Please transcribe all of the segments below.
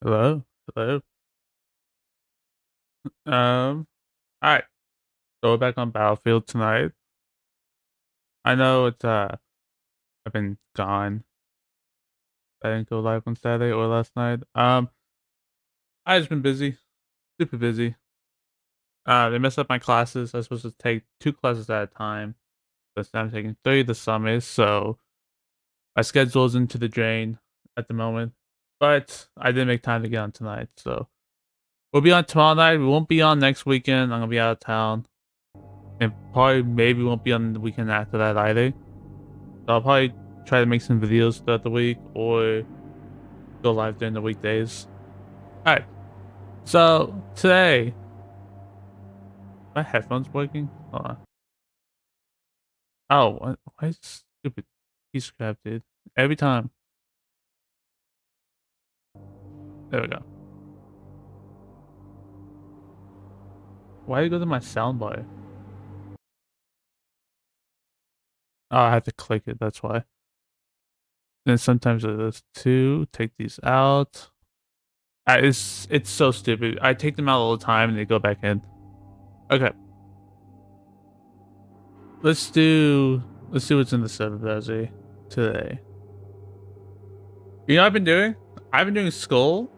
Hello? Hello? Alright. So we're back on Battlefield tonight. I know I've been gone. I didn't go live on Saturday or last night. I just been busy. Super busy. They messed up my classes. I was supposed to take 2 classes at a time. But now I'm taking 3 this summer, so my schedule is into the drain at the moment. But I did make time to get on tonight, so we'll be on tomorrow night. We won't be on next weekend. I'm gonna be out of town. And probably maybe won't be on the weekend after that either. So I'll probably try to make some videos throughout the week or go live during the weekdays. Alright. So today, my headphones working? Hold on. Oh, why is stupid piece of crap, dude? Every time. There we go. Why do you go to my soundbar? Oh, I have to click it, that's why. Then sometimes it does too. Take these out. It's so stupid. I take them out all the time and they go back in. Okay. Let's see what's in the server browser today. You know what I've been doing? I've been doing Skull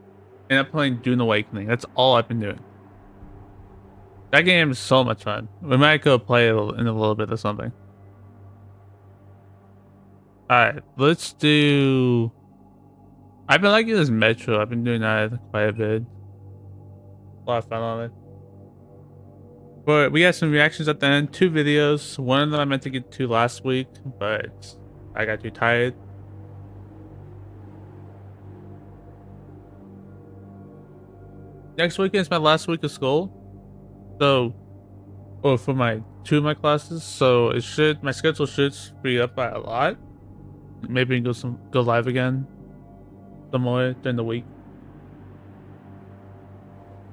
and I'm playing Dune Awakening. That's all I've been doing. That game is so much fun. We might go play it in a little bit or something. Alright, let's do... I've been liking this Metro. I've been doing that quite a bit. A lot of fun on it. But we got some reactions at the end. 2 videos. One that I meant to get to last week, but I got too tired. Next weekend is my last week of school. So, for my 2 of my classes. So my schedule should free up by a lot. Maybe go live again some more during the week.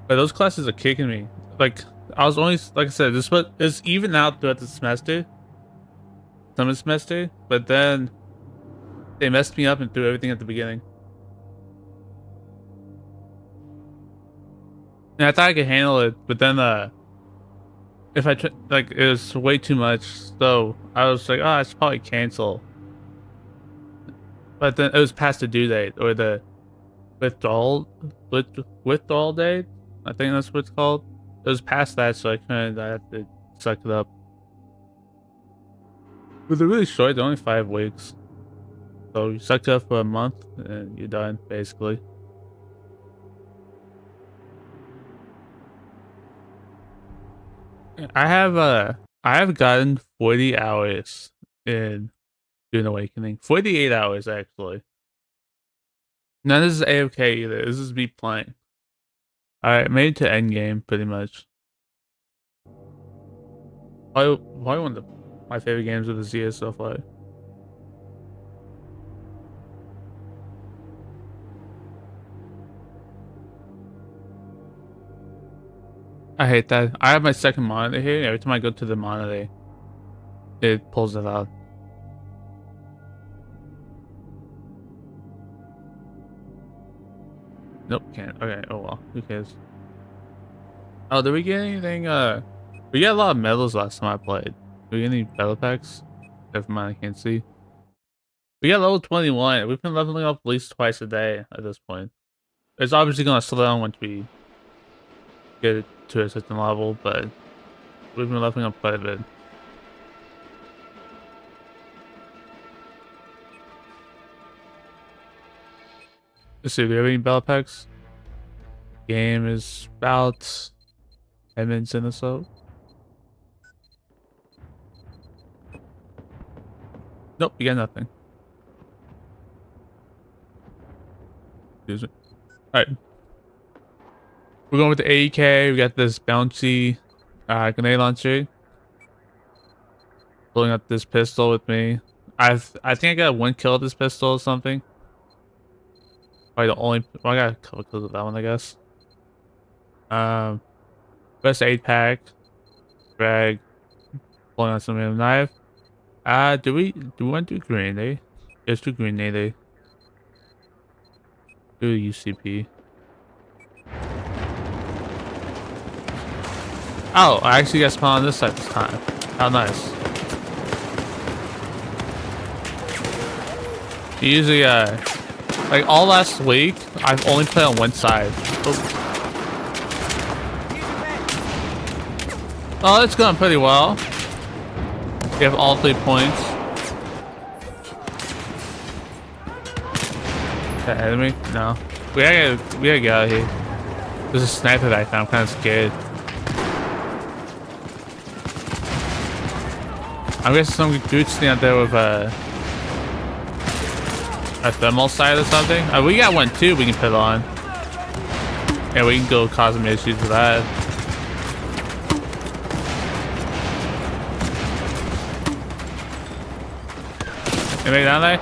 But those classes are kicking me. Like I was only, like I said, it's even out throughout the semester. Summer semester, but then they messed me up and threw everything at the beginning. And I thought I could handle it, but then if I like it was way too much, so I was like, oh, I should probably cancel. But then it was past the due date or the withdrawal date. I think that's what it's called. It was past that, so I had to suck it up. But they're really short. They're only 5 weeks, so you suck it up for a month and you're done basically. I have gotten 40 hours in Dune Awakening. 48 hours actually. None of this is AFK either. This is me playing. I made it to endgame pretty much. Probably one of my favorite games of this year so far. I hate that. I have my second monitor here. Every time I go to the monitor, it pulls it out. Nope, can't. Okay, oh well. Who cares? Oh, did we get anything? We got a lot of medals last time I played. Did we get any battle packs? Never mind, I can't see. We got level 21. We've been leveling up at least twice a day at this point. It's obviously gonna slow down once we get to a certain level, but we've been leveling up quite a bit. Let's see, do we have any battle packs? Game is about 10 minutes in or so. Nope, we got nothing. Excuse me. Alright. We're going with the AEK. We got this bouncy grenade launcher. Pulling up this pistol with me. I think I got 1 kill with this pistol or something. Probably the only. Well, I got a couple kills with that one, I guess. Best 8 pack. Drag. Pulling out some random knife. Do we want to do grenade? Let's do grenade. Do UCP. Oh, I actually got spawned on this side this time. How nice. Usually, like all last week, I've only played on one side. Oh, it's going pretty well. We have all 3 points. The enemy? No. We gotta get out of here. There's a sniper back there. I'm kind of scared. I'm guessing some dude sitting out there with a thermal sight or something. We got one too we can put on. Yeah, we can go cause some issues with that. Anybody down there?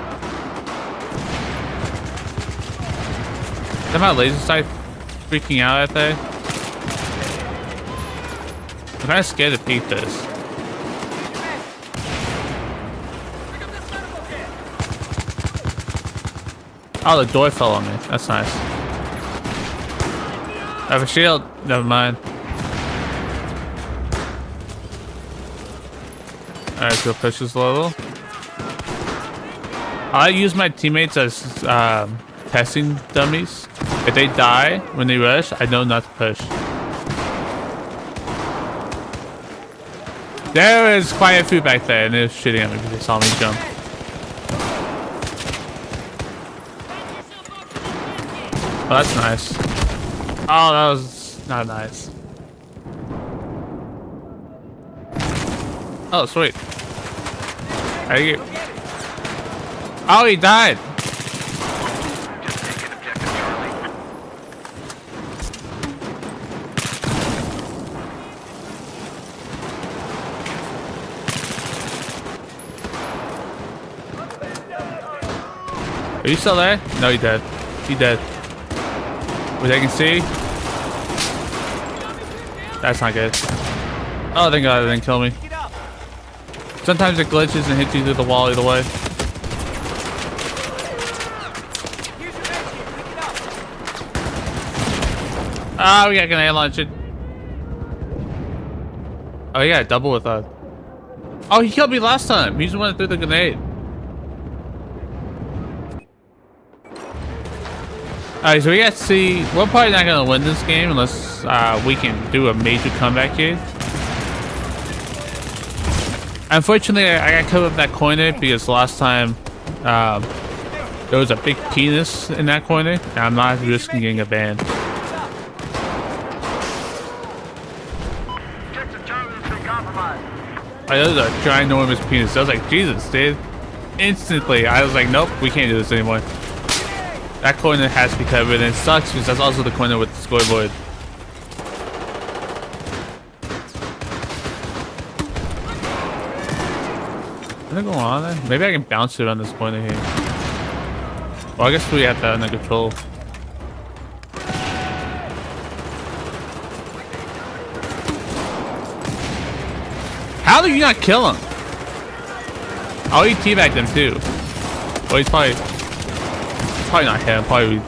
Is my laser sight freaking out out there? I'm kind of scared to peek this. Oh, the door fell on me. That's nice. I have a shield. Never mind. Alright, let's go push this level. I use my teammates as testing dummies. If they die when they rush, I know not to push. There is quite a few back there, and they're shooting at me because they saw me jump. Oh, that's nice. Oh, that was not nice. Oh, sweet. How you? Oh, he died. Are you still there? No, he dead. He dead. Which I can see. That's not good. Oh, thank God it didn't kill me. Sometimes it glitches and hits you through the wall either way. Ah, we got grenade launcher. Oh, yeah, double with that. Oh, he killed me last time. He's the one that threw the grenade. Alright, so we got to see. We're probably not going to win this game unless we can do a major comeback here. Unfortunately, I got covered up that corner because last time there was a big penis in that corner, and I'm not risking getting a ban. I was a ginormous penis. I was like, Jesus, dude. Instantly, I was like, nope, we can't do this anymore. That corner has to be covered, and it sucks because that's also the corner with the scoreboard. What's going on there? Maybe I can bounce it on this corner here. Well, I guess we have that under control. How did you not kill him? Oh, he teabagged him too. Well, he's probably not him. Probably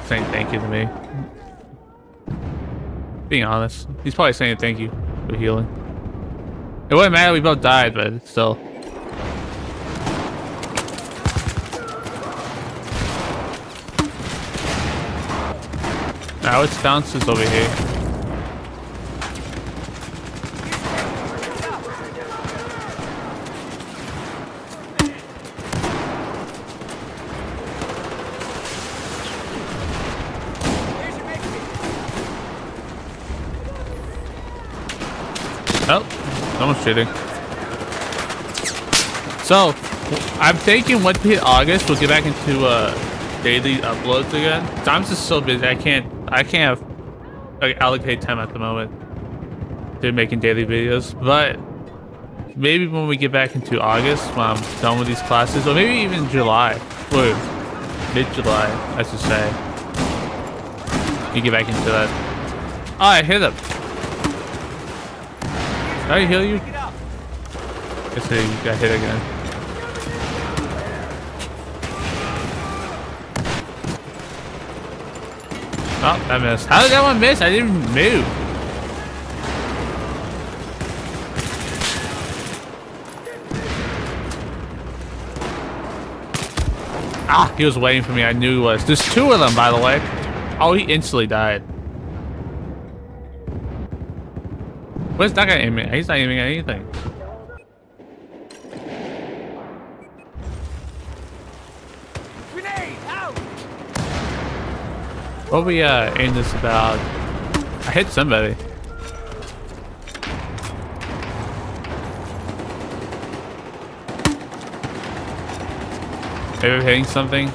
saying thank you to me. Being honest, he's probably saying thank you for healing. It wouldn't matter. We both died, but still. Now it's bounces over here. Oh, someone's shooting. So, I'm thinking once we hit August, we'll get back into daily uploads again. I'm just so busy. I can't like, allocate time at the moment to making daily videos. But maybe when we get back into August, when I'm done with these classes, or maybe even July, or mid-July, I should say, you get back into that. Oh, I hit him. Did I heal you? Guess you got hit again. Oh, I missed. How did that one miss? I didn't move. Ah, he was waiting for me. I knew he was. There's two of them, by the way. Oh, he instantly died. Where's that guy aiming? He's not aiming at anything. Grenade out! What we aim this about? I hit somebody. Maybe I'm hitting something.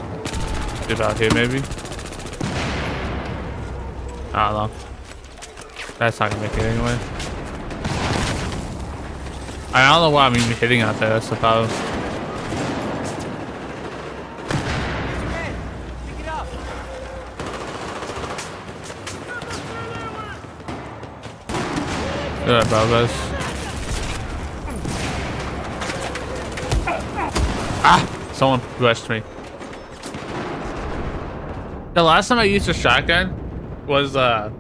About here, maybe. I don't know. That's not gonna make it anyway. I don't know why I'm even hitting out there. That's the problem. Pick it up. Good about this. Ah! Someone rushed me. The last time I used a shotgun was I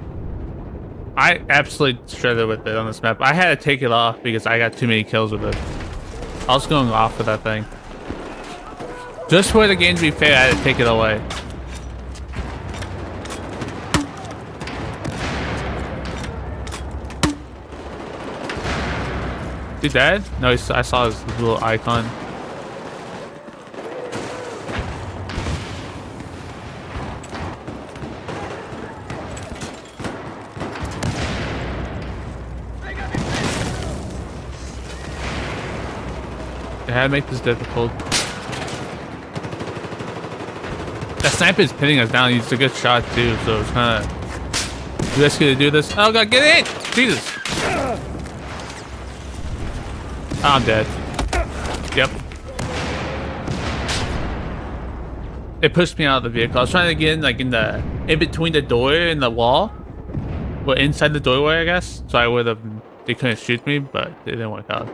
absolutely shredded with it on this map. I had to take it off because I got too many kills with it. I was going off with that thing. Just for the game to be fair, I had to take it away. He dead? No, I saw his little icon. They had to make this difficult. That sniper is pinning us down. He's a good shot too, so it's kind of risky to do this. Oh god, get in! Jesus! Oh, I'm dead. Yep. It pushed me out of the vehicle. I was trying to get in, like in between the door and the wall, or inside the doorway, I guess. So I would have. They couldn't shoot me, but it didn't work out.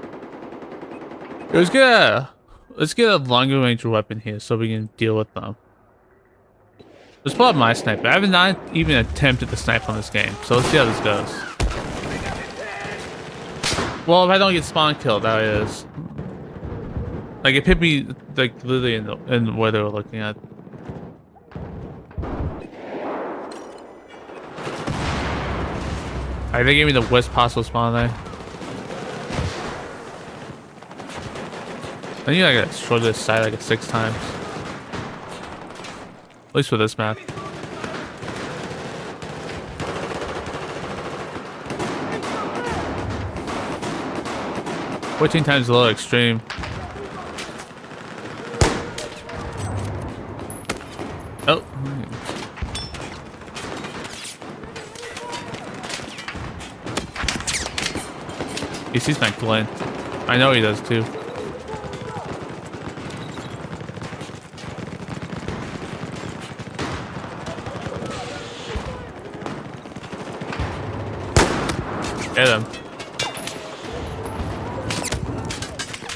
Let's get a longer range weapon here so we can deal with them. Let's pull up my sniper. I have not even attempted to snipe on this game, so let's see how this goes. Well, if I don't get spawn killed, that is. Like, it hit me, like, literally in where they were looking at. Alright, they gave me the worst possible spawn there. I need like to show this side like 6 times. At least for this map. Fourteen times is a little extreme. Oh. He sees my glint. I know he does too. Hit him.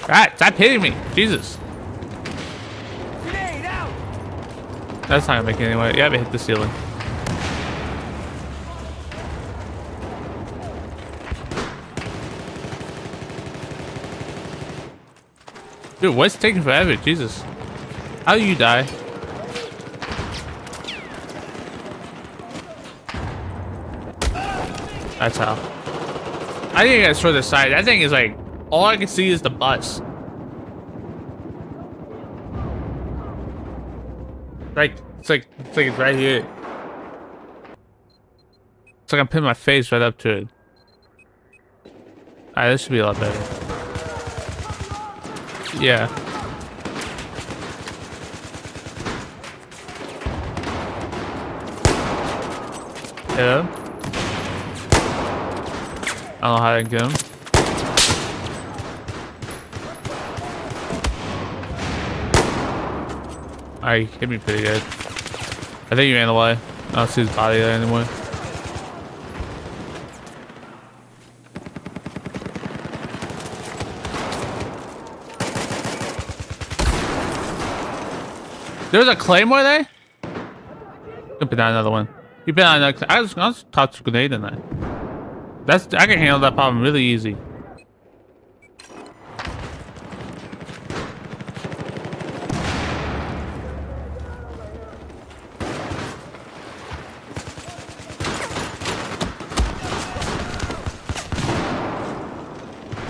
Alright, stop hitting me. Jesus. Grenade out! That's not gonna make it anyway. Yeah, but hit the ceiling. Dude, what's taking forever? Jesus. How do you die? That's how. I think I gotta throw this side. That thing is like, all I can see is the bus. It's like it's right here. It's like I'm putting my face right up to it. Alright, this should be a lot better. Yeah. Hit him. I don't know how to get him. Alright, he hit me pretty good. I think he ran away. I don't see his body there anymore. There was a claymore there? Could put down another one. You put down another. I'll just toss a grenade in there. I can handle that problem really easy.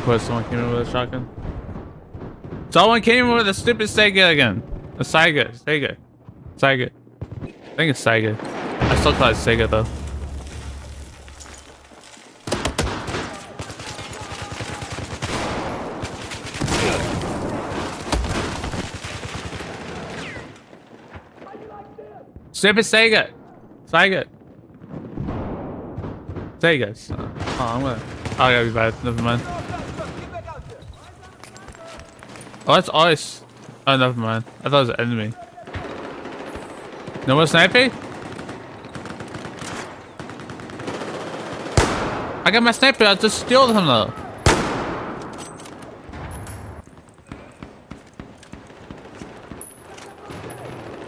course someone came in with a shotgun. Someone came in with a stupid Sega again. A Sega. Sega. Sega. I think it's Sega. I still call it Sega though. Stupid Sega. Sega. Sega. Oh, I'm gonna. Oh, I gotta be bad. Never mind. Oh, that's ice. Oh, never mind. I thought it was an enemy. No more sniping? I got my sniper. I just steal him though.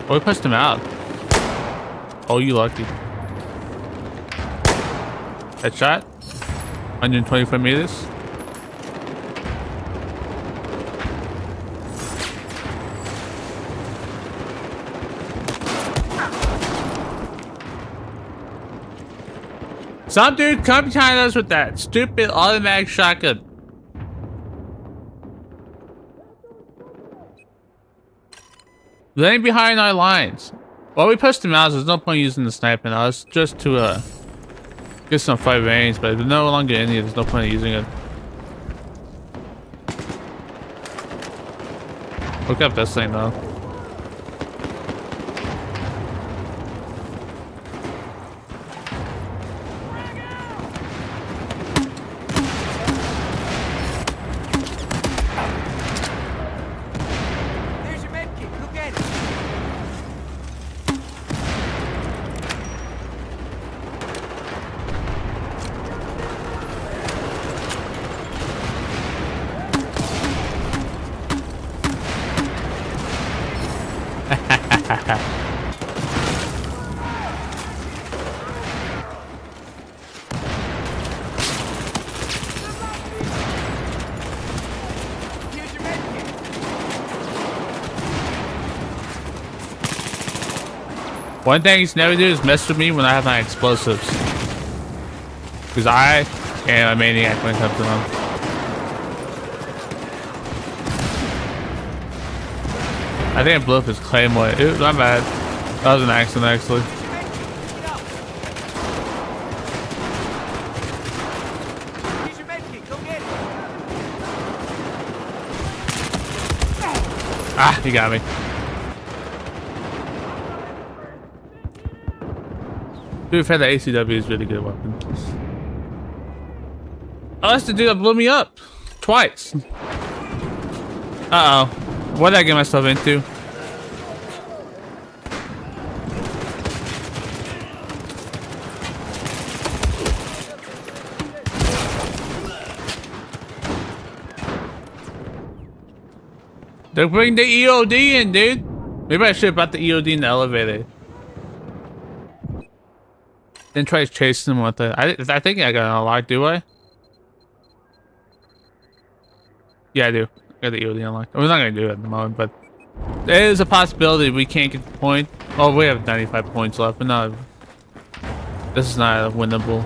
Oh, we pushed him out. Oh, you lucky. Headshot. 124 meters. Some dude come behind us with that stupid automatic shotgun. Laying behind our lines. Well, we pushed him out, so there's no point using the sniper now. It's just to get some fight range, but if there's no longer any, there's no point in using it. Look up this thing though. One thing he's never do is mess with me when I have my explosives. Because I am a maniac when it comes to them. I think I blew up his claymore. Ooh, not bad. That was an accident actually. Ah, he got me. Dude, the ACW is really good weapon. Oh, that's the dude that blew me up twice. Uh oh, what did I get myself into? They're bringing the EOD in, dude. Maybe I should have brought the EOD in the elevator. Then try chasing them with it. I think I got it unlocked, do I? Yeah, I do. I got the EOD unlocked. We're not gonna do it at the moment, but there is a possibility we can't get the point. Oh, we have 95 points left, but no, this is not winnable.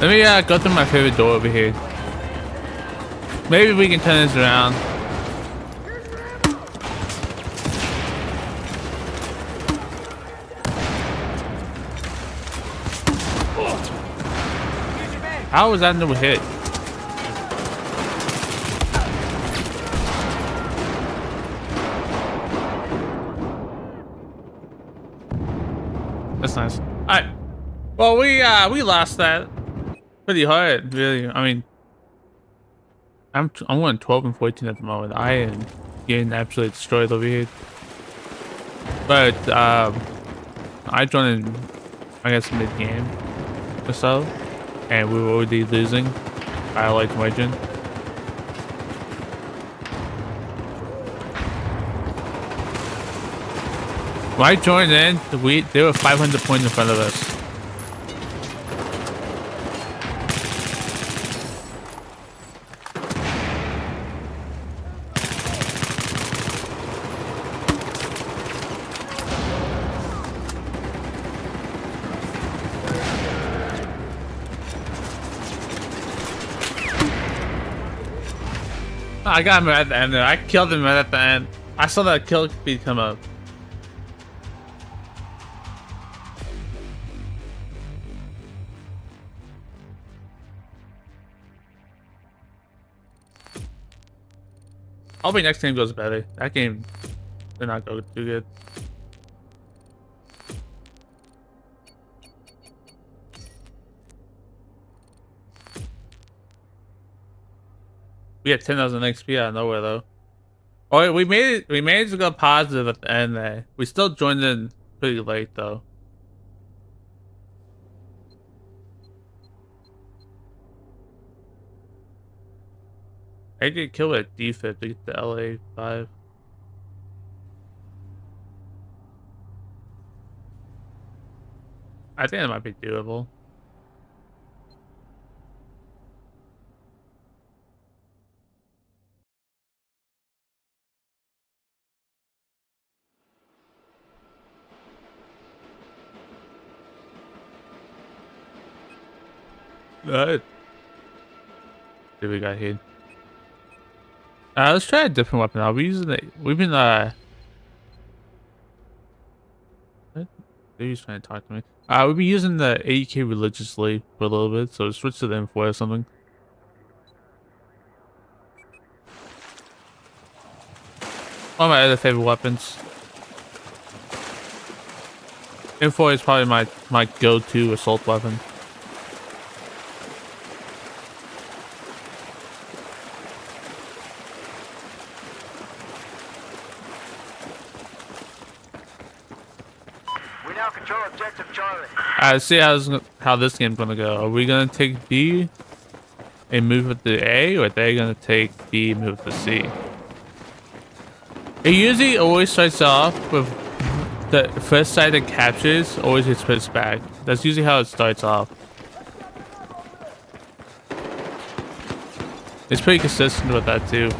Let me go through my favorite door over here. Maybe we can turn this around. How was that no hit? That's nice. Alright. Well, we lost that pretty hard, really. I mean, I'm going 12 and 14 at the moment. I am getting absolutely destroyed over here. But I joined in, I guess, mid-game or so, and we were already losing by a large margin. When I joined in, they were 500 points in front of us. I got him at the end there. I killed him right at the end. I saw that kill feed come up. Hopefully next game goes better. That game did not go too good. We had 10,000 XP out of nowhere though. Oh, we made it. We managed to go positive at the end there. We still joined in pretty late though. I did kill at D5 to get the LA5. I think it might be doable. What did we got here? Let's try a different weapon now. We've been what? They're just trying to talk to me. We've been using the AEK religiously for a little bit, so switch to the M4 or something. One of my other favorite weapons. M4 is probably my go-to assault weapon. We now control objective Charlie. See how this game's gonna go. Are we gonna take B and move with the A, or are they gonna take B and move with the C? It usually always starts off with the first side that captures always gets pushed back. That's usually how it starts off. It's pretty consistent with that too.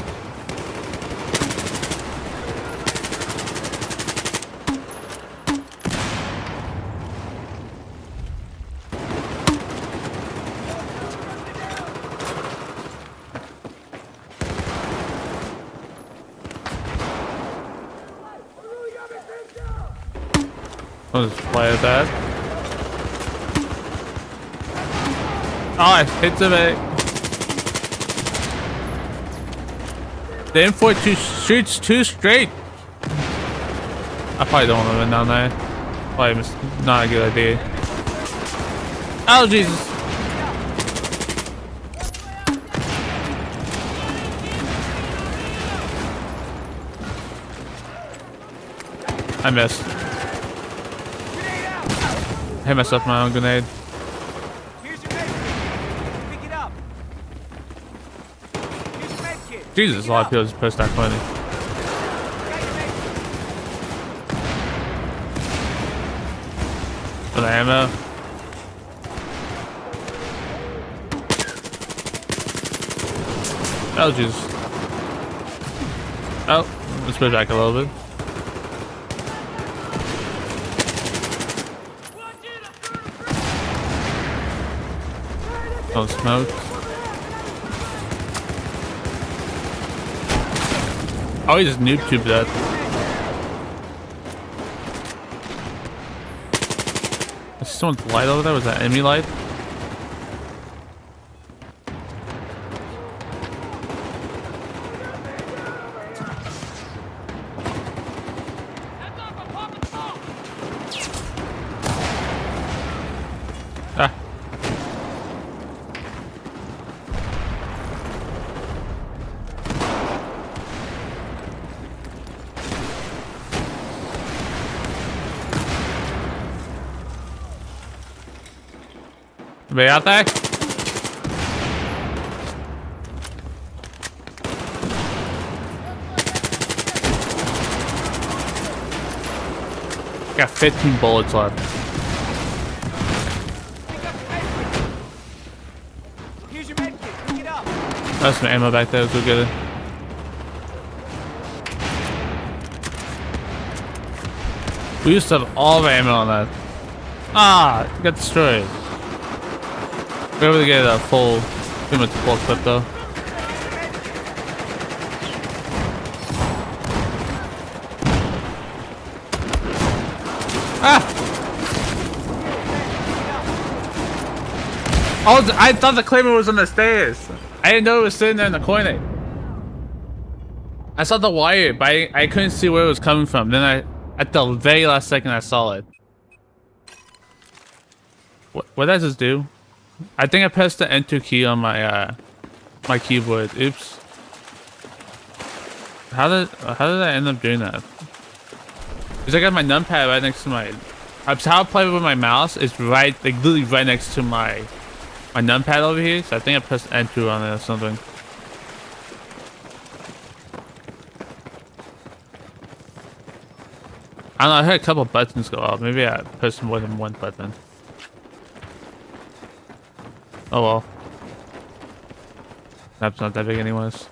I'll just play with that. Oh, I hit him. The M4 shoots too straight. I probably don't want to win down there. Probably not a good idea. Oh, Jesus. I missed. I hit myself with my own grenade. Here's your med. Pick it up. Here's your med kit. Jesus, a lot of people just pushed that funny. For the ammo. Oh, Jesus. Oh, let's put it back a little bit. Oh, smoke. Oh, he just noob tubed that. Is someone's light over there? Was that enemy light? Ah. Anybody out there? Got 15 bullets left. Here's your med kit. Pick it up. There's some ammo back there. Let's go get it. We used to have all the ammo on that. Ah, it got destroyed. We're able to get a full, pretty much full clip though. Oh, I thought the Claymore was on the stairs. I didn't know it was sitting there in the corner. I saw the wire, but I couldn't see where it was coming from. Then at the very last second, I saw it. What does this do? I think I pressed the enter key on my my keyboard. Oops. How did I end up doing that? Because I got my numpad right next to my. How I play with my mouse is right, like literally right next to my numpad over here. So I think I pressed enter on it or something. I don't know. I heard a couple buttons go off. Maybe I pressed more than one button. Oh well. That's not that big anyways.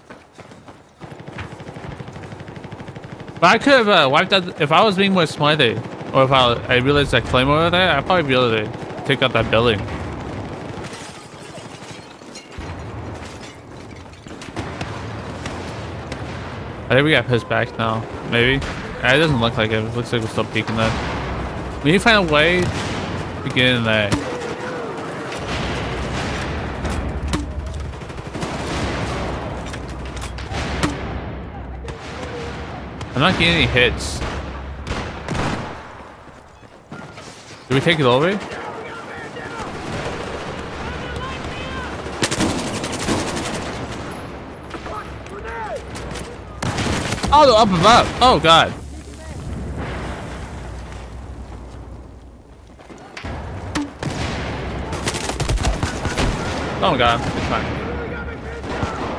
But I could have wiped out if I was being more smarter, or if I realized that Claymore over there, I'd probably be able to take out that building. I think we got pissed back now. Maybe. It doesn't look like it. It looks like we're still peeking that. We need to find a way to get in there. I'm not getting any hits. Did we take it over? Oh, they're up above. Oh, God. Oh, my God. It's fine.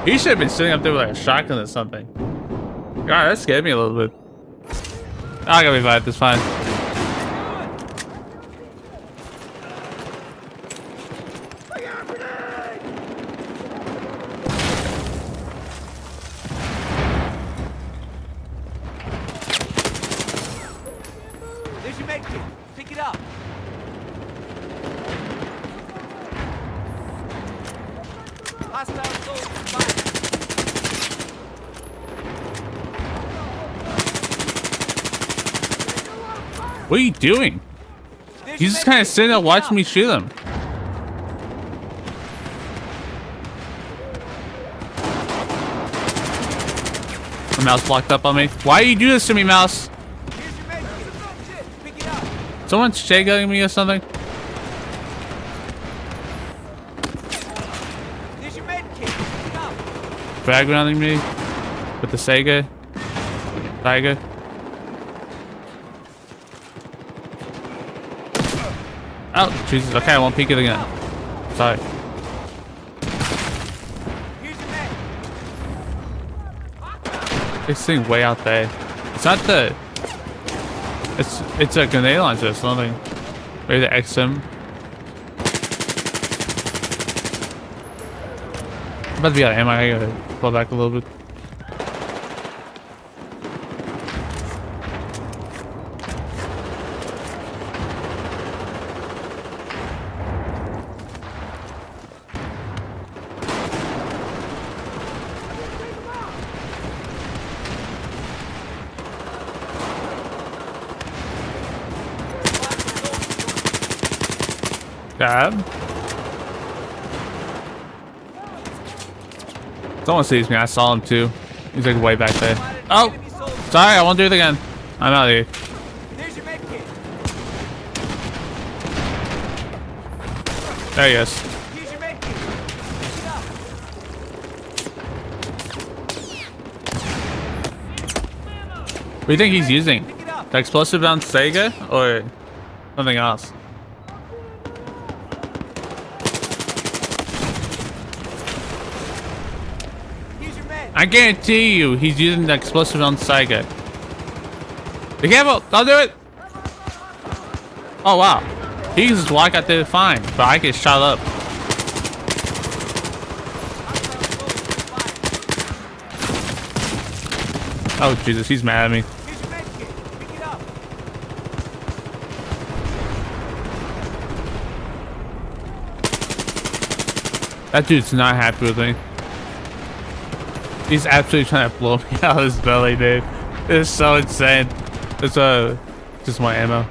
He should have been sitting up there with like a shotgun or something. God, that scared me a little bit. I gotta revive. It's fine. There's your med kit. Pick it up. Hostile soldiers spotted. What are you doing? He's just kind of sitting there watching me shoot him. The mouse blocked up on me. Why do you do this to me, mouse? Here's your med kit. Pick it up. Someone's shotgunning me or something? There's your med kit. Pick it up. Frag rounding me with the Sega. Tiger. Oh, Jesus. Okay, I won't peek it again. Sorry. Here's your med. This thing way out there. It's not the. It's a grenade launcher or something. Maybe the XM. I'm about to be out of ammo. I gotta pull back a little bit. God. Someone sees me. I saw him too. He's like way back there. Oh, sorry. I won't do it again. I'm out of here. There's your med kit. There he is. Here's your med kit. Pick it up. What do you think he's using? Pick it up. The explosive on Sega or something else? Here's your med. I guarantee you he's using the explosive on Sega. Be careful! Don't do it! Oh wow. He can just walk out there fine, but I get shot up. Oh Jesus, he's mad at me. Here's your med kit. Pick it up. That dude's not happy with me. He's absolutely trying to blow me out of his belly, dude. It's so insane. It's just my ammo.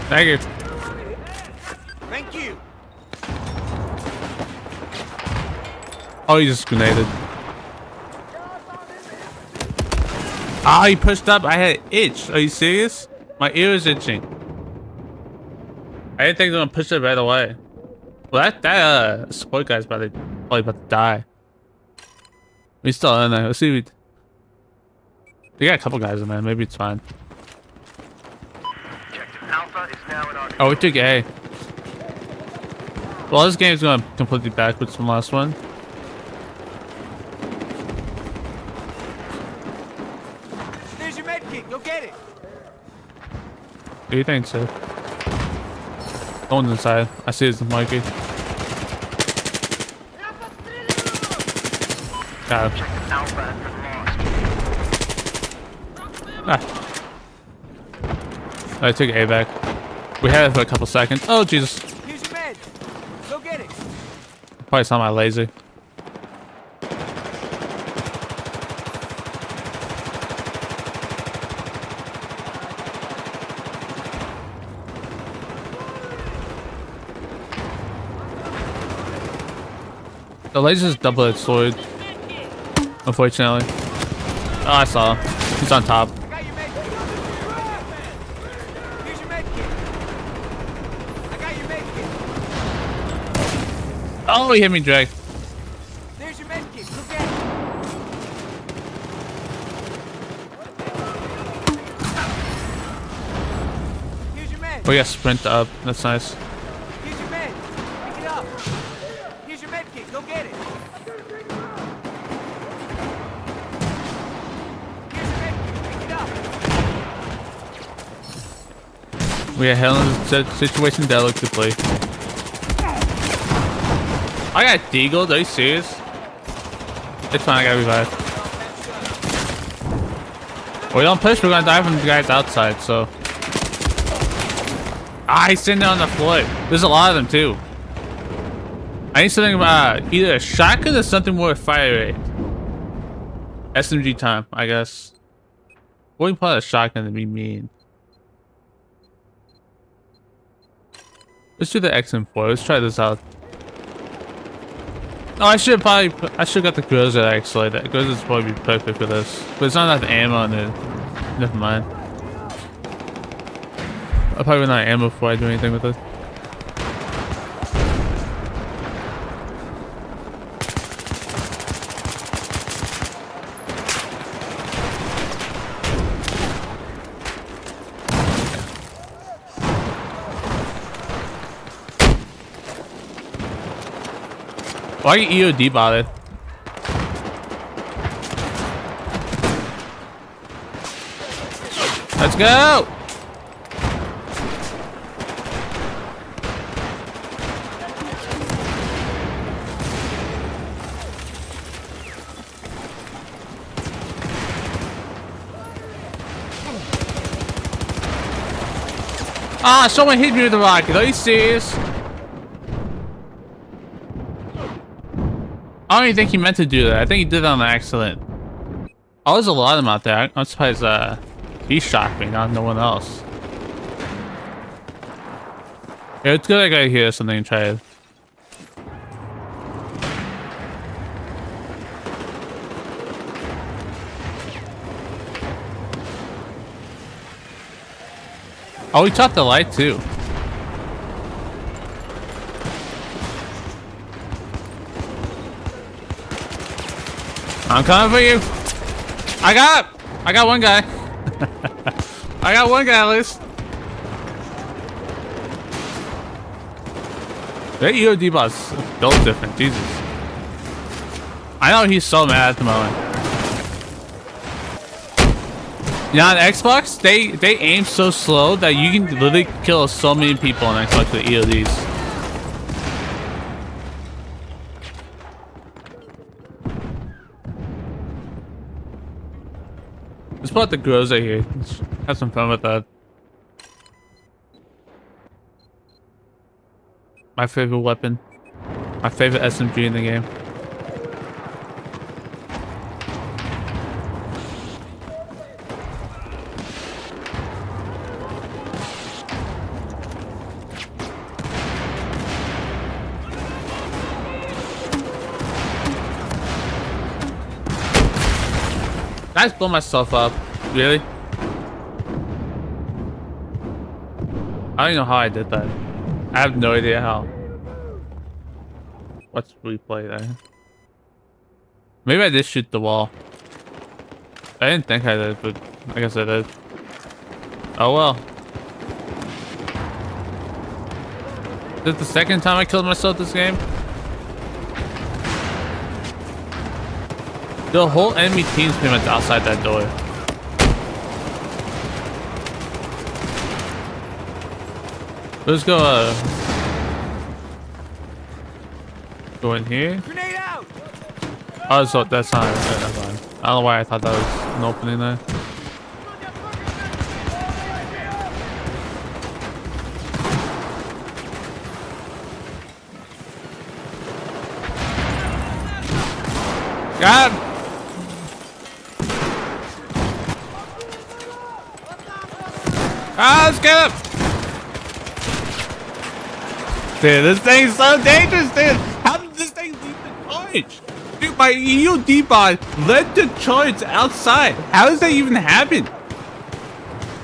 Thank you. Thank you. Oh, he just grenaded. Ah, he pushed up. I had an itch. Are you serious? My ear is itching. I didn't think they were gonna push it right away. Well, that support guy's probably about to die. He's still in there. Let's see. They got a couple guys in there. Maybe it's fine. Alpha is now in our Oh, we took A. Well, this game's going completely backwards from last one. There's your med kit. Go get it. What do you think, sir? No one's inside. I see it's Mikey. Got him. Alpha has been lost. Ah. I took A back. We had it for a couple seconds. Oh, Jesus. Here's your med. Go get it. Probably saw my laser. The laser's double-edged sword. Unfortunately. Oh, I saw him. He's on top. I got your med kit. Here's your med kit. I got your med kit. Oh, he hit me, Drake. There's your med kit. Go get it. Here's your med. We got sprint up. That's nice. Here's your med. Pick it up. Here's your med kit. Go get it. Here's your med kit. Pick it up. We are handling the situation delicately. I got deagled. Are you serious? It's fine. I got revived. We don't push. We're gonna die from the guys outside. So. Ah, he's sitting there on the floor. There's a lot of them too. I need something about either a shotgun or something more fire rate. SMG time, I guess. What do you call a shotgun to be mean? Let's do the XM4. Let's try this out. Oh, I should got the Groza actually. That Groza's probably be perfect for this, but it's not enough ammo in it. Never mind. I'll probably run out of ammo before I do anything with it. Why are you EOD bothered? Let's go! Ah, someone hit me with a rocket. Are you serious? I don't even think he meant to do that. I think he did it on accident. Oh, there's a lot of them out there. I'm surprised he shot me, not no one else. Yeah, it's good I gotta hear something and try it. Oh, he chopped the light too. I'm coming for you. I got one guy. I got one guy at least. That EOD boss built different. Jesus. I know he's so mad at the moment. Yeah, on Xbox, they aim so slow that you can literally kill so many people on Xbox with EODs. Let's put the Groza here. Let's have some fun with that. My favorite weapon. My favorite SMG in the game. I just blow myself up? Really? I don't even know how I did that. I have no idea how. Let's replay that. Maybe I did shoot the wall. I didn't think I did, but I guess I did. Oh well. This is the second time I killed myself this game. The whole enemy team's pretty much outside that door. Let's go, go in here. Grenade out! Oh, so that's not. That's fine. I don't know why I thought that was an opening there. God! Ah, let's get him! Dude, this thing's so dangerous, dude! How did this thing lead the charge? Dude, my EOD bot led the charge outside. How does that even happen?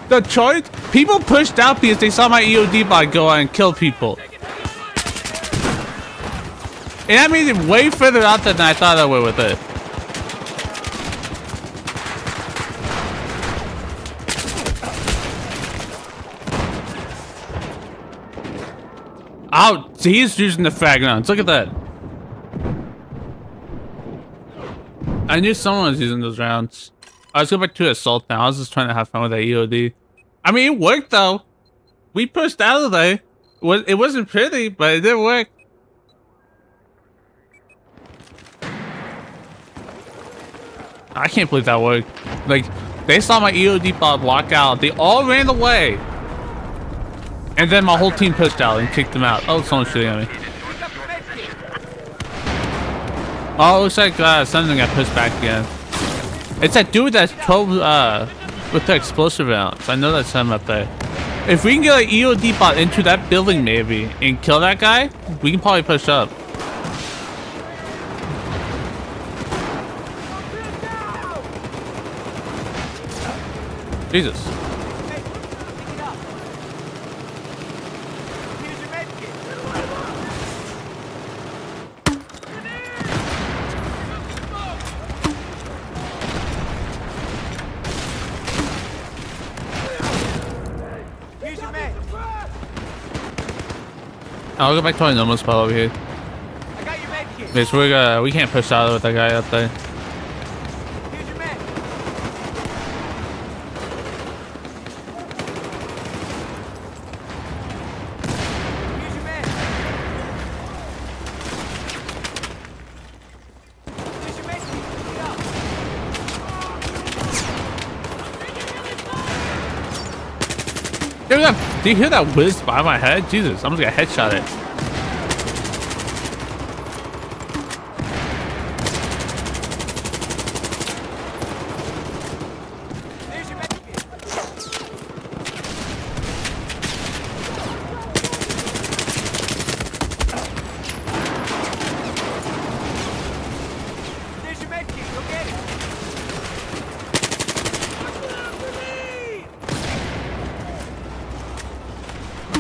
The charge? People pushed out because they saw my EOD bot go out and kill people. And that made it way further out than I thought I would with it. Oh, he's using the frag rounds. Look at that. I knew someone was using those rounds. I was going back to assault now. I was just trying to have fun with that EOD. I mean, it worked though. We pushed out of there. It wasn't pretty, but it did work. I can't believe that worked. Like, they saw my EOD bot walk out. They all ran away. And then my whole team pushed out and kicked them out. Oh, someone's shooting at me. Oh, it looks like something got pushed back again. It's that dude that's 12 with the explosive rounds. I know that's him up there. If we can get an EOD bot into that building maybe and kill that guy, we can probably push up. Jesus. Hey, pick it up. Here's your med kit. Here's your med. I'll go back to my normal spot over here. I got your med kit. Okay, so we can't push out with that guy up there. Here's your med. Here's your med. Here's your med kit. Pick it up. Do you hear that whiz by my head? Jesus, I'm just gonna headshot it. There's your med kit. There's your med kit. Go get it.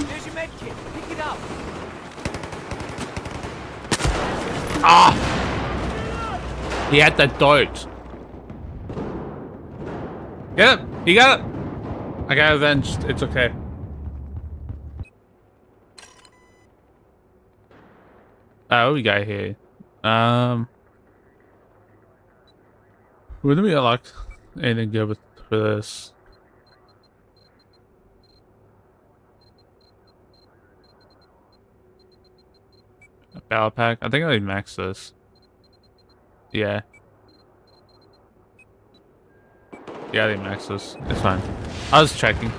There's your med kit. Pick it up. Ah! He had the dart. Get it! He got it! I got avenged. It's okay. What do we got here? Wouldn't we unlock anything good for this? A battle pack? I think I need max this. Yeah. Yeah, I didn't max this. It's fine. I was checking.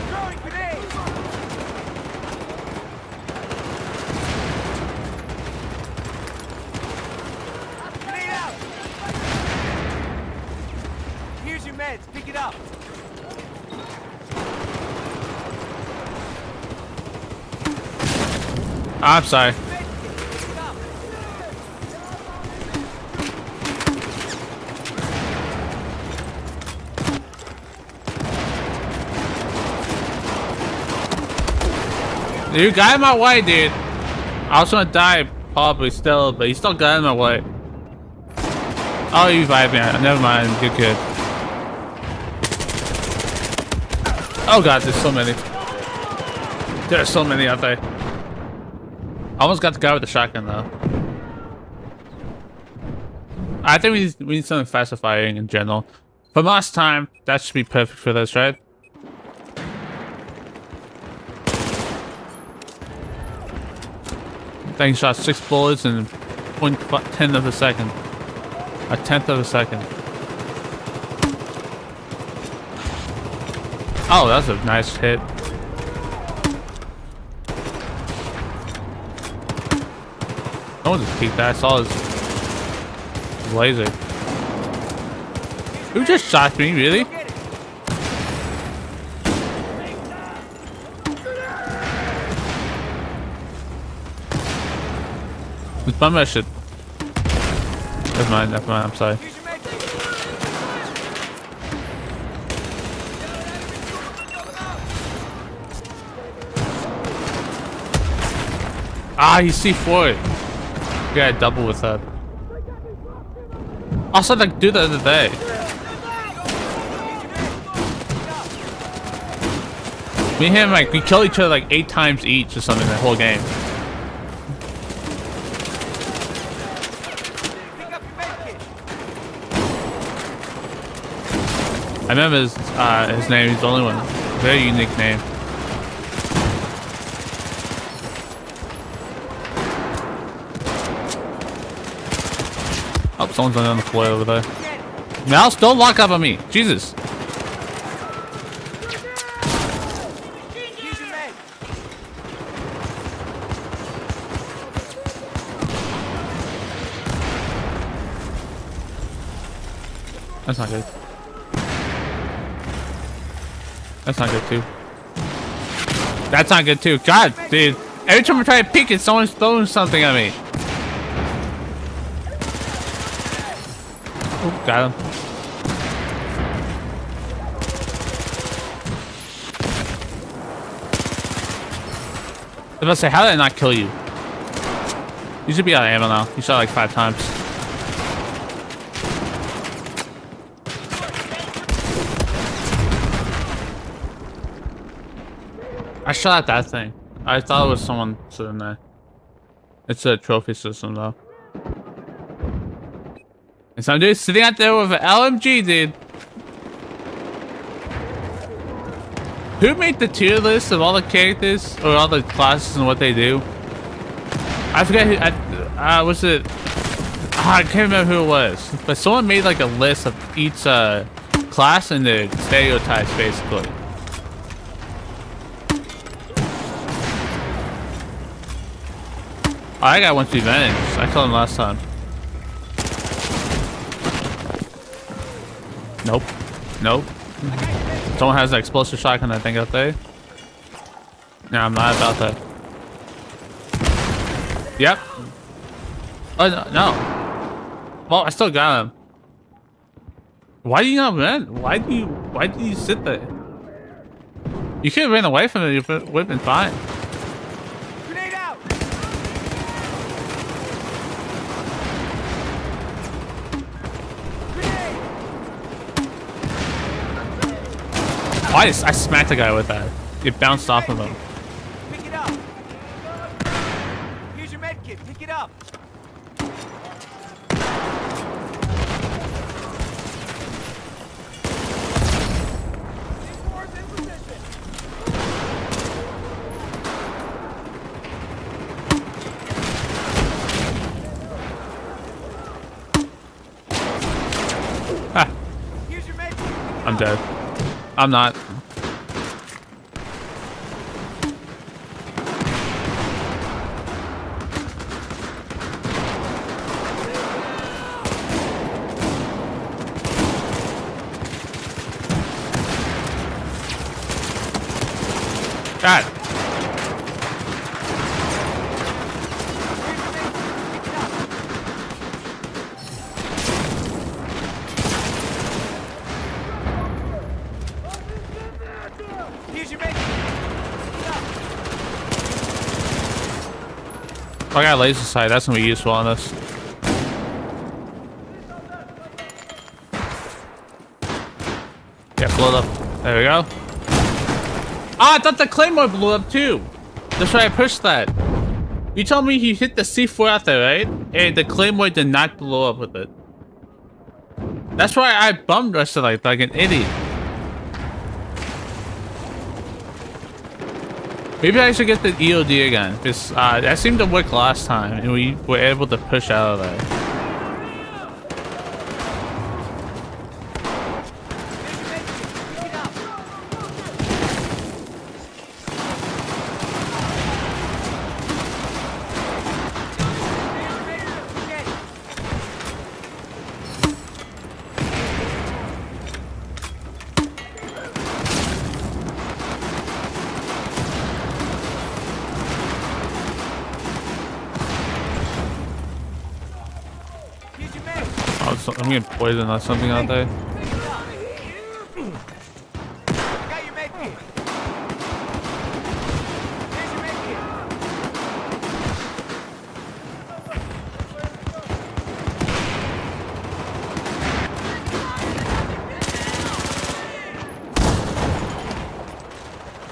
Throwing grenades. Grenade out. Here's your meds. Pick it up. I'm sorry. Med kit. Pick it up. You got in my way, dude. I was gonna die probably still, but you still got in my way. Oh, you revived me. Never mind. You're good. Oh god, there's so many. There are so many out there. I almost got the guy with the shotgun though. I think we need something faster firing in general. From last time, that should be perfect for this, right? Thing shot 6 bullets in 0.10 of a second. A tenth of a second. Oh, that's a nice hit. No one just peeked that. I saw his laser. Who just shot me, really? This bummer shit. Never mind, I'm sorry. Ah, he's C4. Yeah, double with that. Also, like, do the other day. Me and him, like, we kill each other like 8 times each or something the whole game. I remember his name. He's the only one. Very unique name. Oh, someone's on the floor over there. Mouse, don't lock up on me. Jesus. That's not good. That's not good too. That's not good too. God, dude. Every time I try to peek it, someone's throwing something at me. Oh, got him. I was about to say, how did I not kill you? You should be out of ammo now. You shot like 5 times. I shot at that thing. I thought it was someone sitting there. It's a trophy system though. And some dude sitting out there with an LMG, dude. Who made the tier list of all the characters or all the classes and what they do? I forget who. Was it? I can't remember who it was. But someone made like a list of each class and their stereotypes, basically. Oh, I got one revenge. I killed him last time. Nope. Nope. Someone has an explosive shotgun, I think, out there. Nah, I'm not about that. Yep. Oh, no. Well, I still got him. Why do you not run? Why do you sit there? You could have ran away from it. You would have been fine. Grenade out! I smacked the guy with that. It bounced off of him. Pick it up. Here's your med kit. Pick it up. Ah, Here's your med kit. I'm dead. I'm not. God. Here's your med kit. Pick it up. I got a laser sight. That's gonna be useful on this. Yeah, blow it up. There we go. Ah, I thought the claymore blew up too. That's why I pushed that. You told me he hit the C4 out there, right? And the claymore did not blow up with it. That's why I bum rushed it like an idiot. Maybe I should get the EOD again, because that seemed to work last time, and we were able to push out of there. I'm getting poisoned or something out there. Got your med kit. Here's your med kit.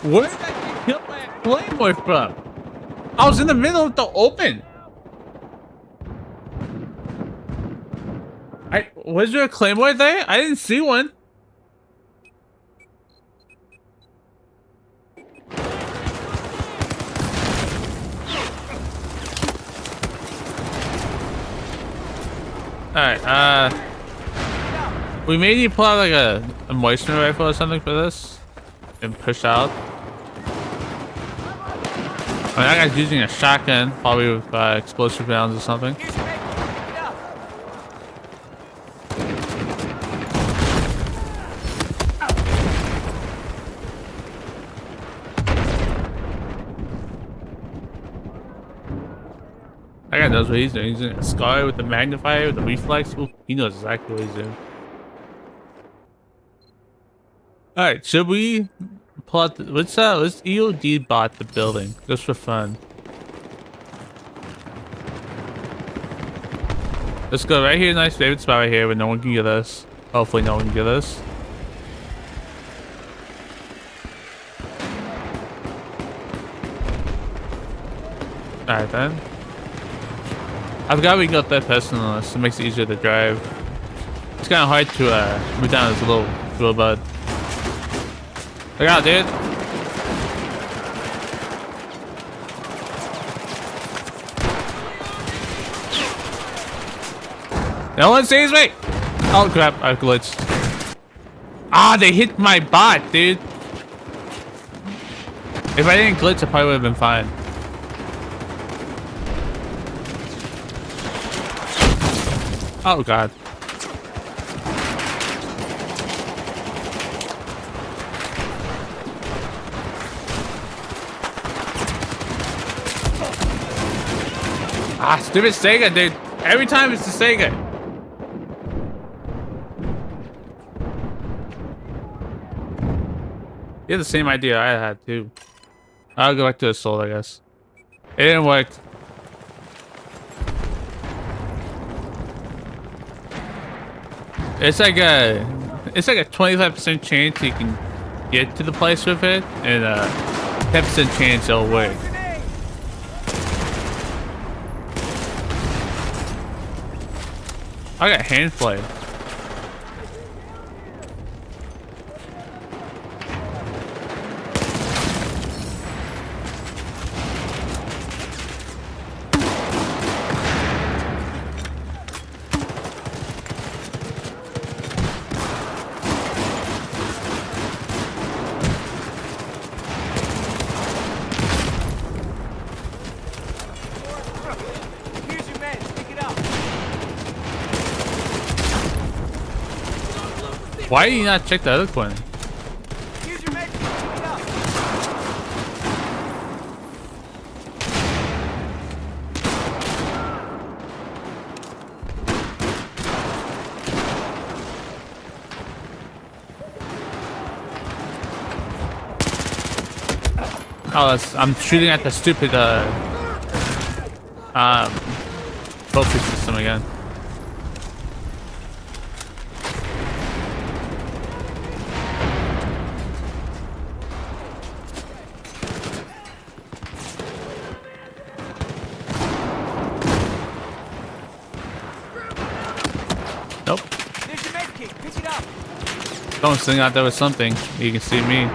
Where did I get killed by a claymore from? I was in the middle of the open. Was there a claymore there? I didn't see one. Alright, we may need to pull out like a moisture rifle or something for this and push out. I mean, that guy's using a shotgun, probably with explosive rounds or something. Here's your med kit. Pick it up. That guy knows what he's doing. He's doing a scar with the magnifier, with the reflex. Ooh, he knows exactly what he's doing. Alright, should we pull out the, let's EOD bot the building, just for fun. Let's go right here, nice favorite spot right here where no one can get us. Hopefully no one can get us. Alright then. I've got we got that person on us. It makes it easier to drive. It's kind of hard to move down this little bud. Look out, dude! No one sees me! Oh crap! I glitched. Ah, they hit my bot, dude. If I didn't glitch, I probably would have been fine. Oh god. Ah, stupid Sega, dude. Every time it's the Sega. You had the same idea I had too. I'll go back to Assault, I guess. It didn't work. It's like a 25% chance you can get to the place with it, and 10% chance it'll work. I got hand flame. Here's your med. Pick it up. Why did you not check the other one? Here's your med. Pick it up. Oh, I'm shooting at the stupid. Focus system again. Nope. There's your med kit. Pick it up. Someone's sitting out there with something. You can see me.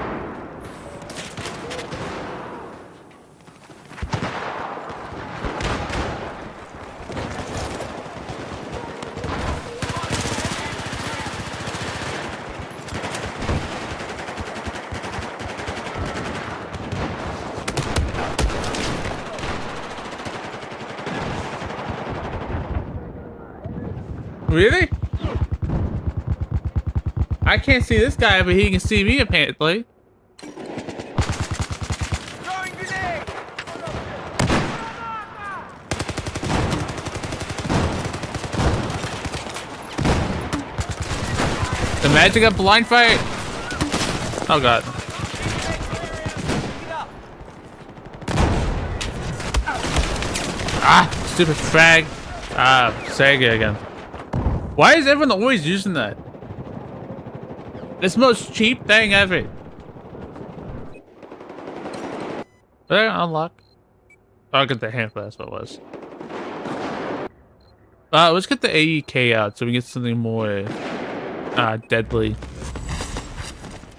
Really? I can't see this guy, but he can see me apparently. Throwing grenade. The magic of blind fight. Oh god. Pick it up. Ah, stupid frag. Ah, Sega again. Why is everyone always using that? It's the most cheap thing ever. Did I unlock? Oh, I'll get the handle, that's what it was. Let's get the AEK out so we get something more deadly.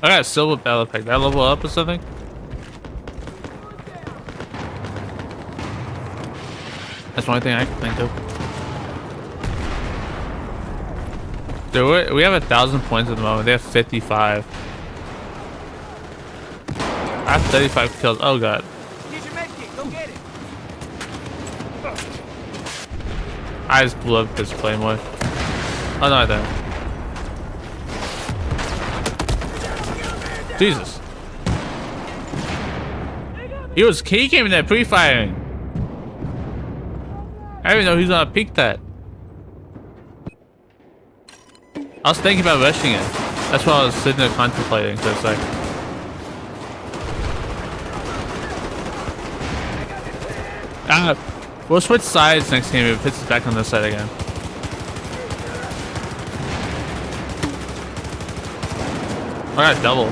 I got a silver battle pack. Did I level up or something? That's the only thing I can think of. Dude, we have 1,000 points at the moment. They have 55. I have 35 kills. Oh god. Here's your med kit. Go get it. I just blew up this claymore. Oh no, I didn't. Jesus. He came in there pre-firing. I didn't even know he was gonna peek that. I was thinking about rushing it. That's what I was sitting there contemplating for a sec. We'll switch sides next game if it puts us back on this side again. I got double.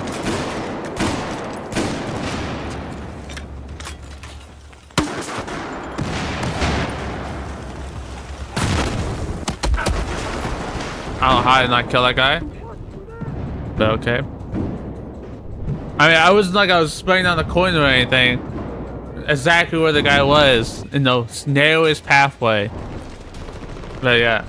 I don't know how I did not kill that guy. But okay. I mean, I wasn't like I was spraying down the corner or anything. Exactly where the guy was. In the narrowest pathway. But yeah.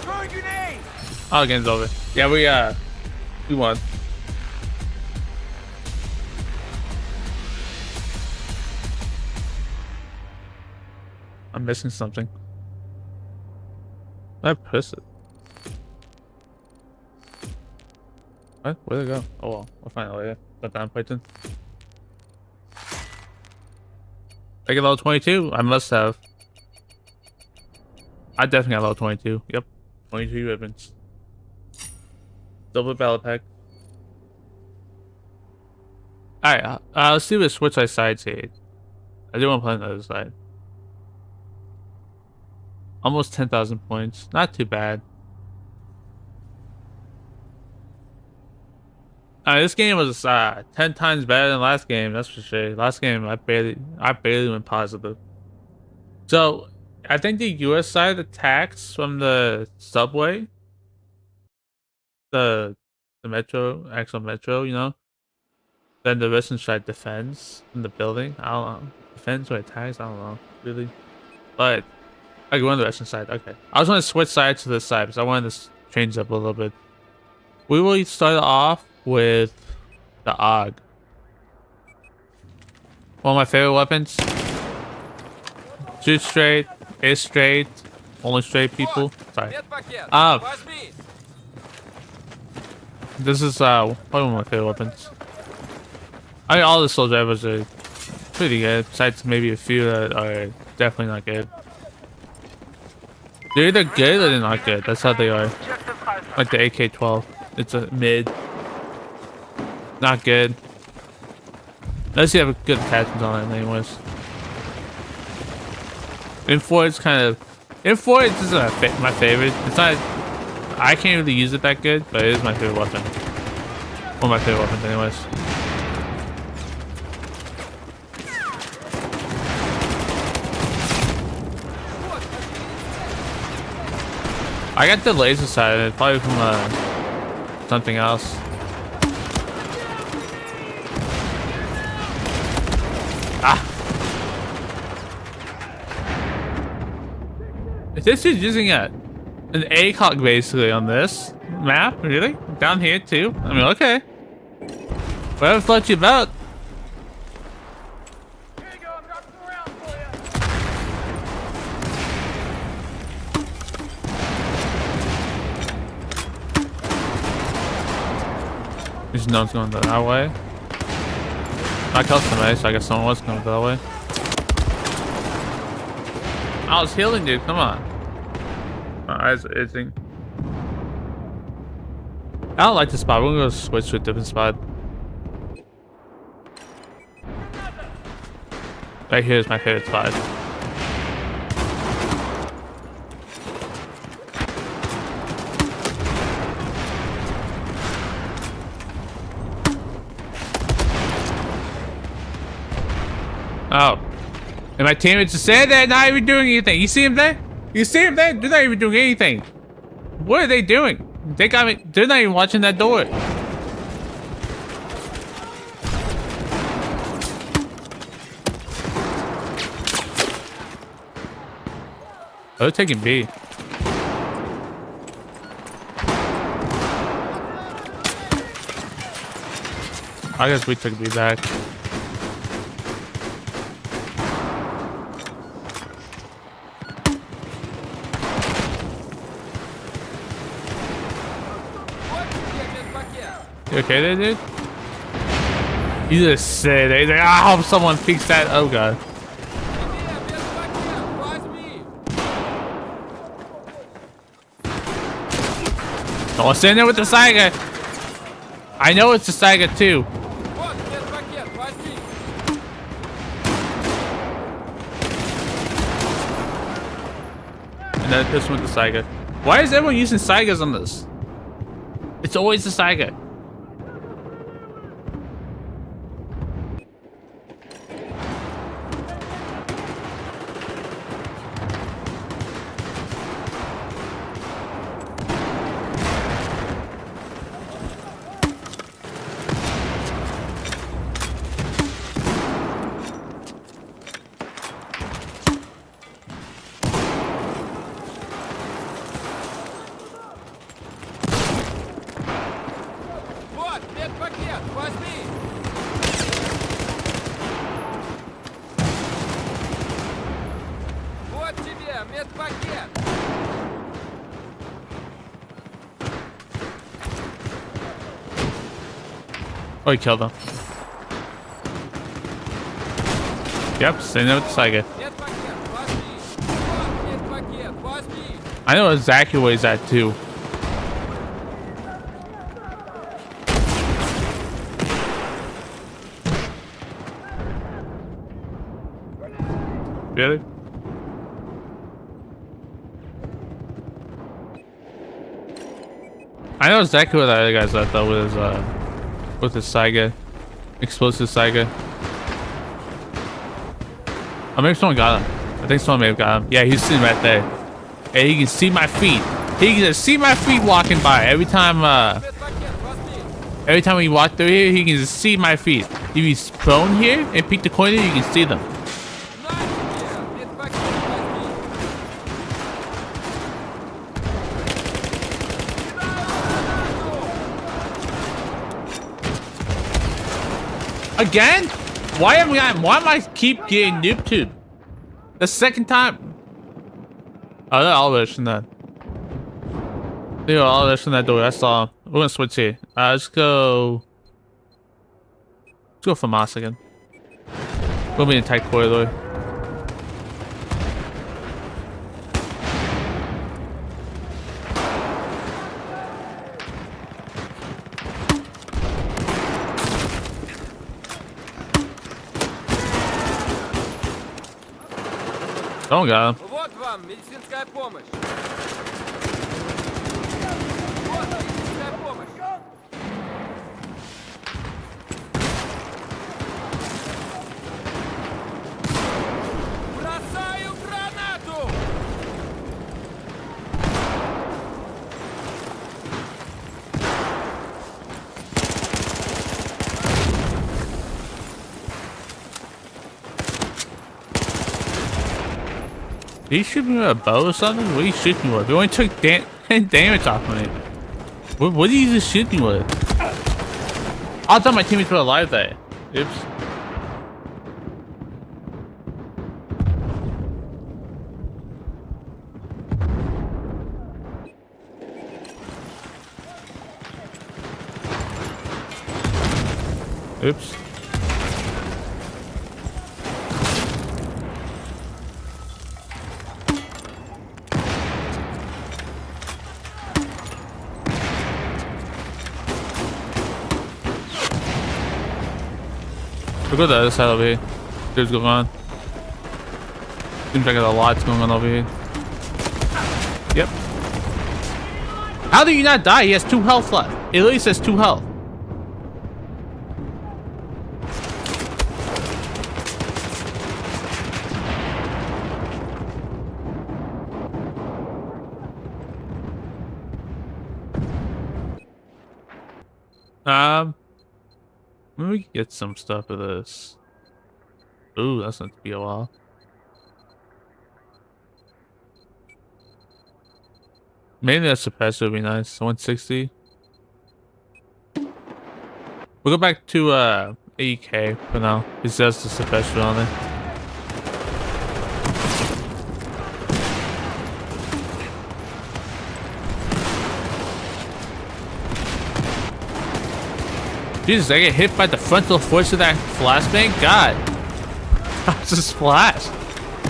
Throwing grenade. Oh, game's over. Yeah, we won. I'm missing something. I press it. What? Where'd it go? Oh well, we'll find it later. But down Python. I get level 22. I must have. I definitely got level 22. Yep. 22 ribbons. Double battle pack. Alright, let's see what switch sides here. I do want to play on the other side. Almost 10,000 points. Not too bad. This game was 10 times better than last game, that's for sure. Last game I barely went positive. So I think the US side attacks from the subway. The metro, actual metro, you know. Then the Russian side defends in the building. I don't know. Defends or attacks, I don't know, really. But I go on the Russian side, okay. I was gonna switch sides to this side because I wanted to change up a little bit. We will start off with the AUG. One of my favorite weapons. Shoot straight, hit straight, only straight people. Sorry. This is one of my favorite weapons. I mean, all the soul drivers are pretty good, besides maybe a few that are definitely not good. They're either good or they're not good. That's how they are. Objective Alpha. Like the AK-12. It's a mid. Not good. Unless you have good attachments on it anyways. M4 is kind of... M4 is my favorite. It's not... I can't really use it that good, but it is my favorite weapon. One of my favorite weapons anyways. I got the laser sight, probably from something else. Ah! This is using an ACOG basically on this map, really? Down here too? I mean, okay. Whatever floats your boat. Here you go, I'm dropping some rounds for you. There's no one's going that way. Not customized, so I guess someone was going that way. I was healing, dude. Come on. My eyes are itching. I don't like this spot. We're gonna go switch to a different spot. Right here is my favorite spot. Oh. And my teammates just said they're not even doing anything. You see them there? You see them there? They're not even doing anything. What are they doing? They got me. They're not even watching that door. Oh, they're taking B. I guess we took B back. You okay there, dude? You just said it. Like, I hope someone fix that. Oh god. Don't stand there with the Saiga. I know it's the Saiga too. And then this one with the Saiga. Why is everyone using Saigas on this? It's always the Saiga. Oh, he killed him. Yep, sitting there with the Saiga. I know exactly where he's at too. Really? I know exactly where that other guy's at though with his Saiga. Explosive Saiga. Oh, maybe someone got him. I think someone may have got him. Yeah, he's sitting right there. Hey, he can see my feet. He can just see my feet walking by. Every time we walk through here, he can just see my feet. If he's prone here and peek the corner, you can see them. Again? Why am I keep getting noob tube? The second time. Oh, they're all rushing that. They were all rushing that door. I saw them. We're gonna switch here. Let's go. Let's go for Moss again. We'll be in a tight corridor. Don't got him. Вот вам медицинская помощь. Вот медицинская помощь. Бросаю гранату! Did he shoot me with a bow or something? What are you shooting me with? You only took damage off me. What did you just shoot me with? I thought my teammates were alive there. Oops. Oops. We'll go to the other side over here. Dude's going on. Seems like there's a lot going on over here. Yep. How do you not die? He has 2 health left. It at least has 2 health. Maybe we can get some stuff of this. Ooh, that's going to be a while. Maybe that suppressor would be nice. 160. We'll go back to 80k for now. It says the suppressor on it. Jesus, I get hit by the frontal force of that flashbang? God. That's a splash.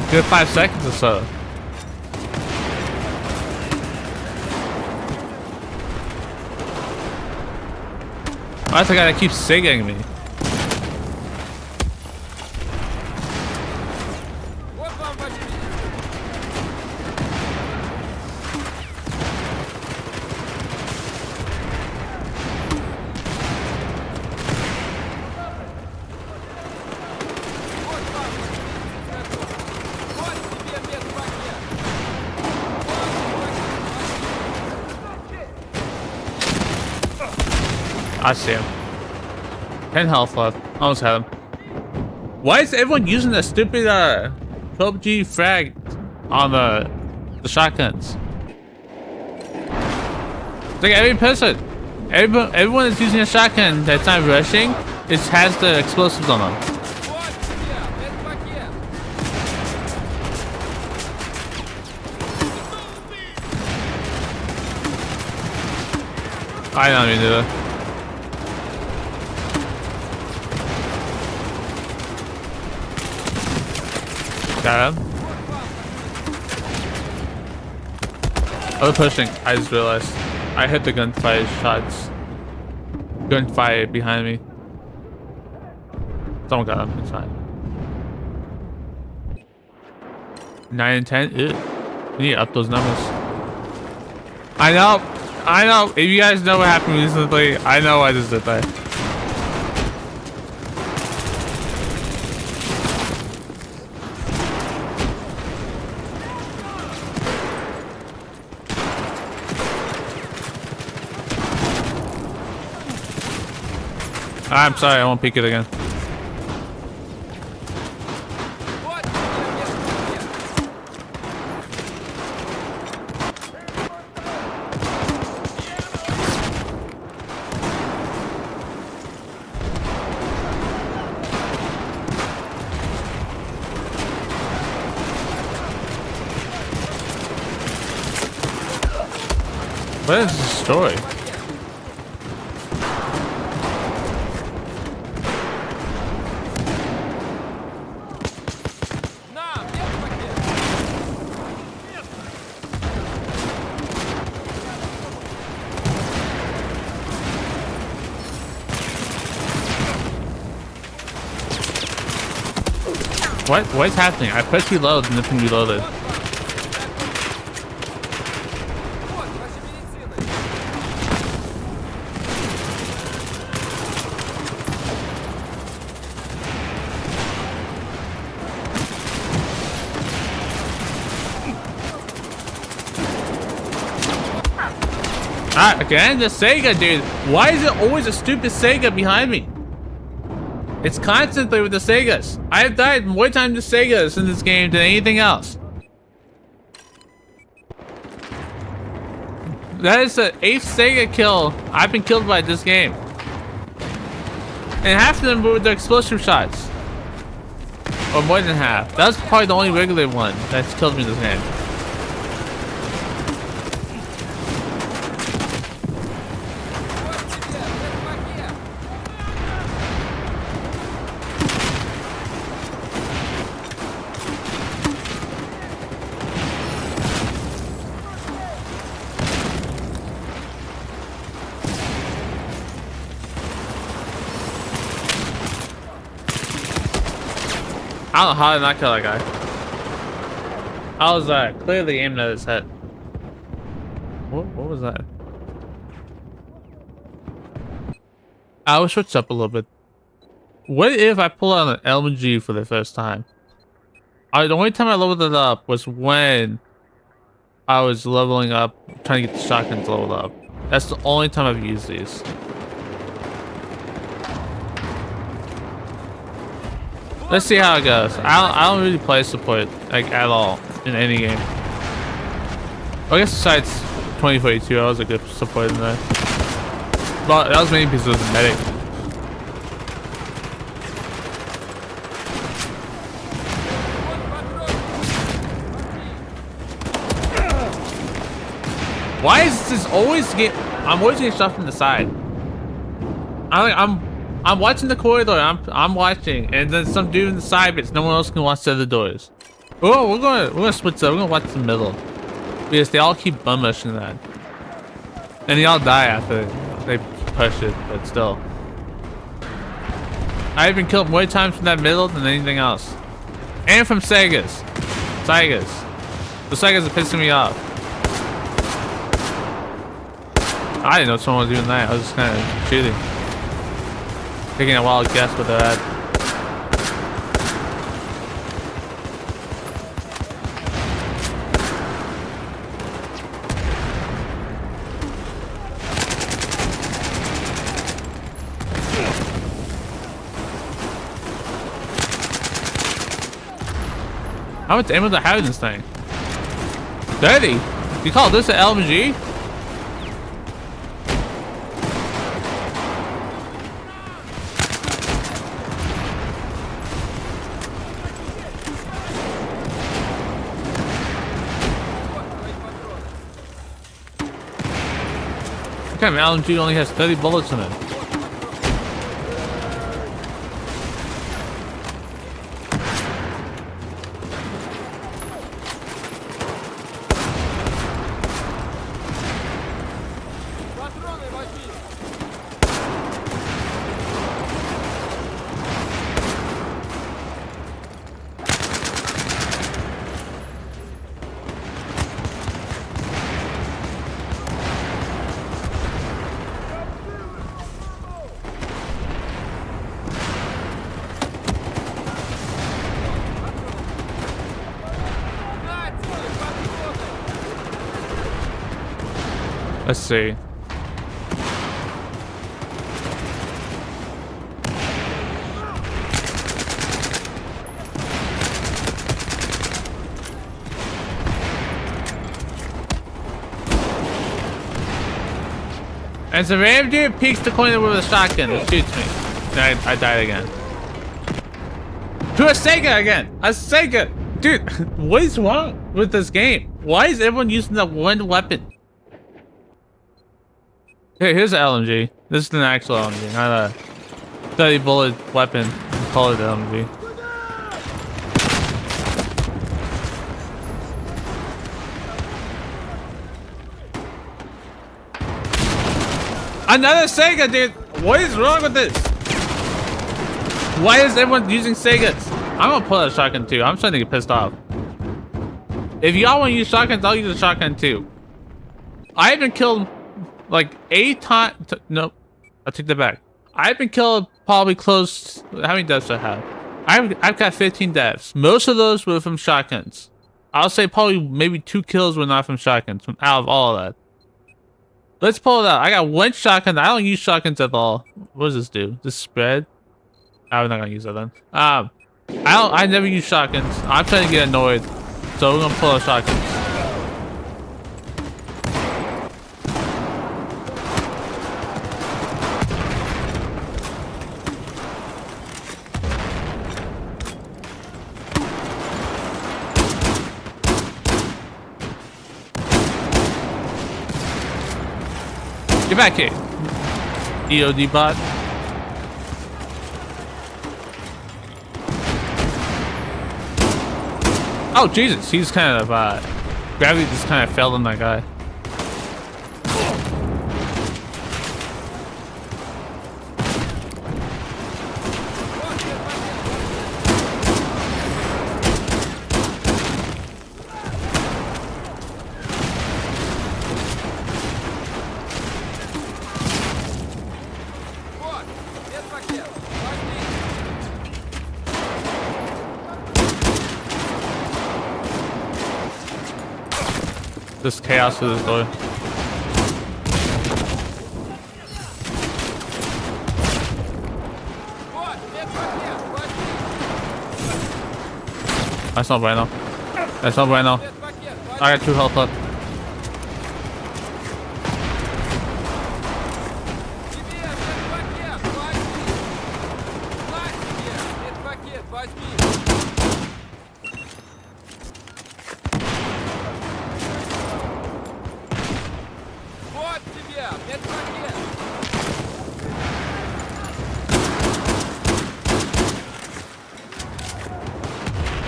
Good 5 seconds or so. Why's the guy that keeps singing me? Вот вам возьмите. Вот вам медицинская помощь. Вот тебе медпакет. I see him. 10 health left. Almost had him. Why is everyone using that stupid PUBG frag on the shotguns? It's like every person, everyone is using a shotgun that's not rushing. It has the explosives on them. Вот тебе медпакет. I don't even do that. Got him. Oh, they're pushing. I just realized. I hit the gunfire shots. Gunfire behind me. Someone got him. It's fine. 9 and 10. Ew. We need to up those numbers. I know. I know. If you guys know what happened recently, I know I just did that. I'm sorry, I won't peek it again. Вот тебе медпакет. What is the story? На, медпакет. What is happening? I pressed reload and the thing reloaded. Ah, again, the Sega, dude. Why is it always a stupid Sega behind me? It's constantly with the Segas. I have died more times to Segas in this game than anything else. That is the 8th Sega kill I've been killed by this game. And half of them were with the explosive shots. Or more than half. That's probably the only regular one that's killed me in this game. I don't know how I did not kill that guy. I was clearly aiming at his head. What was that? I will switch up a little bit. What if I pull out an LMG for the first time? The only time I leveled it up was when I was leveling up, trying to get the shotguns leveled up. That's the only time I've used these. Let's see how it goes. I don't really play support like at all in any game. I guess besides 2042, I was a good support in that. But that was mainly because it was a medic. Why is this always I'm always getting shot from the side. I'm watching the corridor. I'm watching, and then some dude in the side bits. No one else can watch the other doors. Oh, we're gonna switch up. We're gonna watch the middle because they all keep bum rushing that, and they all die after they push it. But still, I've been killed more times from that middle than anything else, and from Segas. The Segas are pissing me off. I didn't know someone was doing that. I was just kind of shooting. Taking a wild guess with that. How much ammo do I have in this thing? 30? You call this an LMG? What kind of LMG only has 30 bullets in it? Let's see. And so random dude peeks the corner with a shotgun and shoots me. Then I died again. To a Sega again! A Sega! Dude, what is wrong with this game? Why is everyone using that one weapon? Hey, here's an LMG. This is an actual LMG, not a 30 bullet weapon. Call it LMG. Another Sega, dude! What is wrong with this? Why is everyone using Segas? I'm gonna pull a shotgun too. I'm starting to get pissed off. If y'all want to use shotguns, I'll use a shotgun too. I have been killed like 8 times. Nope, I take that back. I've been killed probably close. How many deaths do I have? I've got 15 deaths. Most of those were from shotguns. I'll say probably maybe 2 kills were not from shotguns. Out of all of that, let's pull it out. I got 1 shotgun. I don't use shotguns at all. What does this do? This spread? I'm not gonna use that then. I never use shotguns. I'm trying to get annoyed, so we're gonna pull out shotguns. Get back here, EOD bot. Oh Jesus, he's kind of gravity just kind of fell on that guy. Just chaos through this door. That's not bueno. That's not bueno. I got 2 health left.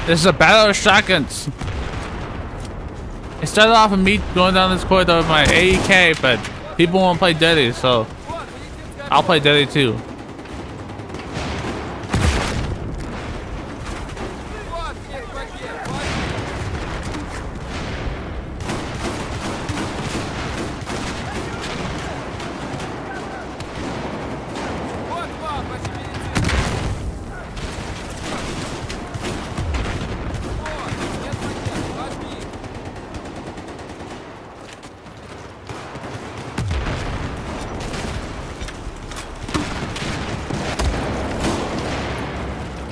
This is a battle of shotguns. It started off with me going down this corridor with my AEK, but people won't play Deadly, so I'll play Deadly too.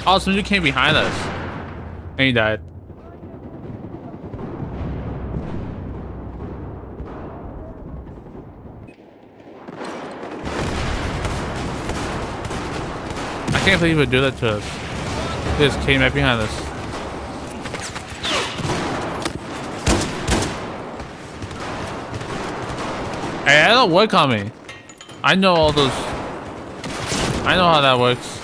Oh, somebody came behind us. And he died. I can't believe he would do that to us. He just came right behind us. Hey, that don't work on me. I know all those. I know how that works.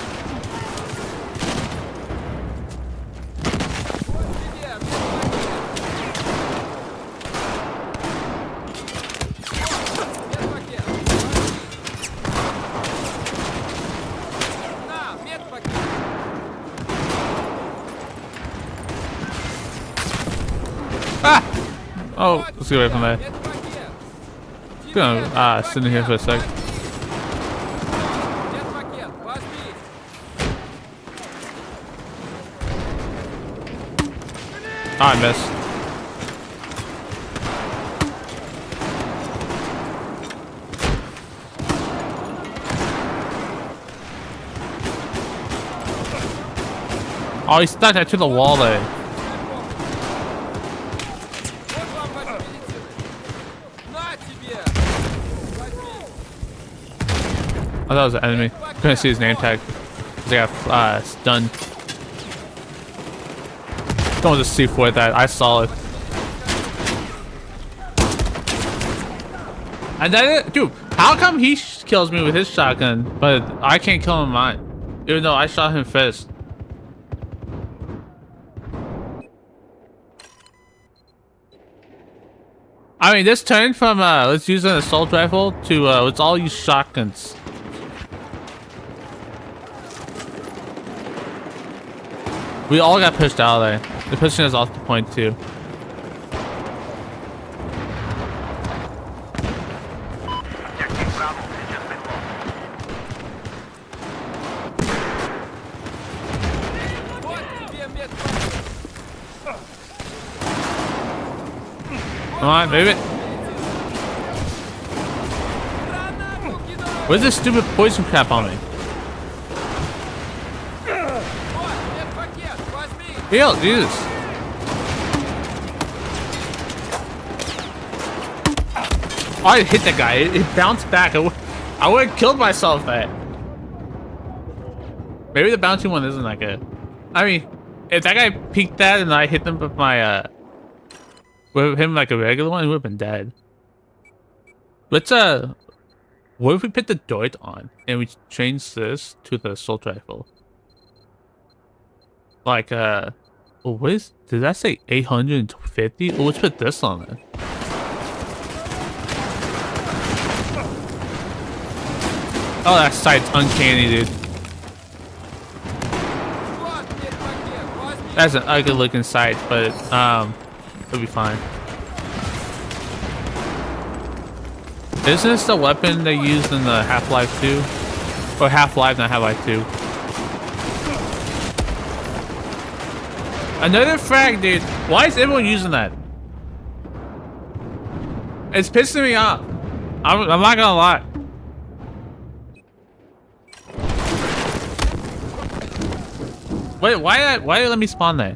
Oh, let's get away from that. I'm gonna sit in here for a sec. Oh, I missed. Oh, he stuck that to the wall there. Oh, that was an enemy. Couldn't see his name tag. I got stunned. Don't just C4 that. I saw it. And then, dude, how come he kills me with his shotgun, but I can't kill him with mine? Even though I shot him first. I mean, this turned from let's use an assault rifle to let's all use shotguns. We all got pushed out of there. They're pushing us off the point too. Objective Bravo has just been lost. Come on, move it. Where's this stupid poison crap on me? Heal, Jesus. Oh, I hit that guy. It bounced back. I would have killed myself that. Maybe the bouncing one isn't that good. I mean, if that guy peeked that and I hit him with my, with him like a regular one, he would have been dead. Let's, what if we put the Doit on and we change this to the assault rifle? Like, what is, did that say 850? Well, let's put this on it. Oh, that sight's uncanny, dude. That's an ugly looking sight, but, it'll be fine. Isn't this the weapon they used in the Half-Life 2? Or Half-Life, not Half-Life 2. Another frag, dude. Why is everyone using that? It's pissing me off. I'm not gonna lie. Wait, why did it let me spawn there?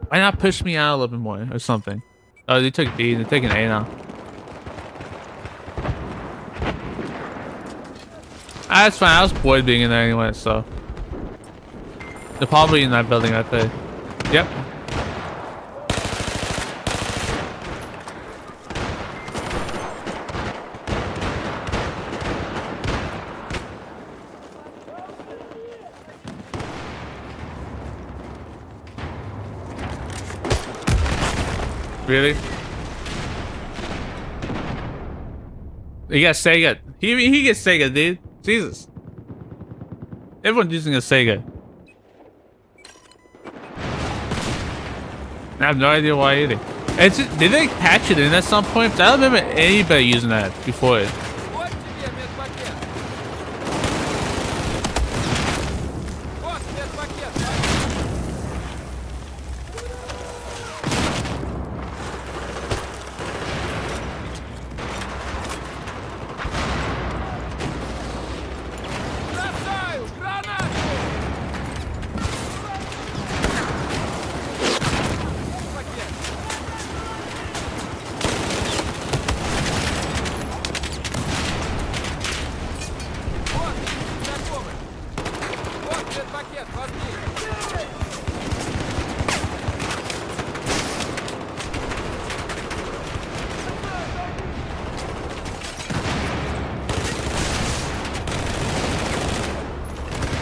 Why not push me out a little bit more or something? Oh, they took D. They're taking A now. Ah, that's fine. I was bored being in there anyway, so. They're probably in that building right there. Yep. Really? You got Sega. He gets Sega, dude. Jesus. Everyone's using a Sega. I have no idea why either. It's just, did they patch it in at some point? I don't remember anybody using that before it.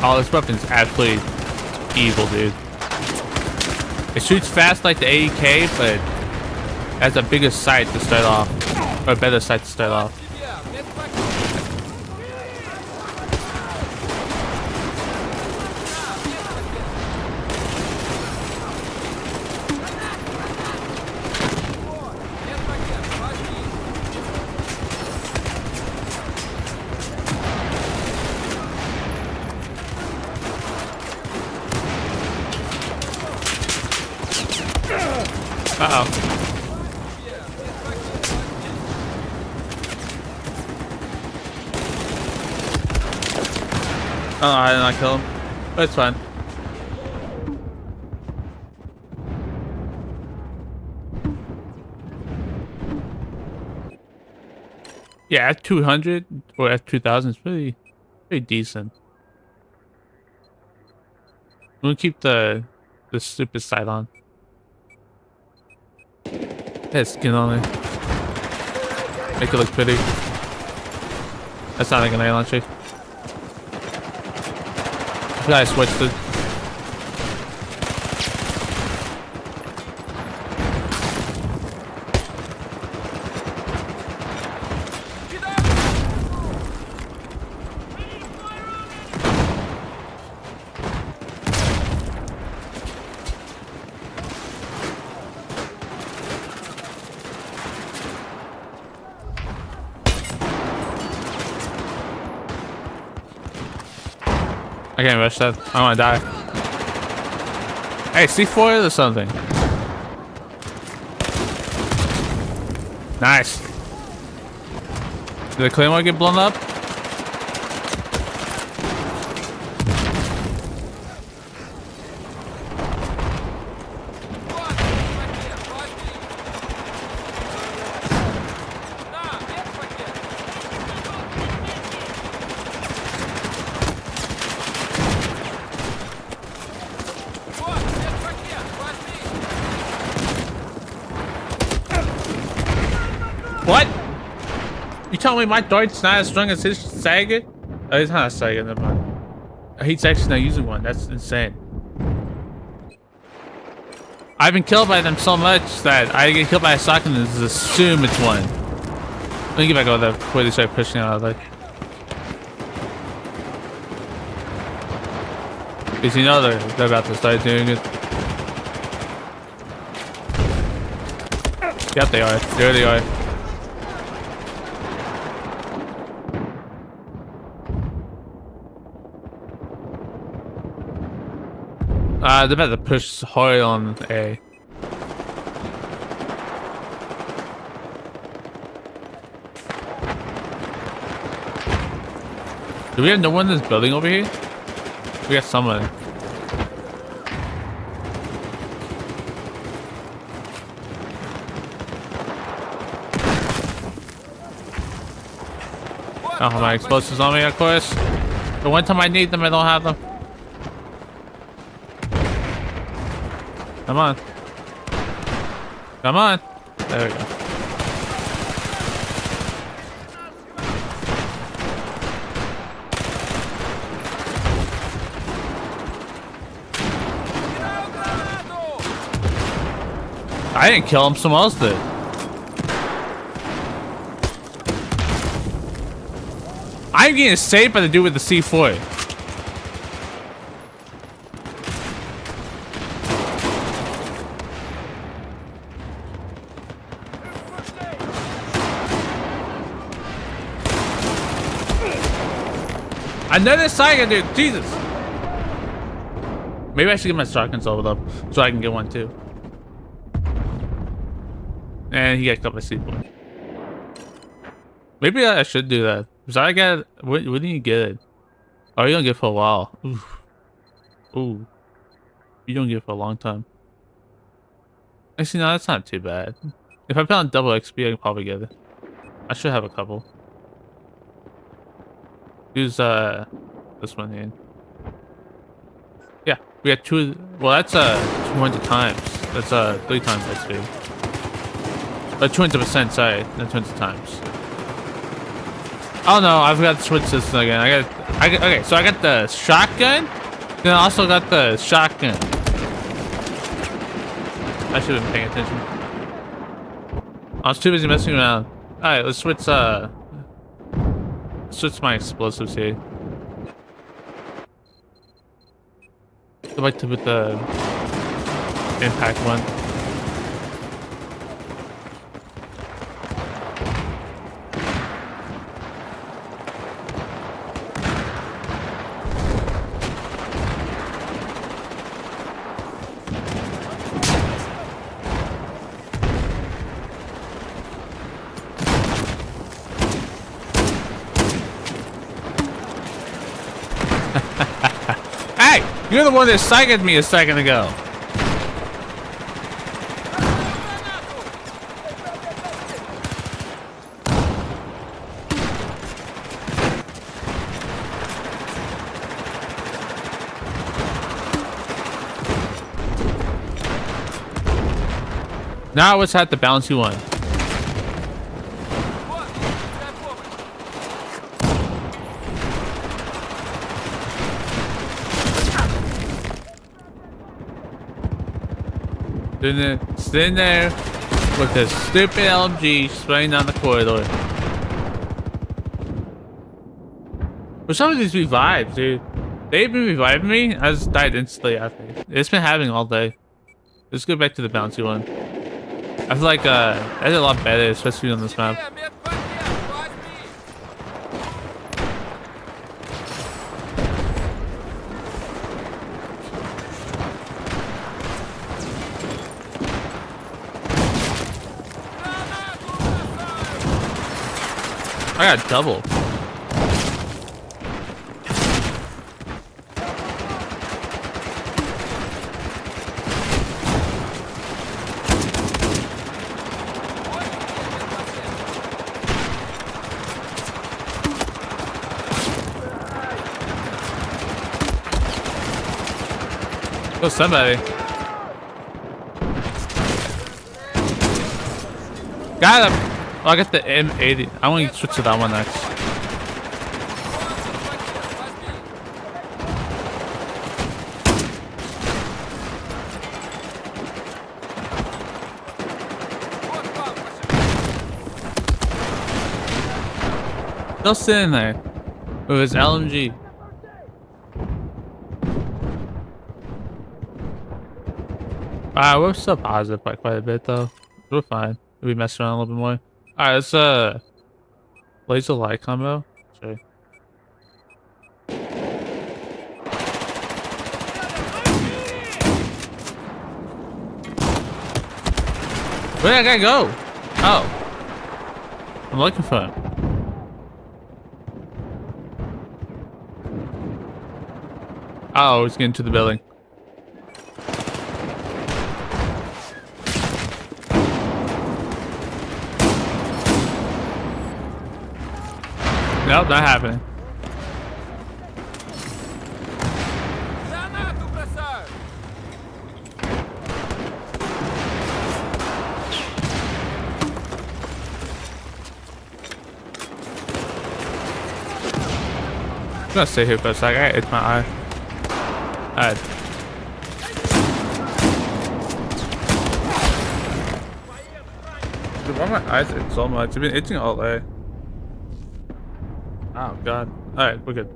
Oh, this weapon's absolutely evil, dude. It shoots fast like the AEK, but has a bigger sight to start off. Or a better sight to start off. Uh-oh. Oh, I did not kill him. But it's fine. Yeah, F200 or F2000 is pretty decent. We'll keep the stupid sight on. That skin on it. Make it look pretty. That's not like an air launcher. I switched it. I can't rush that. I want to die. Hey, C4 or something. Nice. Did the claymore get blown up? What? You telling me my Deutsch's not as strong as his Saiga? Oh, it's not a Saiga, never mind. He's actually not using one. That's insane. I've been killed by them so much that I get killed by a shotgun and just assume it's one. Let me get back over there before they start pushing out of the... Because you know they're about to start doing it. Yep, they are. There they are. They're about to push hard on A. Do we have no one in this building over here? We got someone. I don't have my explosives on me, of course. The one time I need them, I don't have them. Come on. Come on. There we go. I didn't kill him, someone else did. I'm getting saved by the dude with the C4. Another Saiga, dude. Jesus. Maybe I should get my shotguns leveled up so I can get one too. And he got cut by C4. Maybe I should do that. Because I got... When do you get it? Oh, you don't get it for a while. Oof. Ooh. You don't get it for a long time. Actually, no, that's not too bad. If I put on double XP, I can probably get it. I should have a couple. Use this one here. Yeah, we got two. Well, that's 200 times. That's 3 times XP. But 200%, sorry, not 200 times. Oh no, I forgot to switch this again. Okay, so I got the shotgun. Then I also got the shotgun. I should have been paying attention. I was too busy messing around. Alright, let's switch my explosives here. I'd like to put the impact one. Hey! You're the one that psyched me a second ago. Now let's have the bouncy one. Sitting there with this stupid LMG spraying down the corridor. What's up with these revives, dude? They've been reviving me. I just died instantly after. It's been happening all day. Let's go back to the bouncy one. I feel like I did a lot better, especially on this map. I got double. Oh, somebody. Got him. Oh, I got the M80. I want to switch to that one next. Still sitting there with his LMG. We're still positive by quite a bit though. We're fine. We mess around a little bit more. Alright, let's laser light combo. Sure. Where'd that guy go? Oh. I'm looking for him. Oh, he's getting to the building. Nope, not happening. I'm gonna stay here for a second. It's my eye. Alright. Dude, why are my eyes itch so much? I've been itching all day. Oh god. Alright, we're good.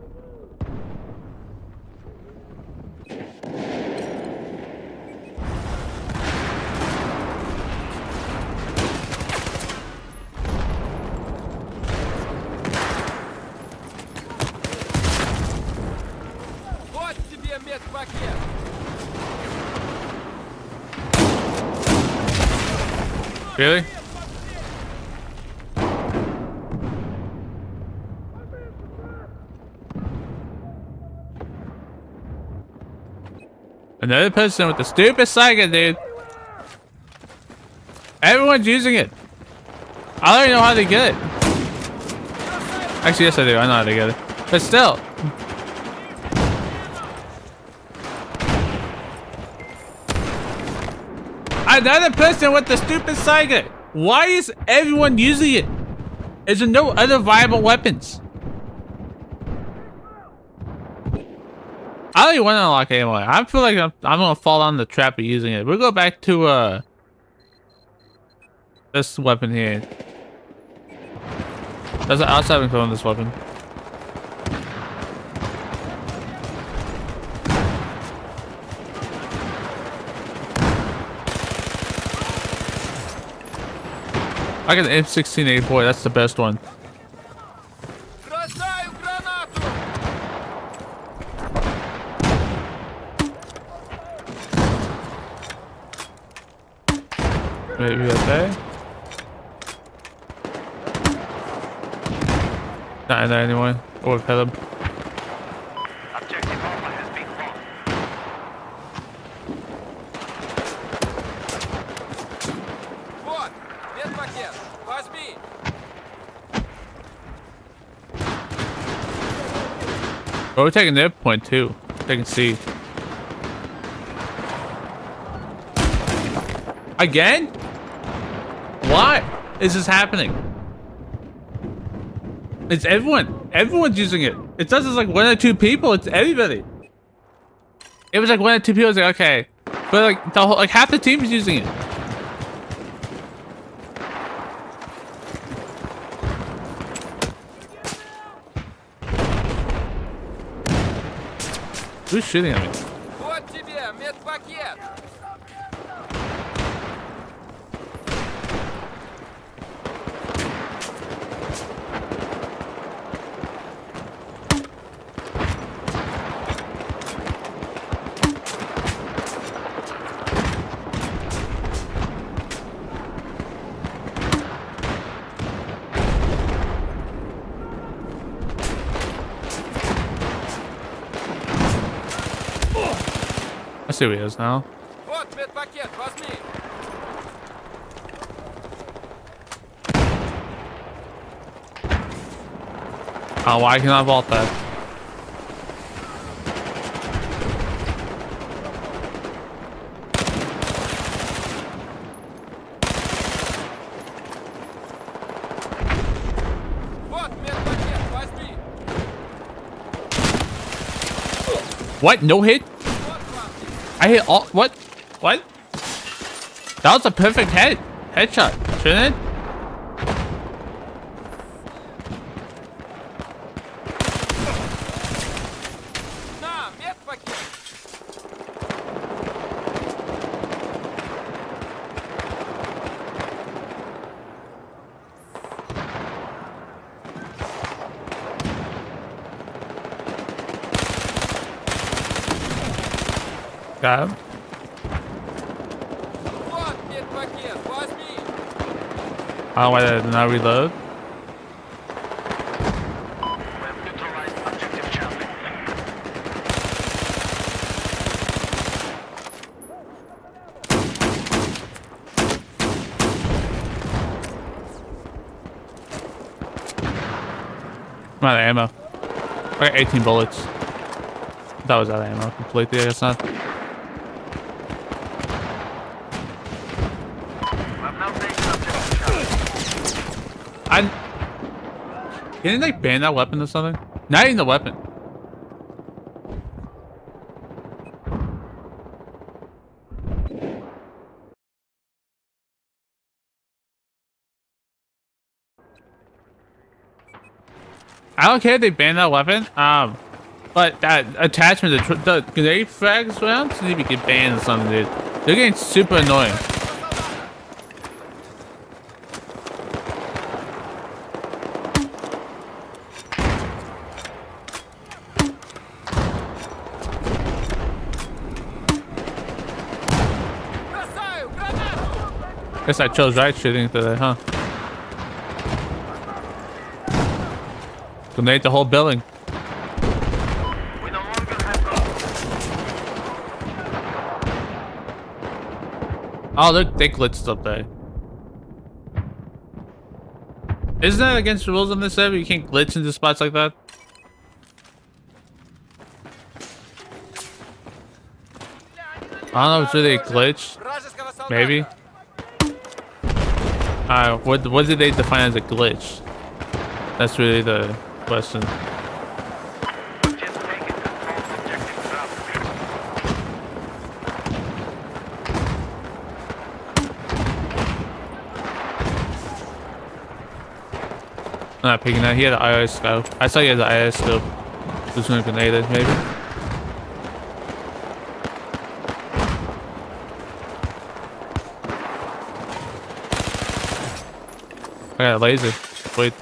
Вот тебе медпакет. Really? Another person with the stupid Saiga, dude. Everyone's using it. I don't even know how to get it. Actually, yes, I do. I know how to get it. But still. Another person with the stupid Saiga. Why is everyone using it? Is there no other viable weapons? I don't even want to unlock ammo. I feel like I'm gonna fall down the trap of using it. We'll go back to this weapon here. I was having fun with this weapon. I got an M16A4. That's the best one. Maybe right there. Not in there anymore. Or we've hit him. Objective Alpha has been lost. Вот, медпакет. Возьми. Oh, we're taking their point too. Taking C. Again? Why is this happening? It's everyone. Everyone's using it. It does this like one or two people. It's everybody. It was like one or two people. It's like, okay. But like the whole, like half the team is using it. Who's shooting at me? Вот тебе медпакет. I see where he is now. Вот медпакет, возьми. Oh, why can I vault that? Вот медпакет, возьми. What? No hit? Вот вам. I hit all. What? What? That was a perfect headshot, shouldn't it? На, медпакет. Got him. Вот медпакет, возьми. I don't know why that did not reload. We have neutralized objective Charlie. I'm out of ammo. I got 18 bullets. That was out of ammo completely, I guess not. We have now taken objective Charlie. Didn't they ban that weapon or something? Not even the weapon. I don't care if they ban that weapon. But that attachment, the grenade frags rounds need to get banned or something, dude. They're getting super annoying. Бросаю гранату. Guess I chose right shooting today, huh? Grenade the whole building. We no longer have room. Oh, look, they glitched up there. Isn't that against the rules on this server? You can't glitch into spots like that? I don't know if it's really a glitch. Вражеского солдата. Maybe. What did they define as a glitch? That's really the question. We've just taken control of objective Charlie. I'm not picking that. He had an IS scope. I saw he had an IS scope. Who's gonna grenade it, maybe? I got a laser. Wait.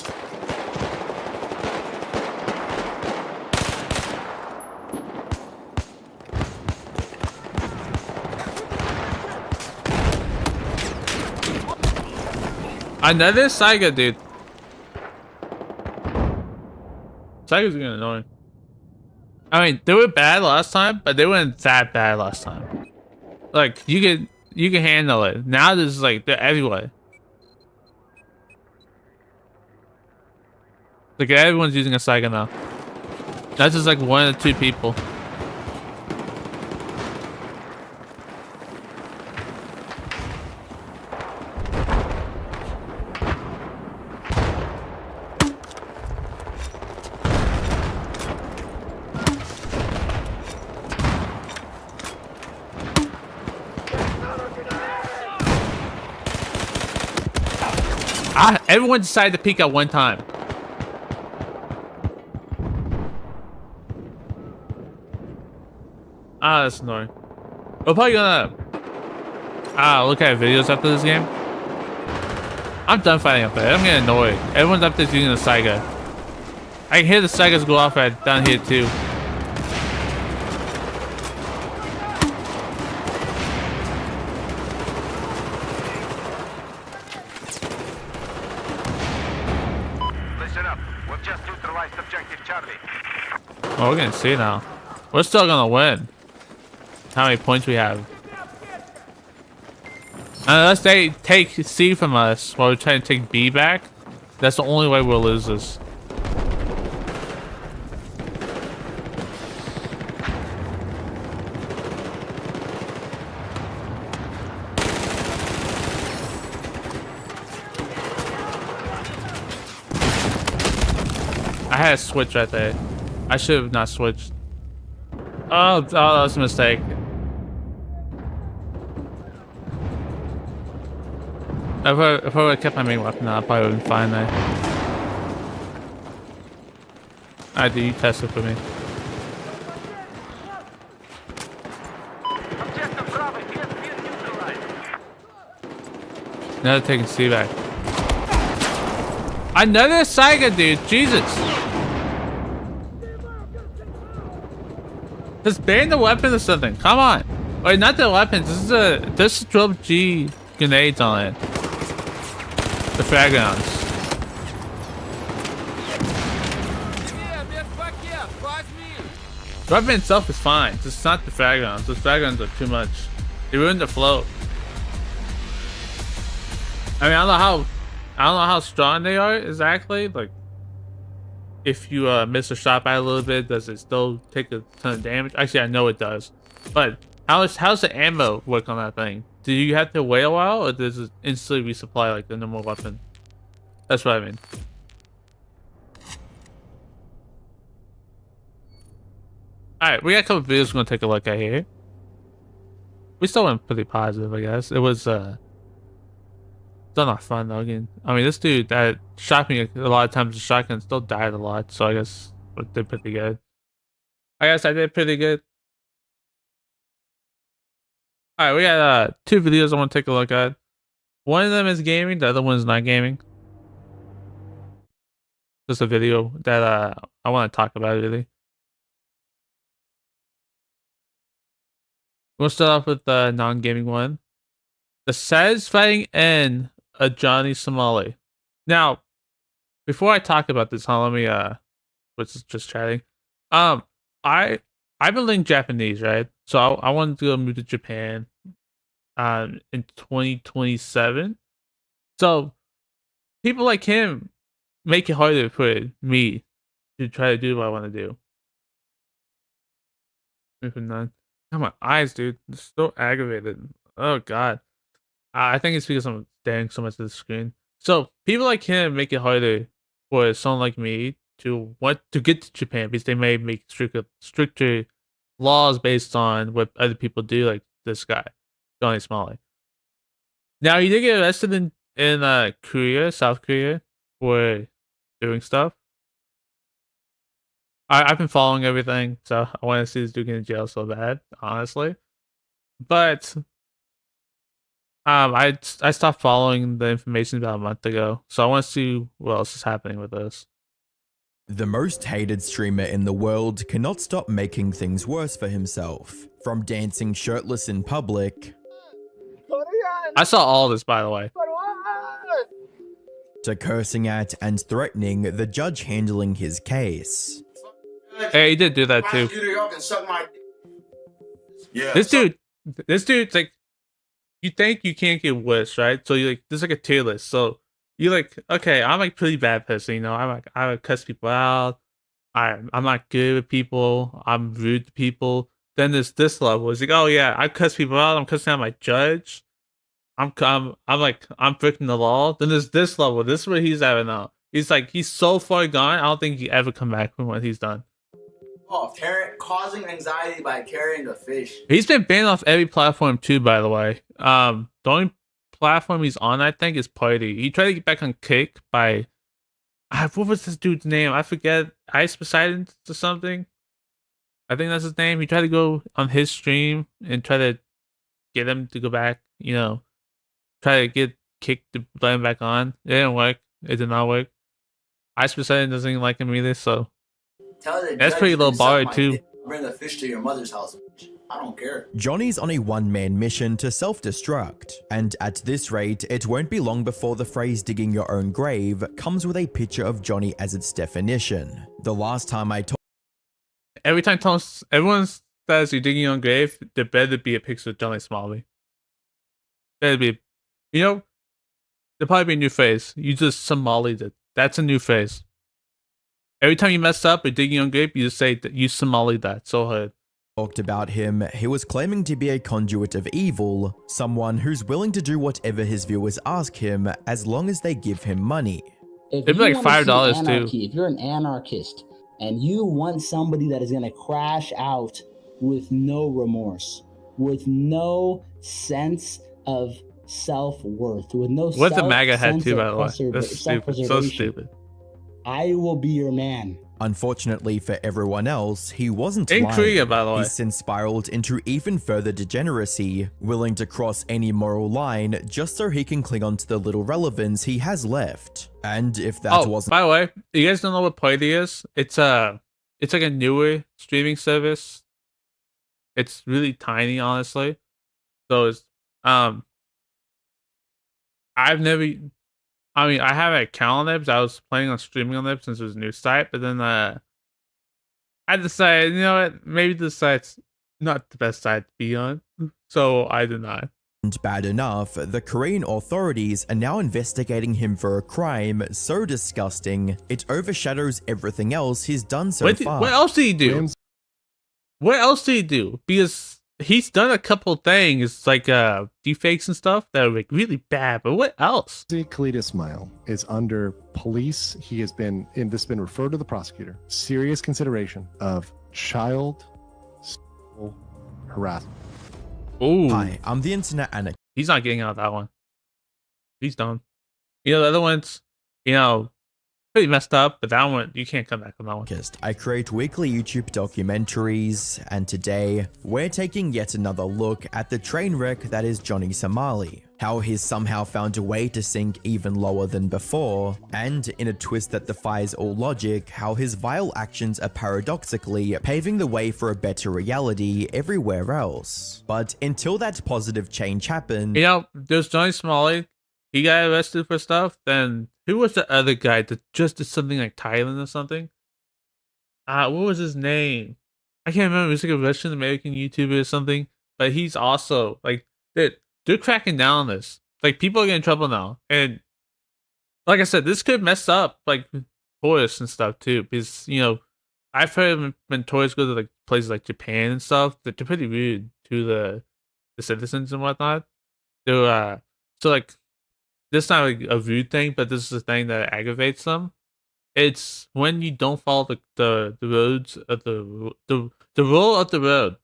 Another Saiga, dude. Saiga's getting annoying. I mean, they were bad last time, but they weren't that bad last time. Like, you can handle it. Now there's like they're everywhere. Like everyone's using a Saiga now. That's just like one or two people. Everyone decided to peek at one time. That's annoying. We're probably gonna look at videos after this game. I'm done fighting up there. I'm getting annoyed. Everyone's up there using the Saiga. I can hear the Saigas go off at down here too. Listen up. We've just neutralized objective Charlie. Oh, we're gonna see now. We're still gonna win. how many points we have. Unless they take C from us while we're trying to take B back, that's the only way we'll lose this. I had a switch right there. I should have not switched. Oh, that was a mistake. If I would have kept my main weapon, I probably would have been fine there. Alright, dude, you test it for me. Objective Bravo is being neutralized. Now they're taking C back. Another Saiga, dude. Jesus. Just ban the weapon or something. Come on. Wait, not the weapons. This is 12G grenades on it. The frag rounds. Где медпакет? Возьми! The weapon itself is fine. Just not the frag rounds. Those frag rounds are too much. They ruin the flow. I mean, I don't know how strong they are exactly. Like, if you miss a shot by a little bit, does it still take a ton of damage? Actually, I know it does. But how's the ammo work on that thing? Do you have to wait a while, or does it instantly resupply like the normal weapon? That's what I mean. Alright, we got a couple videos we're gonna take a look at here. We still went pretty positive, I guess. It was still not fun though. Again, I mean, this dude that shot me a lot of times with shotgun still died a lot, so I guess I did pretty good. I guess I did pretty good. Alright, we got two videos I want to take a look at. One of them is gaming, the other one is not gaming. Just a video that I want to talk about, really. We'll start off with the non-gaming one. The satisfying end of Johnny Somali. Now, before I talk about this, let me was just chatting. I've been learning Japanese, right? So I wanted to go move to Japan in 2027. So people like him make it harder for me to try to do what I want to do. Moving none. Oh, my eyes, dude. They're so aggravated. Oh god. I think it's because I'm staring so much at the screen. So people like him make it harder for someone like me to want to get to Japan because they may make stricter laws based on what other people do, like this guy, Johnny Somali. Now he did get arrested in Korea, South Korea, for doing stuff. I've been following everything, so I want to see this dude get in jail so bad, honestly. But I stopped following the information about a month ago, so I want to see what else is happening with this. The most hated streamer in the world cannot stop making things worse for himself. From dancing shirtless in public, I saw all this, by the way. to cursing at and threatening the judge handling his case. Hey, he did do that too. Yeah. This dude's like, you think you can't get worse, right? So you like, there's like a tier list. So you like, okay, I'm like pretty bad person, you know. I would cuss people out. I'm not good with people. I'm rude to people. Then there's this level. It's like, oh yeah, I cuss people out. I'm cussing out my judge. I'm breaking the law. Then there's this level. This is where he's at now. He's like, he's so far gone. I don't think he ever come back from what he's done. Oh, causing anxiety by carrying a fish. He's been banned off every platform too, by the way. The only platform he's on, I think, is Party. He tried to get back on Kick by, what was this dude's name? I forget. Ice Poseidon or something. I think that's his name. He tried to go on his stream and try to get him to go back, you know, try to get Kick to let him back on. It didn't work. It did not work. Ice Poseidon doesn't even like him either, so that's pretty low bar too. Bring a fish to your mother's house. I don't care. Johnny's on a one-man mission to self-destruct, and at this rate, it won't be long before the phrase digging your own grave comes with a picture of Johnny as its definition. The last time I Every time everyone's says you're digging your own grave, there better be a picture of Johnny Smalley. Better be, you know, there'll probably be a new phrase. You just Somalied it. That's a new phrase. Every time you mess up or digging your own grave, you just say that you Somalied that. So hard. Talked about him, he was claiming to be a conduit of evil, someone who's willing to do whatever his viewers ask him as long as they give him money. If It'd be you like wanna see $5 too. anarchy, if you're an anarchist and you want somebody that is going to crash out with no remorse, with no sense of self-worth, with no What's the MAGA hat sense too, of by the way? That's stupid. So self-preservation, stupid. I will be your man. Unfortunately for everyone else, he wasn't In lying. Korea, by the way. He's since spiraled into even further degeneracy, willing to cross any moral line just so he can cling on to the little relevance he has left. And if that wasn't by the way, you guys don't know what Party is? It's like a newer streaming service. It's really tiny, honestly. So it's I have an account on it because I was planning on streaming on it since it was a new site, but then I decided, you know what, maybe this site's not the best site to be on, so I did not. bad enough, the Korean authorities are now investigating him for a crime so disgusting, it overshadows everything else he's done so far. What else did he do? What else did he do? Because he's done a couple things like deepfakes and stuff that are like really bad, but what else? Khalid Ismail is under police. He has been this has been referred to the prosecutor. Serious consideration of child sexual harassment. Ooh. Hi, I'm the internet anarchist. He's not getting out of that one. He's done. You know, the other ones, you know, pretty messed up, but that one, you can't come back on that one. I create weekly YouTube documentaries, and today, we're taking yet another look at the train wreck that is Johnny Somali. How he's somehow found a way to sink even lower than before, and in a twist that defies all logic, how his vile actions are paradoxically paving the way for a better reality everywhere else. But until that positive change happened, You know, there's Johnny Smalley. He got arrested for stuff. Then who was the other guy that just did something like Thailand or something? What was his name? I can't remember. It was like a Russian American YouTuber or something. But he's also like they're cracking down on this. Like people are getting in trouble now. And like I said, this could mess up like tourists and stuff too. Because, you know, I've heard when tourists go to like places like Japan and stuff, that they're pretty rude to the citizens and whatnot. They're so like this is not like a rude thing, but this is a thing that aggravates them. It's when you don't follow the roads of the rule of the road,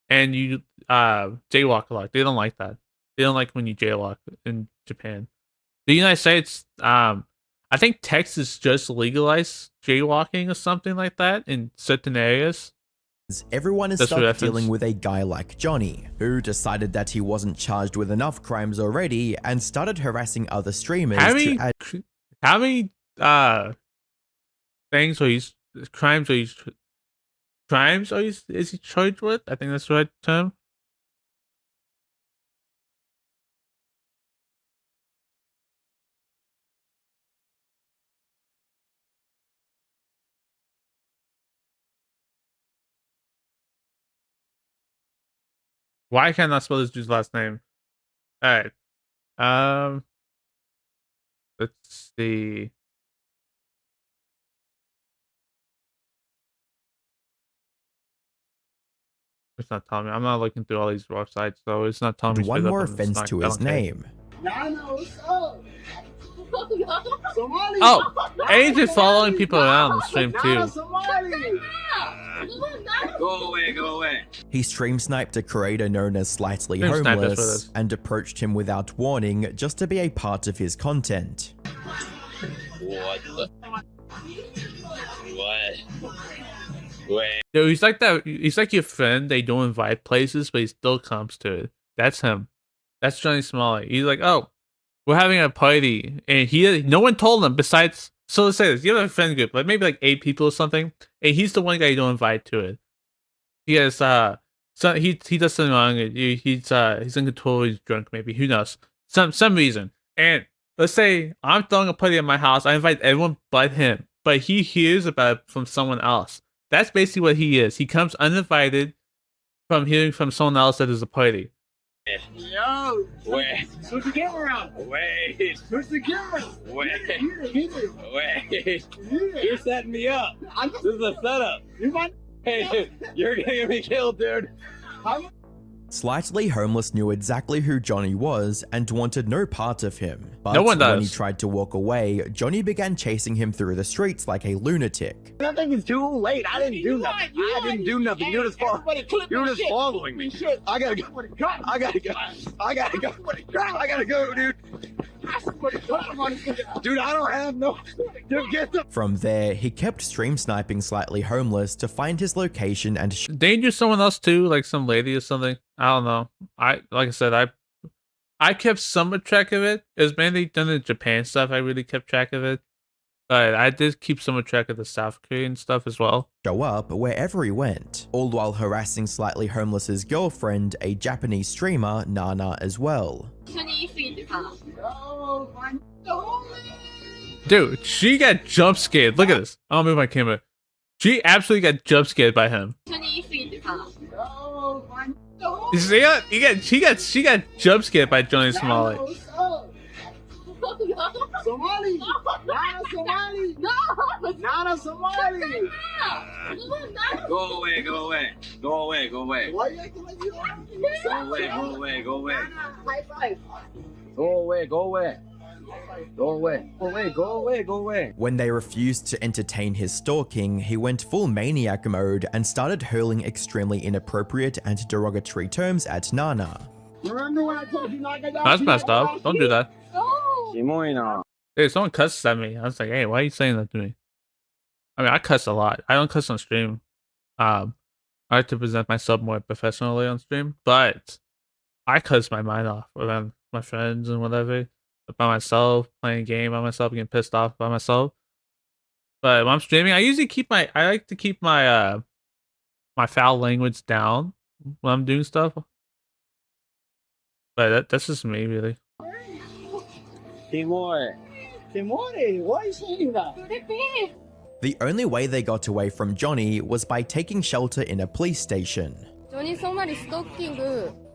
and you jaywalk a lot. They don't like that. They don't like when you jaywalk in Japan. The United States, I think Texas just legalized jaywalking or something like that in certain areas. everyone is That's stuck reference. dealing with a guy like Johnny, who decided that he wasn't charged with enough crimes already and started harassing other streamers How many things are he's crimes are he's is he charged with? I think that's the right term. Why can't I spell this dude's last name? All right. Let's see. It's not telling me. I'm not looking through all these websites, so it's not telling me. one straight more up, and it's offense not- to I his don't care. name. Oh, and he's been following people around the stream too. Go away, go away. He stream sniped a creator known as Slightly Stream sniped us for Homeless this. and approached him without warning just to be a part of his content. What the? What? Wait. Dude, he's like that. He's like your friend. They don't invite places, but he still comes to it. That's him. That's Johnny Smalley. He's like, oh, we're having a party, and no one told him. Besides, so let's say this: you have a friend group, like maybe like 8 people or something, and he's the one guy you don't invite to it. He has so he does something wrong. He's in control. He's drunk, maybe. Who knows? Some reason. And let's say I'm throwing a party at my house. I invite everyone but him, but he hears about it from someone else. That's basically what he is. He comes uninvited from hearing from someone else that there's a party. Yo! Wait. Switch the camera around. Wait. Switch the camera. Wait. Wait. You're setting me up. This is a setup. Hey, you're gonna get me killed, dude. Slightly Homeless knew exactly who Johnny was and wanted no part of him. But No one when he does. tried to walk away, Johnny began chasing him through the streets like a lunatic. Nothing is too late. I didn't do nothing. I didn't do nothing. You're just following me. I gotta go. I gotta go. I gotta go. I gotta go, dude. Dude, I don't have no. Dude, get the. From there, he kept stream sniping Slightly Homeless to find his location and Danger someone else too, like some lady or something. I don't know. Like I said, I kept somewhat track of it. It was mainly done in Japan stuff. I really kept track of it. But I did keep somewhat track of the South Korean stuff as well. show up wherever he went, all while harassing Slightly Homeless's girlfriend, a Japanese streamer, Nana, as well. Dude, she got jump scared. Look at this. I'll move my camera. She absolutely got jump scared by him. You see that? She got jump scared by Johnny Somali. Somali! Nana Somali! No! Nana Somali! Go away, go away. Go away, go away. Why are you acting like you don't? Go away, go away, go away. High five! Go away, go away. Go away. Go away, go away, go away. When they refused to entertain his stalking, he went full maniac mode and started hurling extremely inappropriate and derogatory terms at Nana. Remember when I told you not to go? That's messed up. Don't do that. Kimoy. Dude, someone cusses at me. I was like, hey, why are you saying that to me? I mean, I cuss a lot. I don't cuss on stream. I like to present myself more professionally on stream, but I cuss my mind off around my friends and whatever. By myself, playing a game by myself, getting pissed off by myself. But when I'm streaming, I like to keep my my foul language down when I'm doing stuff. But that's just me, really. Kimoy. Timore, why are you saying that? The only way they got away from Johnny was by taking shelter in a police station.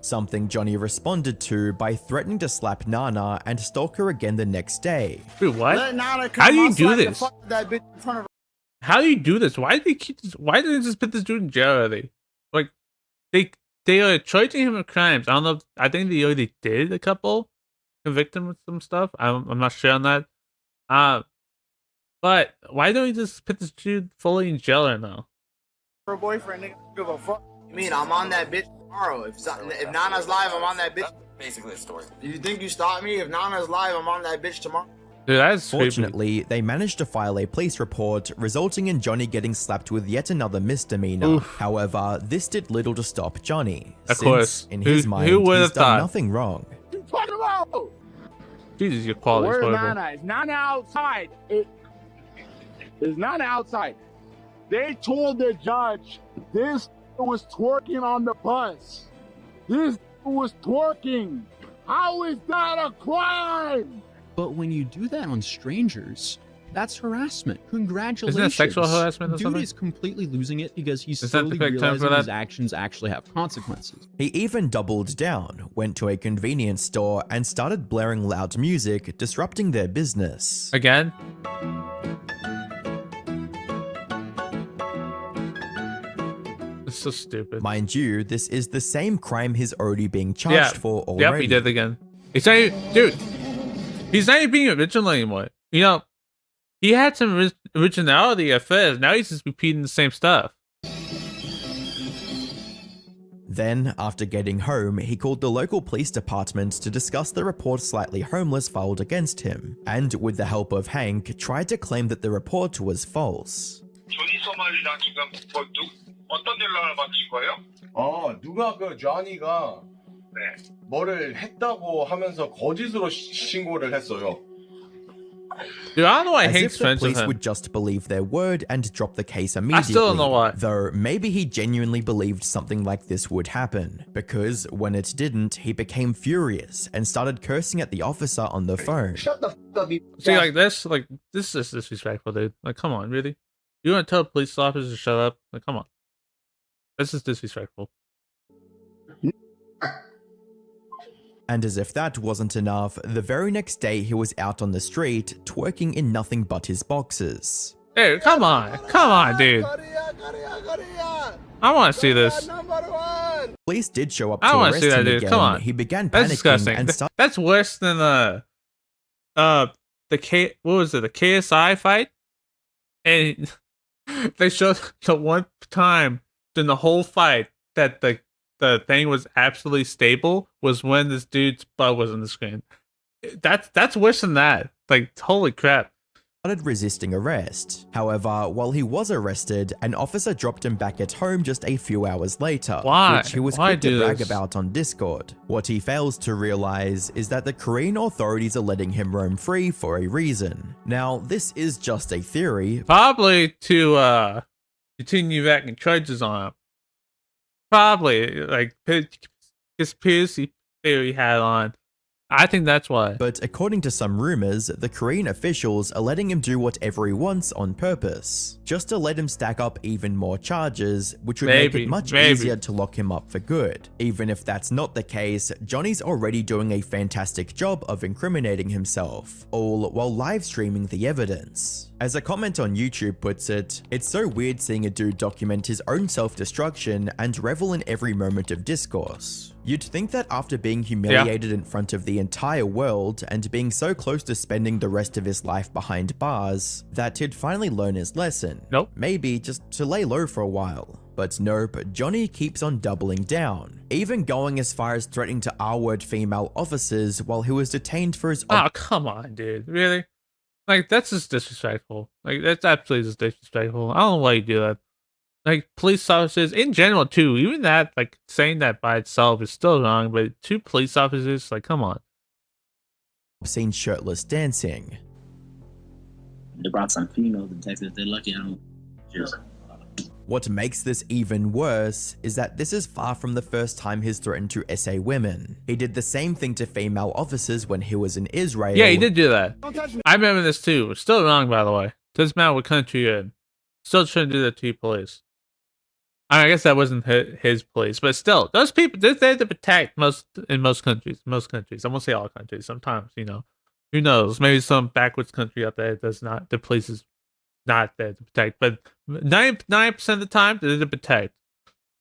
Something Johnny responded to by threatening to slap Nana and stalk her again the next day. Dude, what? Let Nana come, How do you I'll do slap the this? fuck out of that bitch in front of her. How do you do this? Why did they keep this? Why did they just put this dude in jail already? Like, they are charging him with crimes. I don't know. I think they already did a couple, convict him with some stuff. I'm not sure on that. But why don't you just put this dude fully in jail right now? Her boyfriend, nigga, give a fuck. You mean I'm on that bitch tomorrow? If Nana's live, I'm on that bitch. Basically the story. Do you think you stop me? If Nana's live, I'm on that bitch tomorrow. Dude, that's creepy. Fortunately, they managed to file a police report, resulting in Johnny getting slapped with yet another misdemeanor. Oof. However, this did little to stop Johnny, Of since course. in Who- his mind, who would he's have done thought? nothing wrong. What you talking about? Jesus, your quality is Where's horrible. Nana? Is Nana outside? Is Nana outside? They told the judge this was twerking on the bus. This was twerking. How is that a crime? But when you do that on strangers, that's harassment. Congratulations. Isn't that sexual harassment or Dude something? is completely losing it because he's Is that the slowly correct term for realizing his that? actions actually have consequences. He even doubled down, went to a convenience store, and started blaring loud music, disrupting their business. Again? It's so stupid. Mind you, this is the same crime he's already being charged for already. Yep, he did again. He's not even, dude, he's not even being original anymore. You know, he had some originality at first. Now he's just repeating the same stuff. Then, after getting home, he called the local police department to discuss the report Slightly Homeless filed against him, and with the help of Hank, tried to claim that the report was false. 조니 소말리랑 지금 어떤 연락을 받으신 거예요? 누가 그 쟈니가 네. 뭐를 했다고 하면서 거짓으로 신고를 했어요. Dude, I don't know why As Hank's if the friends with police him. would just believe their word and drop the case I immediately. still don't know why. Though maybe he genuinely believed something like this would happen, because when it didn't, he became furious and started cursing at the officer on the phone. Shut the fuck up, you. See, like this is disrespectful, dude. Like, come on, really? You want to tell a police officer to shut up? Like, come on. This is disrespectful. And as if that wasn't enough, the very next day he was out on the street, twerking in nothing but his boxers. Dude, come on, dude. I want to see this. Police did show up I to want to arrest see that, him dude. again. Come on. He began That's panicking disgusting. and started. That's worse than the KSI fight, and they showed the one time in the whole fight that the thing was absolutely stable was when this dude's butt was on the screen. That's worse than that. Like, holy crap. Resisting arrest. However, while he was arrested, an officer dropped him back at home just a few hours later, Why? which he was Why quick to do brag this? about on Discord. What he fails to realize is that the Korean authorities are letting him roam free for a reason. Now, this is just a theory. Probably to continue backing charges on him. Probably, like, conspiracy theory hat on. I think that's why. But according to some rumors, the Korean officials are letting him do whatever he wants on purpose, just to let him stack up even more charges, which would make it much easier to lock him up for good. Even if that's not the case, Johnny's already doing a fantastic job of incriminating himself, all while live streaming the evidence. As a comment on YouTube puts it, it's so weird seeing a dude document his own self-destruction and revel in every moment of discourse. You'd think that after being humiliated in front of the entire world and being so close to spending the rest of his life behind bars, that he'd finally learn his lesson. Nope. Maybe just to lay low for a while. But nope, Johnny keeps on doubling down, even going as far as threatening to R-word female officers while he was detained for his— Oh, come on, dude. Really? Like, that's just disrespectful. Like, that's absolutely just disrespectful. I don't know why you do that. Like, police officers in general too, even that, like, saying that by itself is still wrong, but two police officers, like, come on. Seen shirtless dancing. They brought some female detectives. They're lucky I don't just. What makes this even worse is that this is far from the first time he's threatened to SA women. He did the same thing to female officers when he was in Israel. Yeah, he did do that. I remember this too. It's still wrong, by the way. Doesn't matter what country you're in. Still trying to do that to your police. I mean, I guess that wasn't his police, but still, those people, they're there to protect in most countries. Most countries. I won't say all countries. Sometimes, you know, who knows? Maybe some backwards country out there does not, the police is not there to protect, but 99% of the time, they're to protect.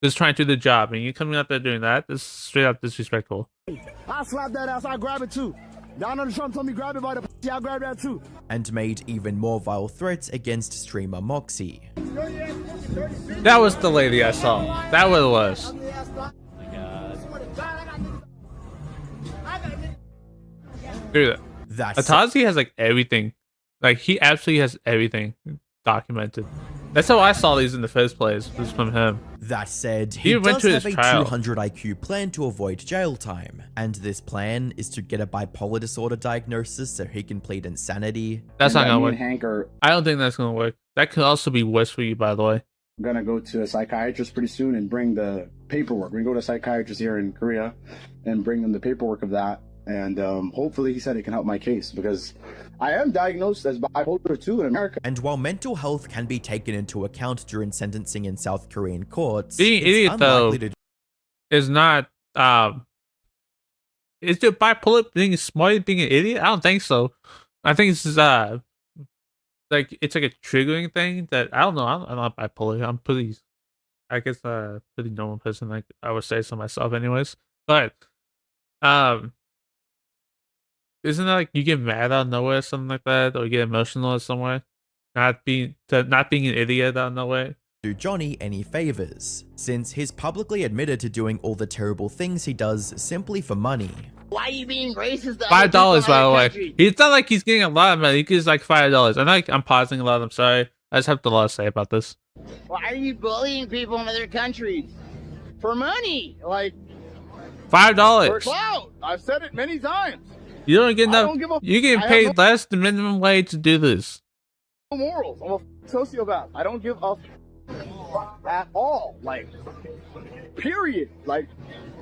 Just trying to do the job, and you coming up there doing that, this is straight up disrespectful. I slap that ass, I grab it too. Donald Trump told me grab it by the pussy, I grab that too. And made even more vile threats against streamer Moxie. That was the lady I saw. That what it was. Dude, Atazi has like everything. Like, he absolutely has everything documented. That's how I saw these in the first place, was from him. That said, he went does to have his a trial. 200 IQ plan to avoid jail time. And this plan is to get a bipolar disorder diagnosis so he can plead insanity. That's not gonna me work. and Hank are I don't think that's gonna work. That could also be worse for you, by the way. gonna go to a psychiatrist pretty soon and bring the paperwork. We're gonna go to a psychiatrist here in Korea and bring them the paperwork of that. And hopefully he said it can help my case, because I am diagnosed as bipolar 2 in America. And while mental health can be taken into account during sentencing in South Korean courts, Being it's idiot though unlikely to is not is it bipolar being smart being an idiot? I don't think so. I think it's like it's like a triggering thing that I don't know. I'm not bipolar. I'm pretty, I guess, pretty normal person. Like I would say so myself, anyways. But isn't that like you get mad out of nowhere or something like that, or you get emotional or somewhere? Not being an idiot out of nowhere. do Johnny any favors, since he's publicly admitted to doing all the terrible things he does simply for money. Why are you being racist? to $5, other people in by the other way. countries? It's not like he's getting a lot of money. He gets like $5. I'm pausing a lot. I'm sorry. I just have a lot to say about this. Why are you bullying people in other countries? For money, like $5. For clout. I've said it many times. You don't get I enough. don't give a- You're getting I have paid no- less than minimum wage to do this. No morals. I'm a sociopath. I don't give a at all. Like, period. Like,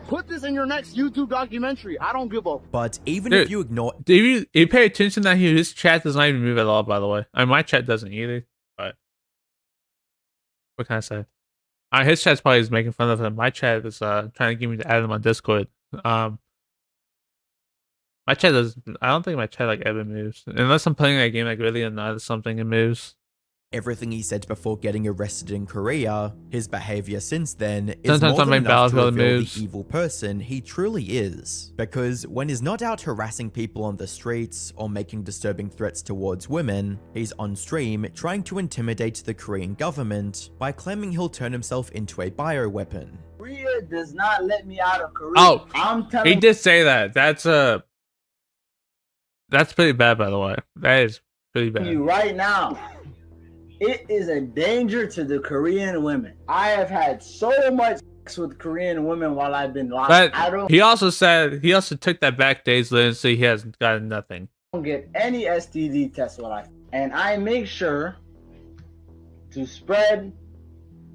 put this in your next YouTube documentary. I don't give a. But even Dude, if you ignore— if you pay attention that his chat does not even move at all, by the way. I mean, my chat doesn't either, but what can I say? His chat's probably is making fun of him. My chat is trying to get me to add him on Discord. My chat does. I don't think my chat like ever moves unless I'm playing a game like really annoyed or something. It moves. Everything he said before getting arrested in Korea, his behavior since then is Sometimes more than enough to Battlefield reveal moves. the evil person he truly is. Because when he's not out harassing people on the streets or making disturbing threats towards women, he's on stream trying to intimidate the Korean government by claiming he'll turn himself into a bioweapon. Korea does not let me out of Korea. Oh, I'm he telling did say that. That's pretty bad, by the way. That is pretty bad. you right now, it is a danger to the Korean women. I have had so much sex with Korean women while I've been locked. But I don't he also took that back days later and said he hasn't gotten nothing. get any STD test while and I make sure to spread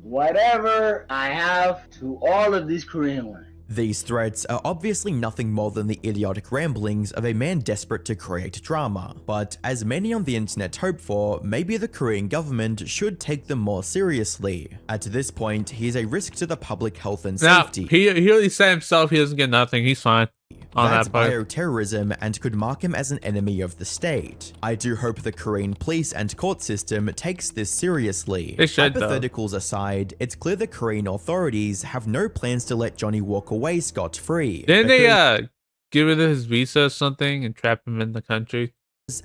whatever I have to all of these Korean women. These threats are obviously nothing more than the idiotic ramblings of a man desperate to create drama, but as many on the internet hope for, maybe the Korean government should take them more seriously. At this point, he is a risk to the public health and safety. He already said himself he doesn't get nothing. He's fine. That's bioterrorism and could mark him as an enemy of the state. I do hope the Korean police and court system takes this seriously. They should, Hypotheticals aside, it's clear the Korean authorities have no plans to let Johnny walk away scot-free. Didn't they get rid of his visa or something and trap him in the country?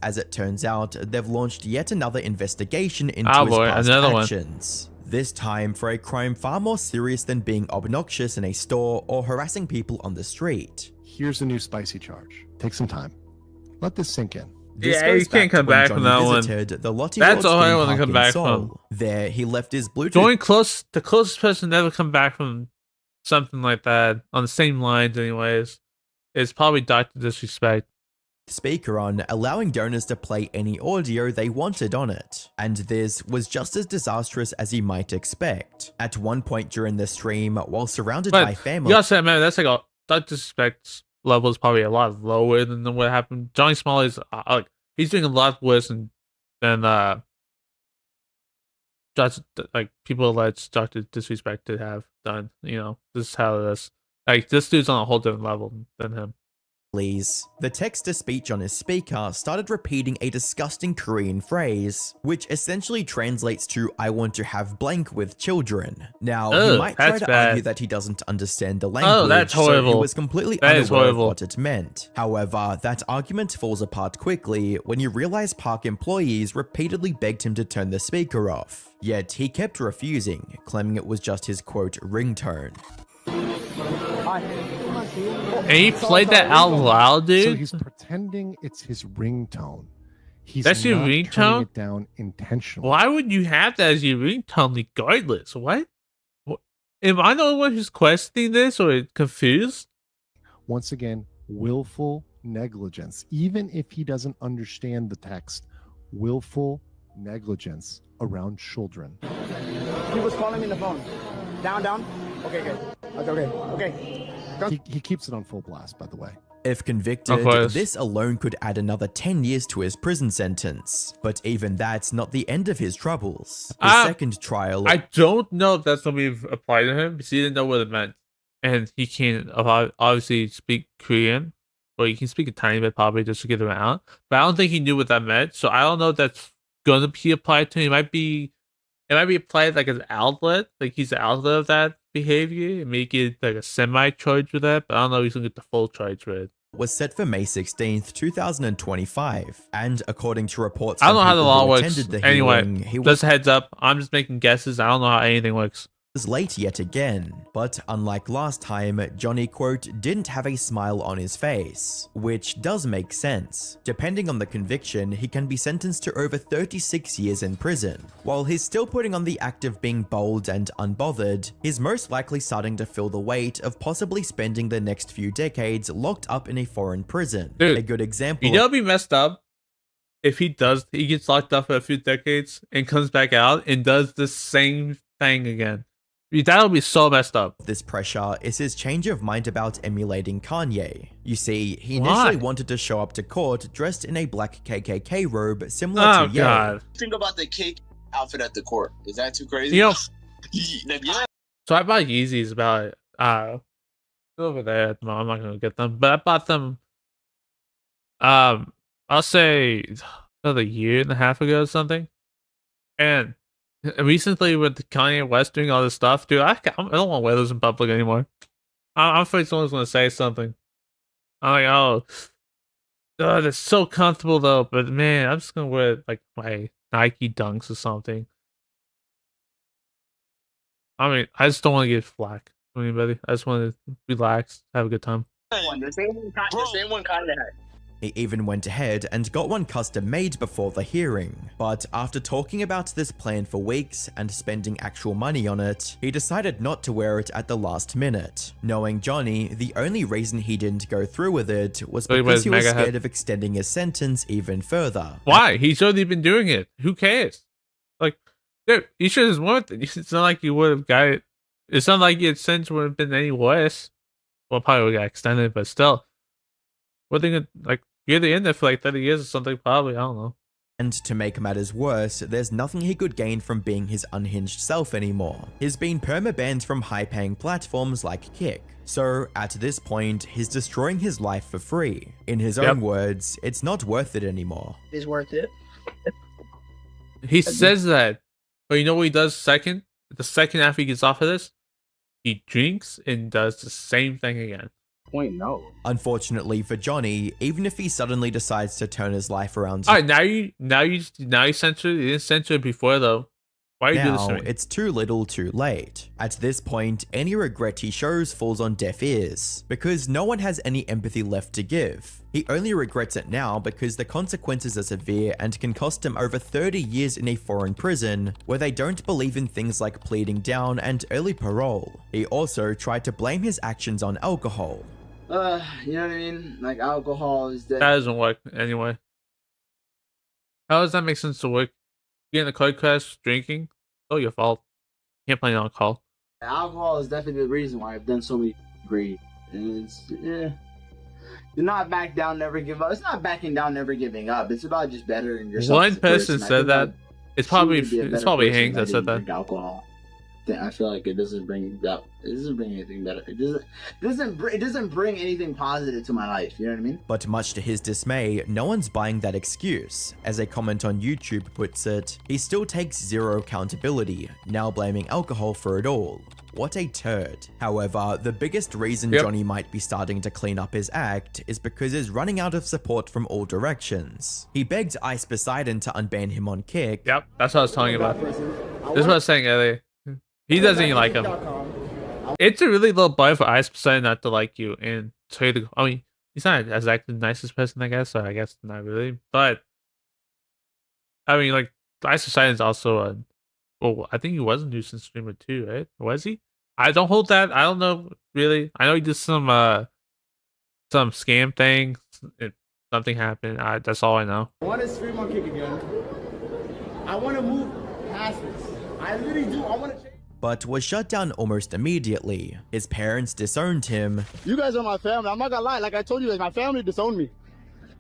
As it turns out, they've launched yet another investigation into his past actions. This time for a crime far more serious than being obnoxious in a store or harassing people on the street. Here's a new spicy charge. Take some time. Let this sink in. This Yeah, goes he can't back come to when back from that Johnny one. visited the Lottie That's Lord's all I theme want to park come in back Seoul. from. There, he left his Bluetooth The closest person to ever come back from something like that on the same lines, anyways, is probably Dr. Disrespect speaker on, allowing donors to play any audio they wanted on it. And this was just as disastrous as you might expect. At one point during the stream, while surrounded by family, you also remember that's like Dr. Disrespect's level is probably a lot lower than what happened. Johnny Smalley's like he's doing a lot worse than just like people alleged Dr. Disrespect to have done. You know, this is how it is. Like this dude's on a whole different level than him. The text-to-speech on his speaker started repeating a disgusting Korean phrase, which essentially translates to "I want to have blank with children." Now, he might try to argue that he doesn't understand the language, that's so horrible. he was completely unaware of what it meant. However, that argument falls apart quickly when you realize Park employees repeatedly begged him to turn the speaker off. Yet, he kept refusing, claiming it was just his quote ringtone. And he played that out loud, dude. So he's pretending it's his ringtone. That's your not ringtone? turning it down intentionally. Why would you have that as your ringtone regardless? What? Am I the only one who's questioning this or confused? Once again, willful negligence. Even if he doesn't understand the text, willful negligence around children. He was calling me on the phone. Down. Okay, good. Okay. He keeps it on full blast, by the way. If convicted, this alone could add another 10 years to his prison sentence. But even that's not the end of his troubles. His second trial... I don't know if that's something we applied to him because he didn't know what it meant. And he can't obviously speak Korean. Or he can speak a tiny bit probably just to get him out. But I don't think he knew what that meant. So I don't know if that's going to be applied to him. It might be applied like an outlet. Like he's the outlet of that behavior and make it like a semi-charge with that, but I don't know if he's gonna get the full charge with it. Was set for May 16th, 2025, and according to reports, I don't know how the law works. Hearing, just a heads up, I'm just making guesses. I don't know how anything works. Was late yet again, but unlike last time, Johnny, quote, didn't have a smile on his face, which does make sense. Depending on the conviction, he can be sentenced to over 36 years in prison. While he's still putting on the act of being bold and unbothered, he's most likely starting to feel the weight of possibly spending the next few decades locked up in a foreign prison. Dude, a good example. You know, be messed up if he gets locked up for a few decades and comes back out and does the same thing again. That'll be so messed up. This pressure is his change of mind about emulating Kanye. You see, he initially wanted to show up to court dressed in a black KKK robe similar to Ye. Think about the cake outfit at the court. Is that too crazy? You know, yeah. So I bought Yeezys about over there at the moment. I'm not gonna get them, but I bought them I'll say about a year and a half ago or something. And recently with Kanye West doing all this stuff, dude, I don't want to wear those in public anymore. I'm afraid someone's gonna say something. I'm like, oh, they're so comfortable though, but man, I'm just gonna wear like my Nike Dunks or something. I mean, I just don't want to get flack from anybody. I just want to relax, have a good time. The same one kind of had. He even went ahead and got one custom made before the hearing, but after talking about this plan for weeks and spending actual money on it, he decided not to wear it at the last minute. Knowing Johnny, the only reason he didn't go through with it was because he was scared of extending his sentence even further. Why? He's already been doing it. Who cares? Like, dude, you should have won it. It's not like you would have got it. It's not like your sentence would have been any worse. Well, probably would have got extended, but still. What they gonna, like, you're in there for like 30 years or something, probably, I don't know. And to make matters worse, there's nothing he could gain from being his unhinged self anymore. He's been perma-banned from high-paying platforms like Kick. So, at this point, he's destroying his life for free. In his own words, it's not worth it anymore. It is worth it. He says that, but you know what he does second? The second after he gets off of this, he drinks and does the same thing again. No. Unfortunately for Johnny, even if he suddenly decides to turn his life around, all right, now you censor it. You didn't censor it before though. Why are you doing this to me? It's too little, too late. At this point, any regret he shows falls on deaf ears because no one has any empathy left to give. He only regrets it now because the consequences are severe and can cost him over 30 years in a foreign prison where they don't believe in things like pleading down and early parole. He also tried to blame his actions on alcohol. You know what I mean? Like, alcohol is that doesn't work anyway. How does that make sense to work? You get in a car crash drinking? Oh, your fault. Can't blame alcohol. Alcohol is definitely the reason why I've done so many great. And it's, do not back down, never give up. It's not backing down, never giving up. It's about just bettering yourself. One person said that. It's probably Hank that said that. Alcohol. I feel like it doesn't bring that. It doesn't bring anything better. It doesn't bring anything positive to my life. You know what I mean? But much to his dismay, no one's buying that excuse. As a comment on YouTube puts it, he still takes zero accountability, now blaming alcohol for it all. What a turd. However, the biggest reason Johnny might be starting to clean up his act is because he's running out of support from all directions. He begged Ice Poseidon to unban him on Kick. Yep, that's what I was talking about. This is what I was saying earlier. He doesn't even like him. It's a really low bar for Ice Poseidon not to like you, and so I mean, he's not exactly the nicest person, I guess. So I guess not really, but I mean, like Ice Poseidon's also a. Well, I think he was a nuisance streamer too, right? Was he? I don't hold that. I don't know really. I know he did some scam thing. Something happened. That's all I know. I want to stream on Kick again. I want to move past this. I literally do. I want to change. But was shut down almost immediately. His parents disowned him. You guys are my family. I'm not gonna lie. Like I told you guys, my family disowned me.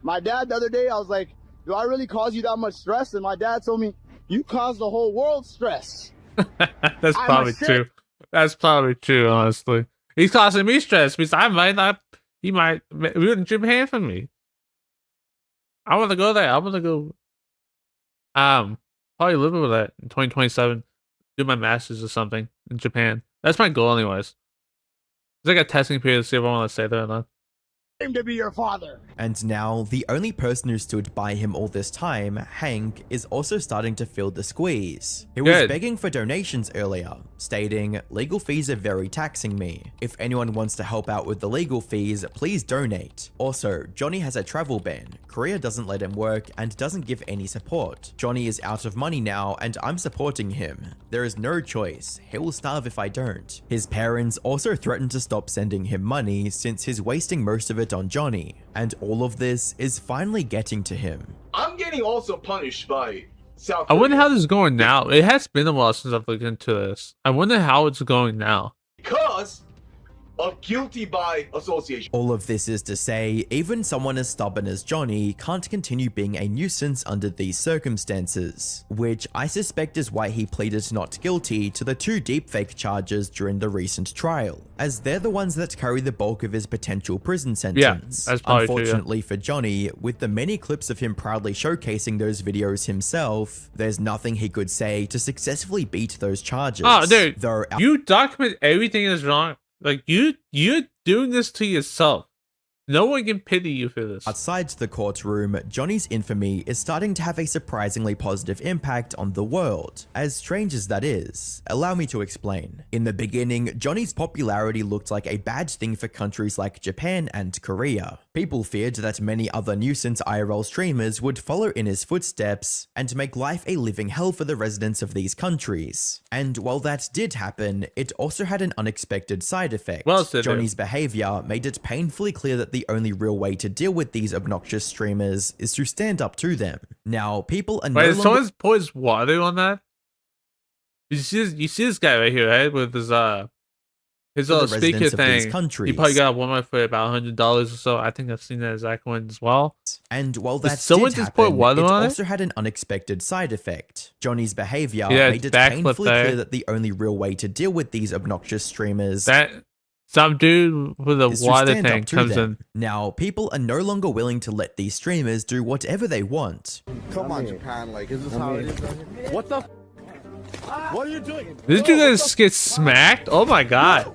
My dad the other day, I was like, do I really cause you that much stress? And my dad told me, you caused the whole world stress. That's probably true. That's probably true, honestly. He's causing me stress because he might ruin Japan for me. I want to go there. I want to go, probably live with that in 2027. Do my master's or something in Japan. That's my goal anyways. It's like a testing period to see if I want to stay there or not. To be your father. And now, the only person who stood by him all this time, Hank, is also starting to feel the squeeze. He was begging for donations earlier, stating, legal fees are very taxing me. If anyone wants to help out with the legal fees, please donate. Also, Johnny has a travel ban. Korea doesn't let him work and doesn't give any support. Johnny is out of money now and I'm supporting him. There is no choice. He will starve if I don't. His parents also threatened to stop sending him money since he's wasting most of it on Johnny, and all of this is finally getting to him. I'm getting also punished by South Korea. I wonder how this is going now. It has been a while since I've looked into this. I wonder how it's going now. Because of guilty by association. All of this is to say, even someone as stubborn as Johnny can't continue being a nuisance under these circumstances, which I suspect is why he pleaded not guilty to the 2 deepfake charges during the recent trial, as they're the ones that carry the bulk of his potential prison sentence. that's probably true, yeah. Unfortunately for Johnny, with the many clips of him proudly showcasing those videos himself, there's nothing he could say to successfully beat those charges. Oh, dude, Though you document everything is wrong. Like, you're doing this to yourself. No one can pity you for this. outside the courtroom, Johnny's infamy is starting to have a surprisingly positive impact on the world. As strange as that is, allow me to explain. In the beginning, Johnny's popularity looked like a bad thing for countries like Japan and Korea. People feared that many other nuisance IRL streamers would follow in his footsteps and make life a living hell for the residents of these countries. And while that did happen, it also had an unexpected side effect. Well said, Johnny's behavior made it painfully clear that the only real way to deal with these obnoxious streamers is to stand up to them. Now, people are no Wait, longer- someone's pours water on that? You see this guy right here, right? With his the little speaker residents of these thing. countries. He probably got one for about $100 or so. I think I've seen that exact one as well. And while Did that someone did just happen, pour water it on it? also had an unexpected side effect. Johnny's behavior Yeah, made it backflip painfully there. clear that the only real way to deal with these obnoxious streamers That some dude with a is to water stand thing up to comes them. in. Now, people are no longer willing to let these streamers do whatever they want. Come on, Japan. Like, is this how it is? What the? What are you doing? This dude just get smacked? Oh my god.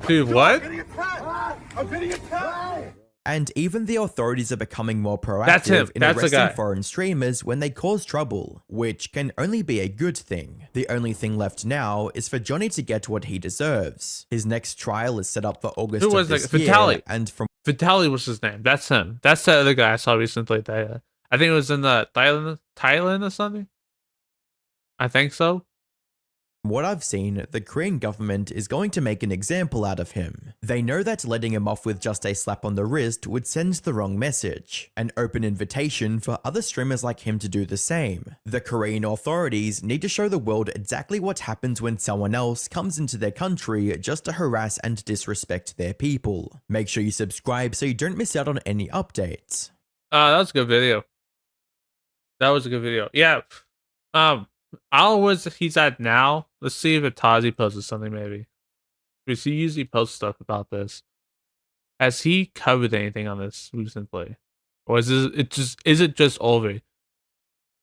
Dude, what? I'm getting attacked. And even the authorities are becoming more That's him. proactive in That's the arresting guy. foreign streamers when they cause trouble, which can only be a good thing. The only thing left now is for Johnny to get what he deserves. His next trial is set up for August Who of was this that? Vitaly. year, and from Vitaly was his name. That's him. That's the other guy I saw recently. That I think it was in the Thailand or something. I think so. what I've seen, the Korean government is going to make an example out of him. They know that letting him off with just a slap on the wrist would send the wrong message, an open invitation for other streamers like him to do the same. The Korean authorities need to show the world exactly what happens when someone else comes into their country just to harass and disrespect their people. Make sure you subscribe so you don't miss out on any updates. That was a good video. That was a good video. Yeah. I don't know where he's at now. Let's see if Tazi posted something maybe. Because he usually posts stuff about this. Has he covered anything on this recently? Or is it just over?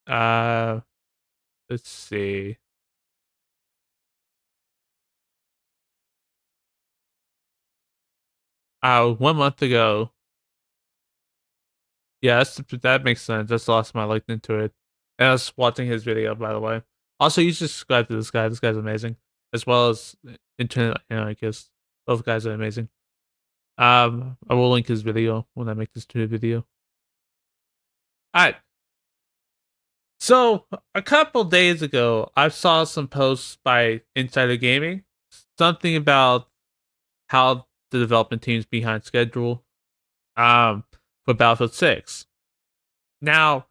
Let's see. One month ago. Yeah, that makes sense. That's the last time I looked into it. And I was watching his video, by the way. Also, you should subscribe to this guy. This guy's amazing. As well as Internet Anarchist. Both guys are amazing. I will link his video when I make this video. Alright. So, a couple days ago, I saw some posts by Insider Gaming. Something about how the development team's behind schedule. For Battlefield 6. Now,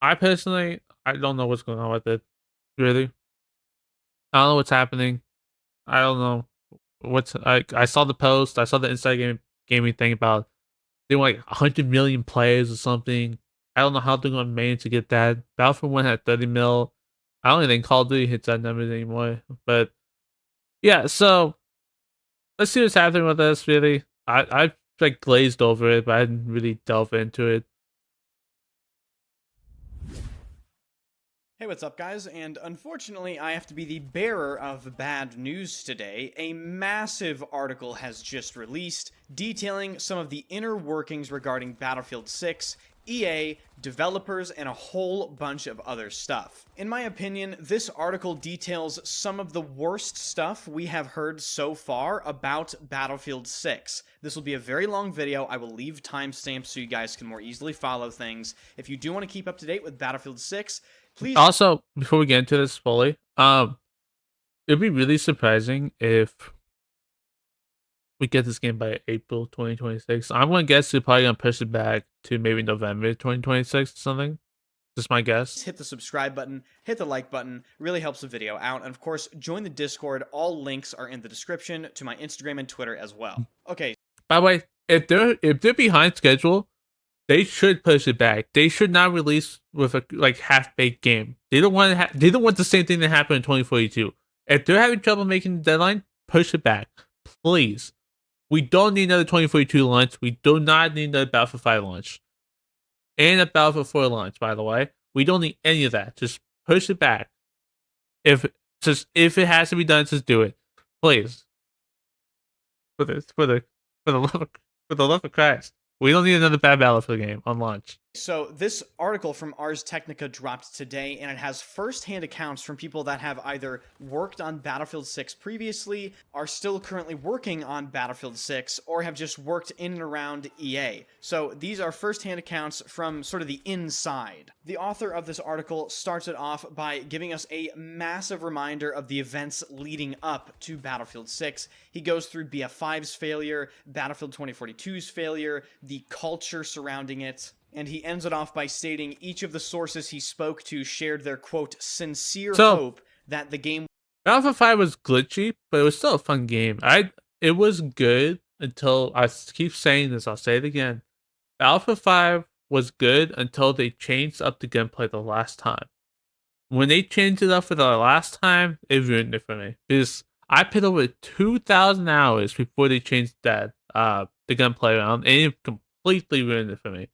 I personally, I don't know what's going on with it. Really. I don't know what's happening. I don't know I saw the post. I saw the Inside Gaming thing about they want like 100 million players or something. I don't know how they're going to manage to get that. Battlefield 1 had 30 mil. I don't even think Call of Duty hits that number anymore. But yeah, so let's see what's happening with this. Really, I like glazed over it, but I didn't really delve into it. Hey, what's up, guys? And unfortunately, I have to be the bearer of bad news today. A massive article has just released detailing some of the inner workings regarding Battlefield 6, EA, developers, and a whole bunch of other stuff. In my opinion, this article details some of the worst stuff we have heard so far about Battlefield 6. This will be a very long video. I will leave timestamps so you guys can more easily follow things. If you do want to keep up to date with Battlefield 6, please. Also, before we get into this fully, it'd be really surprising if we get this game by April 2026. I'm gonna guess they're probably gonna push it back to maybe November 2026 or something. Just my guess. hit the subscribe button, hit the like button, really helps the video out. And of course, join the Discord. All links are in the description to my Instagram and Twitter as well. Okay. By the way, if they're behind schedule, they should push it back. They should not release with a half-baked game. They don't want the same thing that happened in 2042. If they're having trouble making the deadline, push it back, please. We don't need another 2042 launch. We do not need another Battlefield 5 launch, and a Battlefield 4 launch. By the way, we don't need any of that. Just push it back. If it has to be done, just do it, please. For the love of Christ. We don't need another bad Battlefield game on launch. So this article from Ars Technica dropped today, and it has first-hand accounts from people that have either worked on Battlefield 6 previously, are still currently working on Battlefield 6, or have just worked in and around EA. So these are first-hand accounts from sort of the inside. The author of this article starts it off by giving us a massive reminder of the events leading up to Battlefield 6. He goes through BF5's failure, Battlefield 2042's failure, the culture surrounding it, and he ends it off by stating each of the sources he spoke to shared their, quote, sincere hope that the game... Battlefield 5 was glitchy, but it was still a fun game. It was good until, I keep saying this, I'll say it again. Battlefield 5 was good until they changed up the gameplay the last time. When they changed it up for the last time, it ruined it for me. Because I put over 2,000 hours before they changed that the gunplay around, and it completely ruined it for me.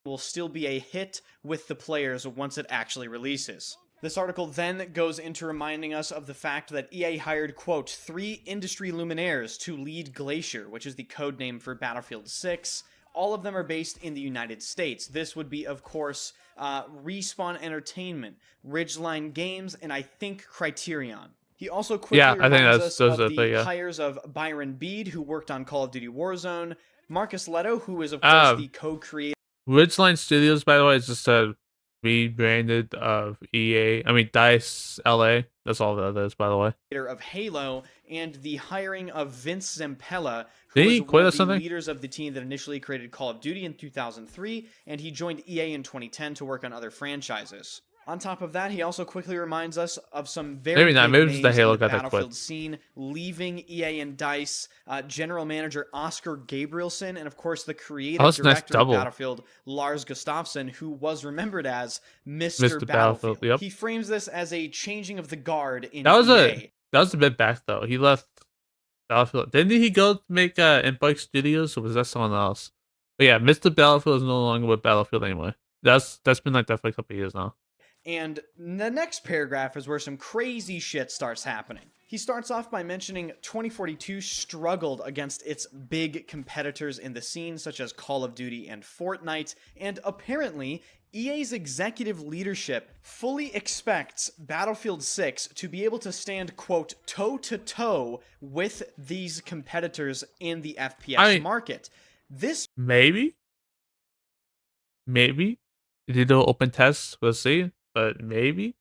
Will still be a hit with the players once it actually releases. This article then goes into reminding us of the fact that EA hired, quote, 3 industry luminaires to lead Glacier, which is the code name for Battlefield 6. All of them are based in the United States. This would be, of course, Respawn Entertainment, Ridgeline Games, and I think Criterion. He also quickly reminds us of the hires of Byron Bede, who worked on Call of Duty Warzone, Marcus Leto, who is, of course, the co-creator. Ridgeline Studios, by the way, is just a rebranded of EA. I mean, DICE LA. That's all that is, by the way. Of Halo, and the hiring of Vince Zampella, who was one of the something? leaders of the team that initially created Call of Duty in 2003, and he joined EA in 2010 to work on other franchises. On top of that, he also quickly reminds us of some very big names in the Battlefield scene, leaving EA and DICE, General Manager Oscar Gabrielson, and of course the creative director of Battlefield, Lars Gustafsson, who was remembered as Mr. Battlefield. Yep. He frames this as a changing of the guard in EA. That was a bit back though. He left Battlefield. Didn't he go make Empire Studios, or was that someone else? But yeah, Mr. Battlefield is no longer with Battlefield anyway. That's been like that for a couple of years now. And the next paragraph is where some crazy shit starts happening. He starts off by mentioning 2042 struggled against its big competitors in the scene, such as Call of Duty and Fortnite, and apparently EA's executive leadership fully expects Battlefield 6 to be able to stand, quote, toe-to-toe with these competitors in the FPS market. This... Maybe? They did an open test, we'll see. But maybe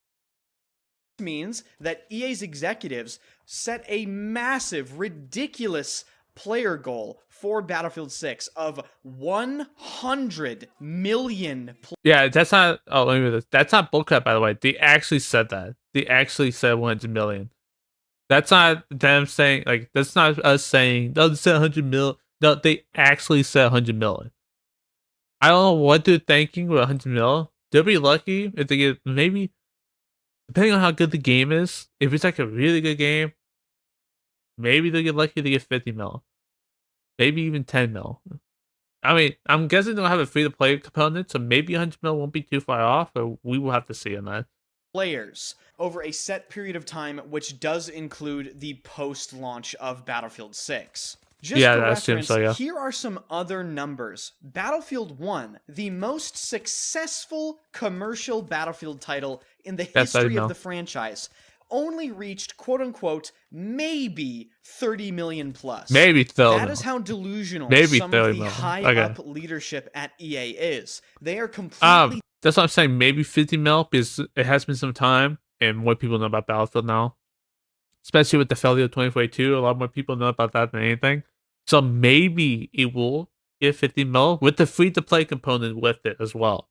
means that EA's executives set a massive, ridiculous player goal for Battlefield 6 of 100 million. Yeah, that's not. Oh, let me read this. That's not bullcrap, by the way. They actually said that. They actually said 100 million. That's not them saying that's not us saying they said 100 mil. No, they actually said 100 million. I don't know what they're thinking with 100 mil. They'll be lucky if they get, maybe, depending on how good the game is, if it's like a really good game, maybe they'll get lucky to get 50 mil. Maybe even 10 mil. I mean, I'm guessing they'll have a free-to-play component, so maybe 100 mil won't be too far off, but we will have to see on that. Players over a set period of time, which does include the post-launch of Battlefield 6. Just for reference, here are some other numbers. Battlefield 1, the most successful commercial Battlefield title in the history of the franchise, only reached, quote-unquote, maybe 30 million plus. Maybe 30. That is how delusional some of the high-up leadership at EA is. They are completely... That's what I'm saying, maybe 50 mil, because it has been some time, and more people know about Battlefield now. Especially with the failure of 2042, a lot more people know about that than anything. So maybe it will get 50 mil with the free-to-play component with it as well.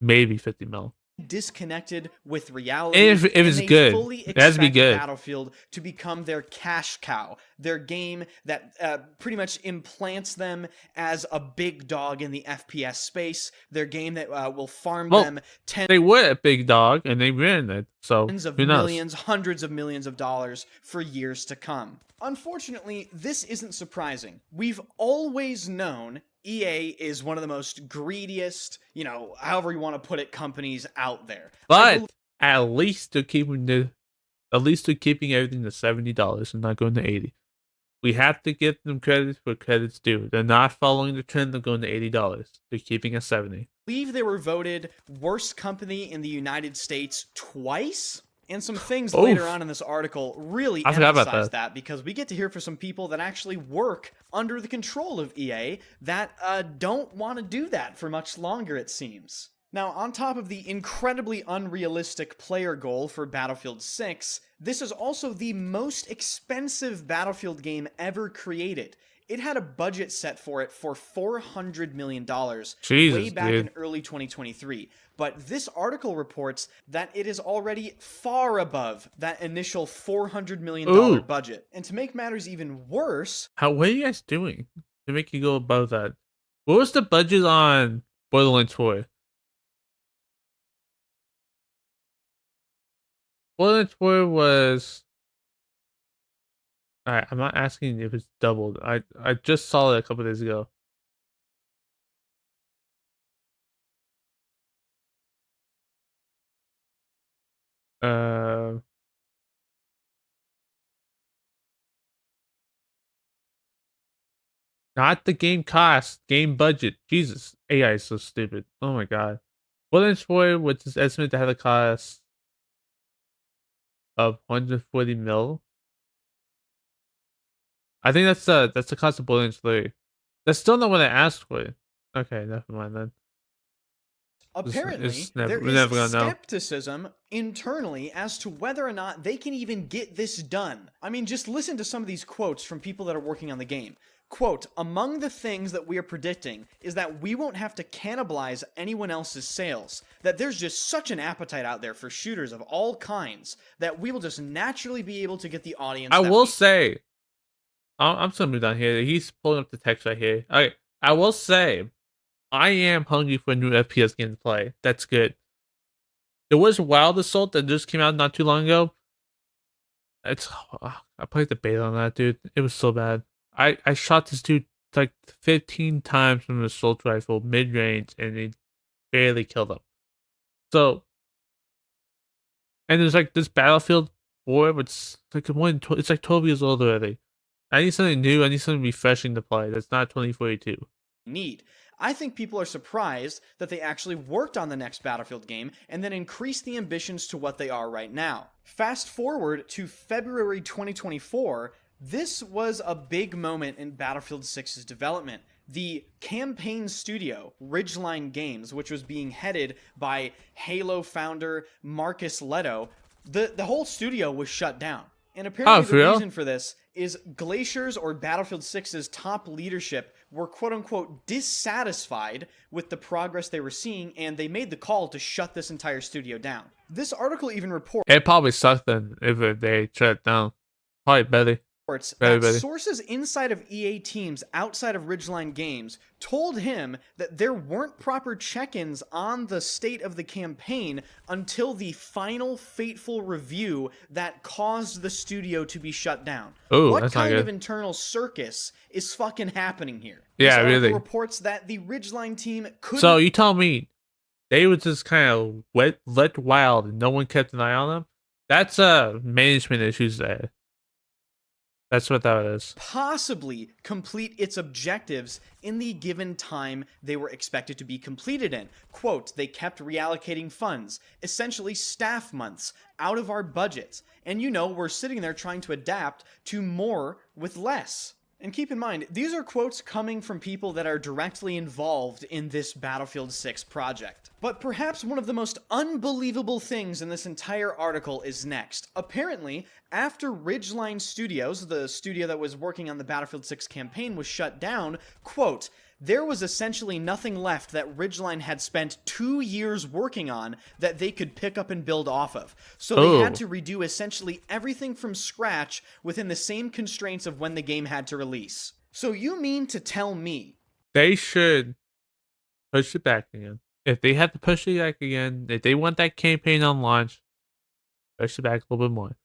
maybe 50 mil. Disconnected with reality. If it's and they good, fully it has to be expect good. Battlefield to become their cash cow, their game that pretty much implants them as a big dog in the FPS space, their game that will farm them They were a big dog and they ran it, so tens of who knows? millions, hundreds of millions of dollars for years to come. Unfortunately, this isn't surprising. We've always known EA is one of the most greediest, however you want to put it, companies out there. But at least they're keeping everything to $70 and not going to $80. We have to give them credit where credit's due. They're not following the trend of going to $80. They're keeping it $70. I believe they were voted worst company in the United States twice. And some things later on in this article really emphasize that because we get to hear from some people that actually work under the control of EA that don't want to do that for much longer, it seems. Now, on top of the incredibly unrealistic player goal for Battlefield 6, this is also the most expensive Battlefield game ever created. It had a budget set for it for $400 million way back in early 2023. But this article reports that it is already far above that initial $400 million budget. And to make matters even worse... What are you guys doing to make you go above that? What was the budget on Borderlands 4? Borderlands 4 was... Alright, I'm not asking if it's doubled. I just saw it a couple days ago. Not the game cost, game budget. Jesus, AI is so stupid. Oh my god. Borderlands 4 was estimated to have a cost of 140 mil. I think that's the cost of Borderlands 3. That's still not what I asked for. Okay, never mind then. Apparently, there is skepticism internally as to whether or not they can even get this done. I mean, just listen to some of these quotes from people that are working on the game. Quote, among the things that we are predicting is that we won't have to cannibalize anyone else's sales, that there's just such an appetite out there for shooters of all kinds that we will just naturally be able to get the audience. I will say, I'm just gonna move down here. He's pulling up the text right here. Okay, I will say, I am hungry for a new FPS game to play. That's good. There was Wild Assault that just came out not too long ago. I played the beta on that, dude. It was so bad. I shot this dude like 15 times from an assault rifle mid-range and he barely killed him. So, and there's like this Battlefield 4, but it's like 12 years old already. I need something new. I need something refreshing to play. That's not 2042. I think people are surprised that they actually worked on the next Battlefield game and then increased the ambitions to what they are right now. Fast forward to February 2024, this was a big moment in Battlefield 6's development. The campaign studio, Ridgeline Games, which was being headed by Halo founder Marcus Leto, the whole studio was shut down. And apparently the reason for this is Glacier's or Battlefield 6's top leadership were quote-unquote dissatisfied with the progress they were seeing, and they made the call to shut this entire studio down. This article even reports... It probably sucked then if they shut it down. Probably better. Sources inside of EA teams outside of Ridgeline Games told him that there weren't proper check-ins on the state of the campaign until the final fateful review that caused the studio to be shut down. Ooh, what kind of internal circus is fucking happening here? Yeah, really. Reports that the Ridgeline team couldn't... So you tell me they were just kind of let wild and no one kept an eye on them? That's management issues there. That's what that is. Possibly complete its objectives in the given time they were expected to be completed in. Quote, they kept reallocating funds, essentially staff months, out of our budgets. And we're sitting there trying to adapt to more with less. And keep in mind, these are quotes coming from people that are directly involved in this Battlefield 6 project. But perhaps one of the most unbelievable things in this entire article is next. Apparently, after Ridgeline Studios, the studio that was working on the Battlefield 6 campaign, was shut down, quote, there was essentially nothing left that Ridgeline had spent 2 years working on that they could pick up and build off of. So they had to redo essentially everything from scratch within the same constraints of when the game had to release. So you mean to tell me they should push it back again? If they have to push it back again, if they want that campaign on launch, push it back a little bit more.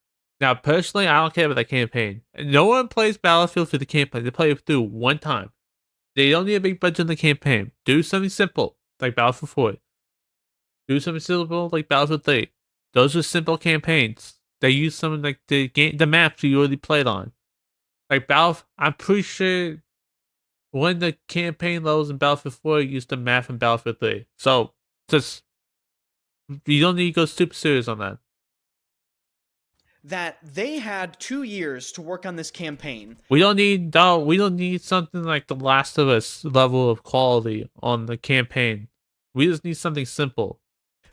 Now, personally, I don't care about that campaign. No one plays Battlefield for the campaign. They play it through one time. They don't need a big budget on the campaign. Do something simple, like Battlefield 4. Do something simple, like Battlefield 3. Those are simple campaigns. They use some of like the maps you already played on. Like I'm pretty sure when the campaign levels in Battlefield 4 used the map from Battlefield 3. So just you don't need to go super serious on that. That they had 2 years to work on this campaign. We don't need something like The Last of Us level of quality on the campaign. We just need something simple.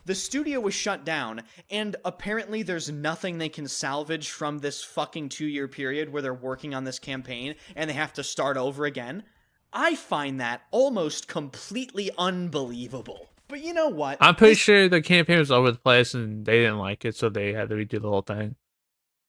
The studio was shut down, and apparently there's nothing they can salvage from this fucking 2-year period where they're working on this campaign and they have to start over again. I find that almost completely unbelievable. But you know what? I'm pretty sure the campaign was over the place and they didn't like it, so they had to redo the whole thing.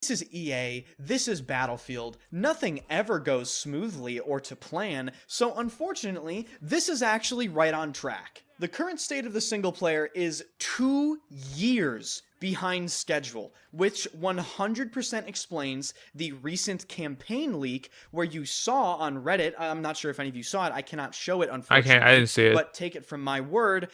This is EA, this is Battlefield, nothing ever goes smoothly or to plan, so unfortunately, this is actually right on track. The current state of the single player is 2 years behind schedule, which 100% explains the recent campaign leak where you saw on Reddit, I'm not sure if any of you saw it, I cannot show it unfortunately. I didn't see it. But take it from my word,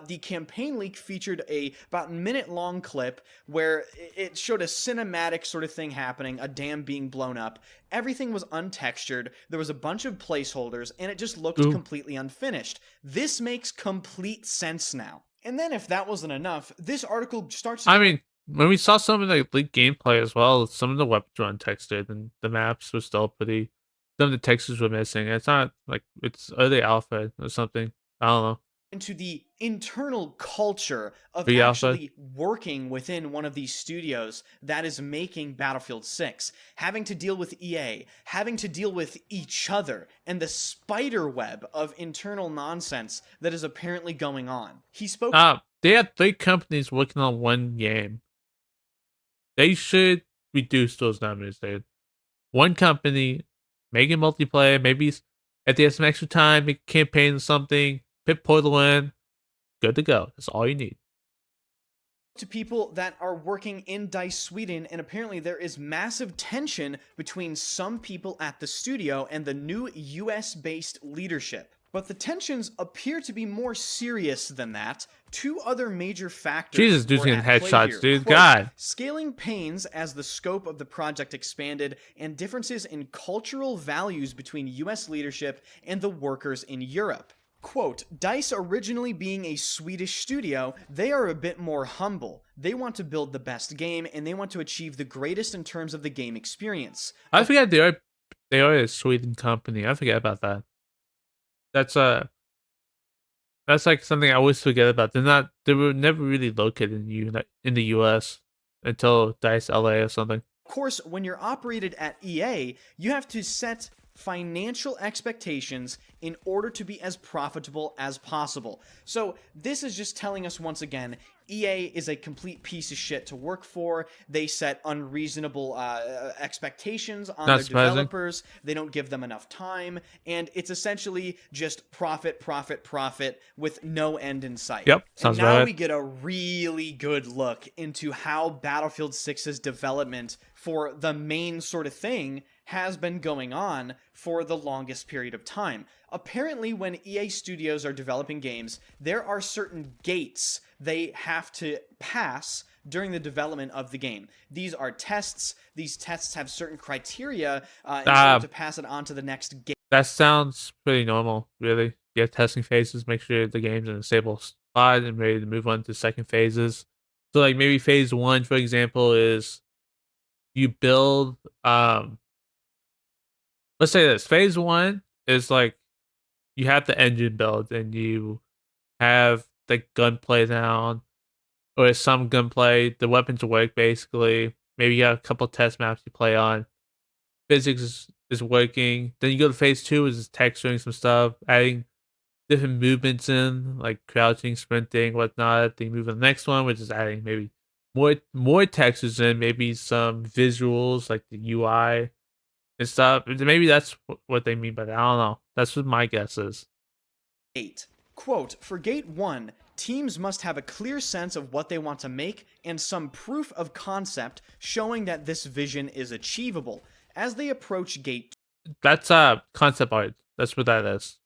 the campaign leak featured about minute long clip where it showed a cinematic sort of thing happening, a dam being blown up. Everything was untextured, there was a bunch of placeholders, and it just looked completely unfinished. This makes complete sense now. And then if that wasn't enough, this article starts... I mean, when we saw some of the leaked gameplay as well, some of the weapons were untextured, and the maps were still pretty... Some of the textures were missing. It's not like it's early alpha or something. I don't know. Into the internal culture of The actually working within one of these studios that is making Battlefield 6, having to deal with EA, having to deal with each other, and the spider web of internal nonsense that is apparently going on. He spoke... They have 3 companies working on one game. They should reduce those numbers, dude. One company, making multiplayer, maybe if they have some extra time, make a campaign or something, put Portal in, good to go. That's all you need. To people that are working in DICE Sweden, and apparently there is massive tension between some people at the studio and the new US-based leadership. But the tensions appear to be more serious than that. 2 other major factors. Jesus, dude's getting headshots, here. dude. Quote, God. Scaling pains as the scope of the project expanded, and differences in cultural values between US leadership and the workers in Europe. Quote, DICE originally being a Swedish studio, they are a bit more humble. They want to build the best game, and they want to achieve the greatest in terms of the game experience. I forget they are a Sweden company. I forget about that. That's like something I always forget about. They were never really located in the US until DICE LA or something. Of course, when you're operated at EA, you have to set financial expectations in order to be as profitable as possible. So this is just telling us once again, EA is a complete piece of shit to work for. They set unreasonable expectations on their developers. They don't give them enough time, and it's essentially just profit, profit, profit with no end in sight. Yep, sounds and now right. we get a really good look into how Battlefield 6's development for the main sort of thing has been going on for the longest period of time. Apparently, when EA Studios are developing games, there are certain gates they have to pass during the development of the game. These are tests. These tests have certain criteria in order to pass it on to the next gate. That sounds pretty normal, really. You have testing phases, make sure the game's in a stable spot and ready to move on to second phases. So, like, maybe phase 1, for example, is you build... let's say this. Phase 1 is like you have the engine built and you have the gunplay down, or some gunplay. The weapons work basically. Maybe you have a couple test maps you play on. Physics is working. Then you go to phase 2, which is texturing some stuff, adding different movements in, like crouching, sprinting, whatnot. Then you move to the next one, which is adding maybe more textures in, maybe some visuals like the UI and stuff. Maybe that's what they mean by that. I don't know. That's what my guess is. 8. Quote, for Gate 1, teams must have a clear sense of what they want to make and some proof of concept showing that this vision is achievable. As they approach Gate That's concept art. That's what that is.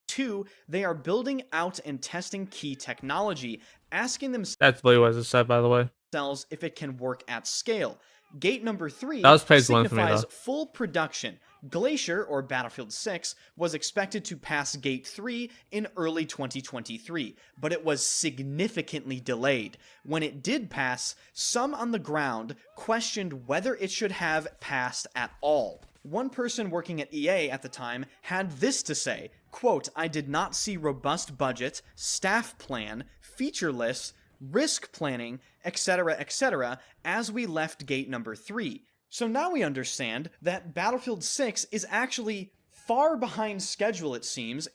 2, they are building out and testing key technology, asking That's literally what it said, by the way. themselves if it can work at scale. Gate number 3 That was page 1 for me, signifies though. full production. Glacier, or Battlefield 6, was expected to pass Gate 3 in early 2023, but it was significantly delayed. When it did pass, some on the ground questioned whether it should have passed at all. One person working at EA at the time had this to say, quote, I did not see robust budget, staff plan, feature lists, risk planning, etc., as we left Gate number 3. So now we understand that Battlefield 6 is actually far behind schedule, it seems.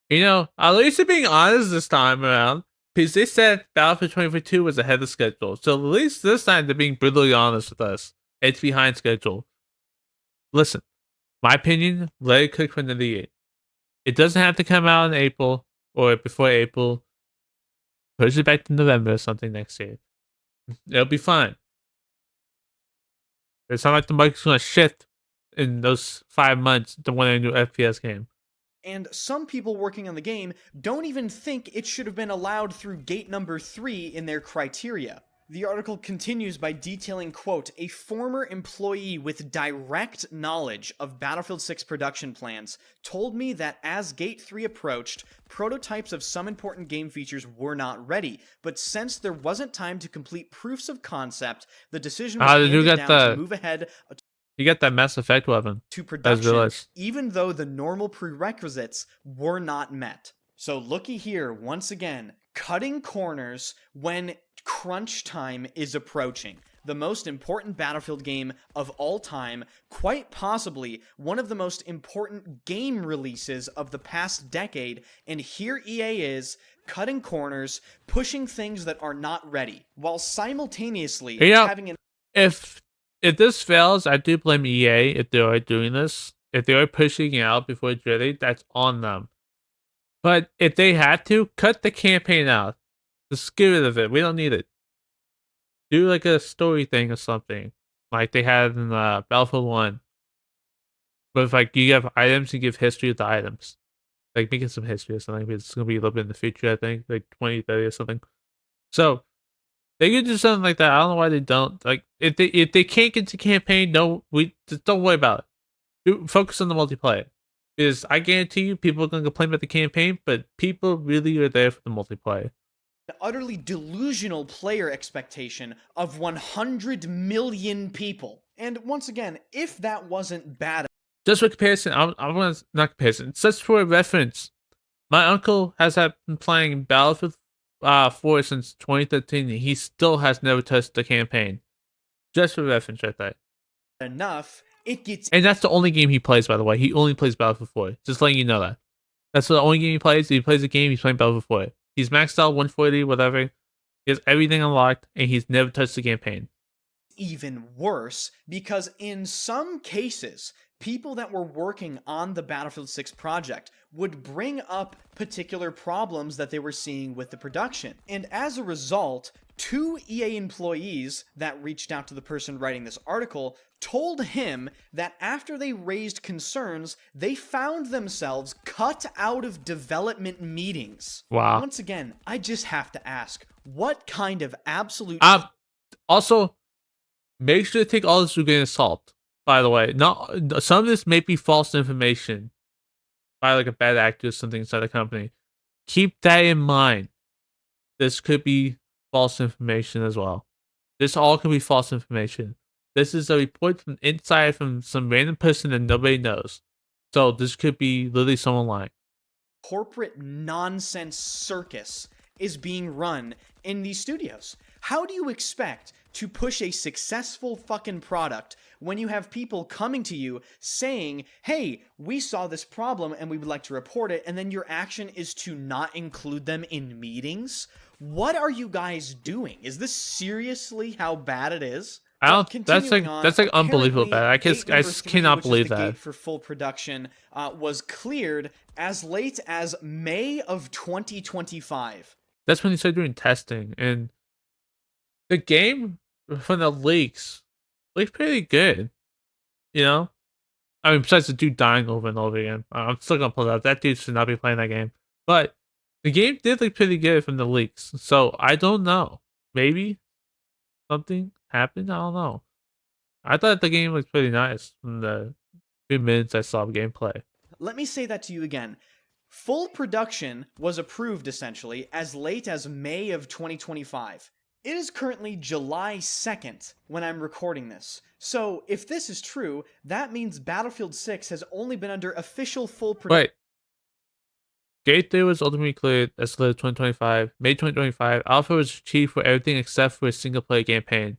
You know, at least they're being honest this time around, because they said Battlefield 2042 was ahead of schedule. So at least this time they're being brutally honest with us. It's behind schedule. Listen, my opinion, let it cook for another year. It doesn't have to come out in April or before April. Push it back to November or something next year. It'll be fine. It's not like the market's going to shift in those 5 months to when a new FPS game. And some people working on the game don't even think it should have been allowed through Gate number 3 in their criteria. The article continues by detailing, quote, a former employee with direct knowledge of Battlefield 6 production plans told me that as Gate 3 approached, prototypes of some important game features were not ready, but since there wasn't time to complete proofs of concept, the decision was handed down to move ahead You get that Mass Effect weapon to as production, realized. even though the normal prerequisites were not met. So looky here, once again, cutting corners when crunch time is approaching. The most important Battlefield game of all time, quite possibly one of the most important game releases of the past decade, and here EA is, cutting corners, pushing things that are not ready, while simultaneously having an... If this fails, I do blame EA if they are doing this. If they are pushing it out before it's ready, that's on them. But if they had to, cut the campaign out. Just get rid of it. We don't need it. Do like a story thing or something, like they had in Battlefield 1. But if like you have items, you give history of the items. Like make it some history or something. It's gonna be a little bit in the future, I think, like 2030 or something. So they could do something like that. I don't know why they don't. Like if they can't get to campaign, just don't worry about it. Focus on the multiplayer. Because I guarantee you, people are gonna complain about the campaign, but people really are there for the multiplayer. Utterly delusional player expectation of 100 million people. And once again, if that wasn't bad... Just for comparison, I want not comparison, just for reference, my uncle has been playing Battlefield 4 since 2013, and he still has never touched the campaign. Just for reference right there. Enough, it gets... And that's the only game he plays, by the way. He only plays Battlefield 4. Just letting you know that. That's the only game he plays. If he plays a game, he's playing Battlefield 4. He's maxed out 140, whatever. He has everything unlocked, and he's never touched the campaign. Even worse, because in some cases, people that were working on the Battlefield 6 project would bring up particular problems that they were seeing with the production. And as a result, 2 EA employees that reached out to the person writing this article told him that after they raised concerns, they found themselves cut out of development meetings. Wow. Once again, I just have to ask, what kind of absolute... Also, make sure to take all this with a grain of salt, by the way. Some of this may be false information by like a bad actor or something inside the company. Keep that in mind. This could be false information as well. This all could be false information. This is a report from inside from some random person that nobody knows. So this could be literally someone lying. Corporate nonsense circus is being run in these studios. How do you expect to push a successful fucking product when you have people coming to you saying, hey, we saw this problem and we would like to report it, and then your action is to not include them in meetings? What are you guys doing? Is this seriously how bad it is? I don't. That's like unbelievable bad. I just cannot believe that. For full production was cleared as late as May of 2025. That's when they started doing testing, and the game from the leaks looked pretty good. You know, I mean, besides the dude dying over and over again, I'm still gonna pull it out. That dude should not be playing that game. But the game did look pretty good from the leaks, so I don't know. Maybe something happened. I don't know. I thought the game was pretty nice from the few minutes I saw of gameplay. Let me say that to you again. Full production was approved essentially as late as May of 2025. It is currently July 2nd when I'm recording this. So if this is true, that means Battlefield 6 has only been under official full production. Wait. Gate 3 was ultimately cleared as late as 2025. May 2025. Alpha was achieved for everything except for a single player campaign.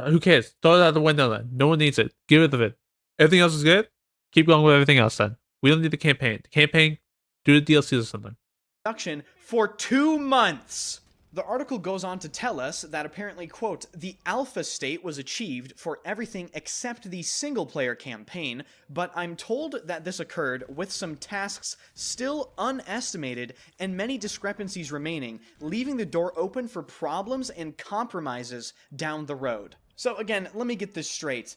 Who cares? Throw it out the window then. No one needs it. Get rid of it. Everything else is good? Keep going with everything else then. We don't need the campaign. The campaign, do the DLCs or something. Production for 2 months. The article goes on to tell us that apparently, quote, the alpha state was achieved for everything except the single-player campaign, but I'm told that this occurred with some tasks still unestimated and many discrepancies remaining, leaving the door open for problems and compromises down the road. So again, let me get this straight.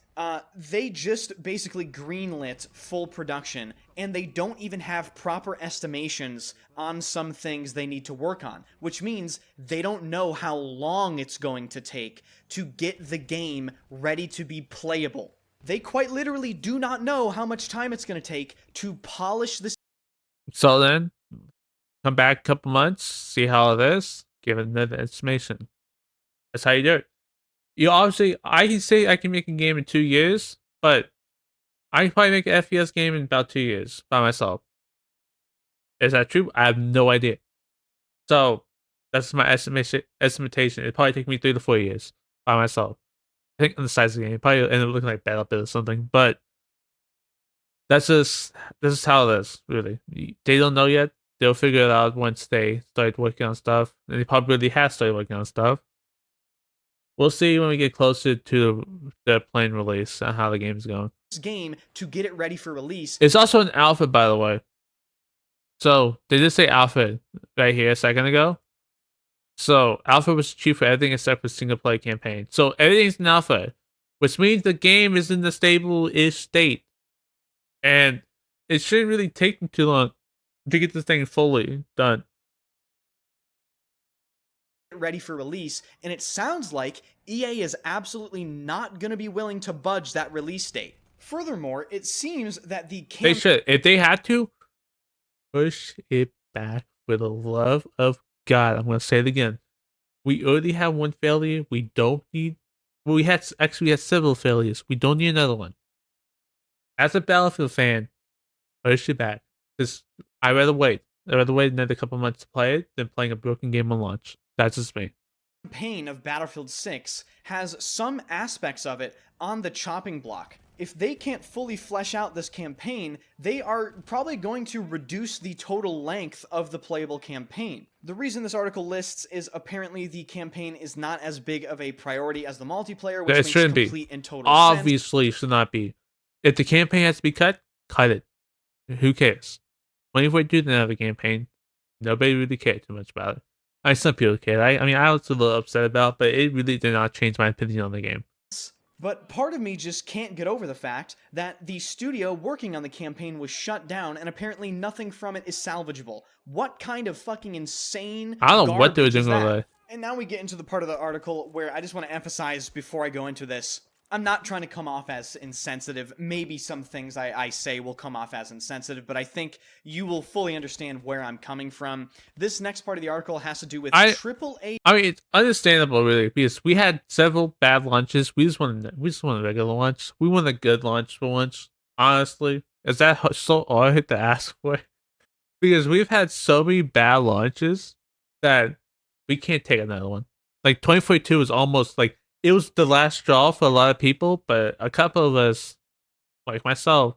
They just basically greenlit full production, and they don't even have proper estimations on some things they need to work on, which means they don't know how long it's going to take to get the game ready to be playable. They quite literally do not know how much time it's going to take to polish this. So then, come back a couple months, see how it is, give it another estimation. That's how you do it. You obviously, I can say I can make a game in 2 years, but I can probably make an FPS game in about 2 years by myself. Is that true? I have no idea. So that's my estimation. It'd probably take me 3 to 4 years by myself. I think on the size of the game, it'd probably end up looking like Battlefield or something. But this is how it is. Really, they don't know yet. They'll figure it out once they start working on stuff, and they probably have started working on stuff. We'll see when we get closer to the planned release and how the game's going. This game to get it ready for release. It's also an alpha, by the way. So they did say alpha right here a second ago. So alpha was achieved for everything except for single player campaign. So everything's an alpha, which means the game is in the stable-ish state, and it shouldn't really take them too long to get this thing fully done. Ready for release, and it sounds like EA is absolutely not going to be willing to budge that release date. Furthermore, it seems that the they should, if they had to, push it back for the love of God. I'm going to say it again. We already have one failure. We don't need. Well, we had several failures. We don't need another one. As a Battlefield fan, push it back. Because I'd rather wait. I'd rather wait another couple months to play it than playing a broken game on launch. That's just me. The campaign of Battlefield 6 has some aspects of it on the chopping block. If they can't fully flesh out this campaign, they are probably going to reduce the total length of the playable campaign. The reason this article lists is apparently the campaign is not as big of a priority as the multiplayer, which makes complete and total sense. Obviously, should not be. If the campaign has to be cut it. Who cares? 24 didn't have a campaign. Nobody really cared too much about it. Some people cared. I mean, I was a little upset about it, but it really did not change my opinion on the game. But part of me just can't get over the fact that the studio working on the campaign was shut down, and apparently nothing from it is salvageable. What kind of fucking insane I don't know what they were doing over there. And now we get into the part of the article where I just want to emphasize before I go into this, I'm not trying to come off as insensitive. Maybe some things I say will come off as insensitive, but I think you will fully understand where I'm coming from. This next part of the article has to do with AAA. I mean, it's understandable, really, because we had several bad launches. We just wanted a regular launch. We want a good launch for once. Honestly, is that so hard to ask for? Because we've had so many bad launches that we can't take another one. like 2042 was almost like it was the last straw for a lot of people, but a couple of us, like myself,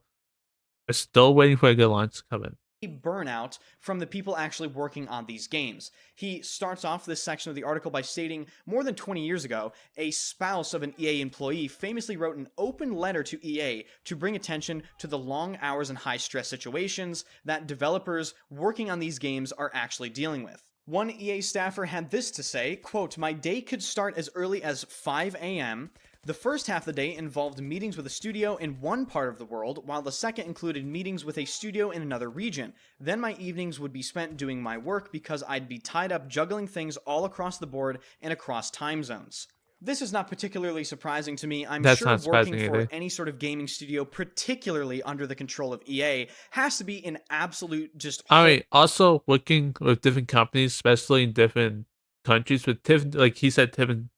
are still waiting for a good launch to come in. Burnout from the people actually working on these games. He starts off this section of the article by stating, more than 20 years ago, a spouse of an EA employee famously wrote an open letter to EA to bring attention to the long hours and high-stress situations that developers working on these games are actually dealing with. One EA staffer had this to say, quote, "My day could start as early as 5 a.m., the first half of the day involved meetings with a studio in one part of the world, while the second included meetings with a studio in another region. Then my evenings would be spent doing my work because I'd be tied up juggling things all across the board and across time zones." This is not particularly surprising to me. I'm sure working for any sort of gaming studio, particularly under the control of EA, has to be an absolute just... I mean, also working with different companies, especially in different countries with different, like he said,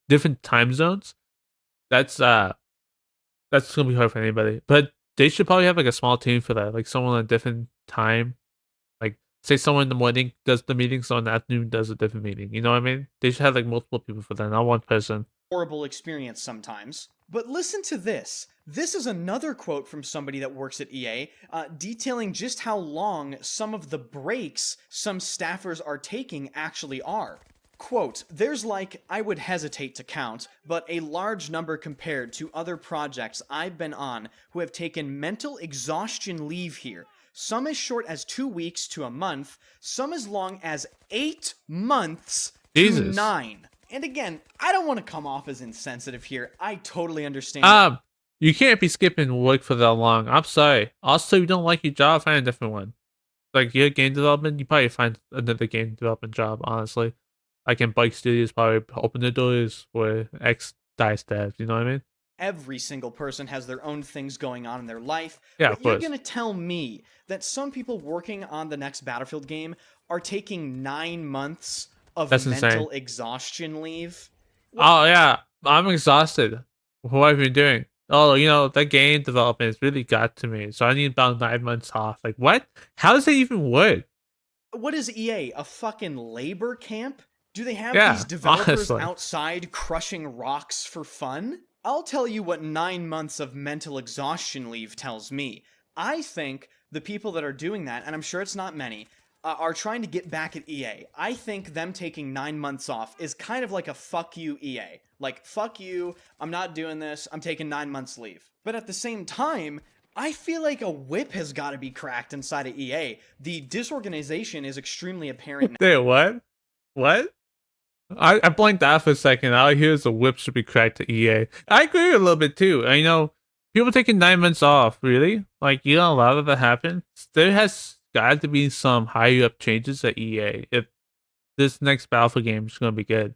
different time zones. That's gonna be hard for anybody. But they should probably have like a small team for that, like someone on a different time. Like say someone in the morning does the meeting, someone in the afternoon does a different meeting. You know what I mean? They should have like multiple people for that, not one person. Horrible experience sometimes. But listen to this. This is another quote from somebody that works at EA, detailing just how long some of the breaks some staffers are taking actually are. Quote, "There's like, I would hesitate to count, but a large number compared to other projects I've been on who have taken mental exhaustion leave here. Some as short as 2 weeks to a month, some as long as 8 months to 9. And again, I don't want to come off as insensitive here. I totally understand. You can't be skipping work for that long. I'm sorry. Also, if you don't like your job, find a different one. Like your game development, you probably find another game development job, honestly. Like in Bike Studios, probably open the doors for X-Dice devs, you know what I mean? Every single person has their own things going on in their life. Yeah, but of course. You're going to tell me that some people working on the next Battlefield game are taking 9 months of mental exhaustion leave? Oh, yeah. I'm exhausted. What have you been doing? Oh, you know, that game development has really got to me, so I need about 9 months off. Like, what? How does that even work? What is EA? A fucking labor camp? Do they have these developers outside crushing rocks for fun? I'll tell you what 9 months of mental exhaustion leave tells me. I think the people that are doing that, and I'm sure it's not many, are trying to get back at EA. I think them taking 9 months off is kind of like a fuck you EA. Like, fuck you, I'm not doing this, I'm taking 9 months leave. But at the same time, I feel like a whip has got to be cracked inside of EA. The disorganization is extremely apparent now. Wait, what? What? I blanked out for a second. All I hear is the whip should be cracked to EA. I agree a little bit too. You know, people taking 9 months off, really? Like, you don't allow that to happen? There has got to be some higher up changes at EA if this next Battlefield game is going to be good.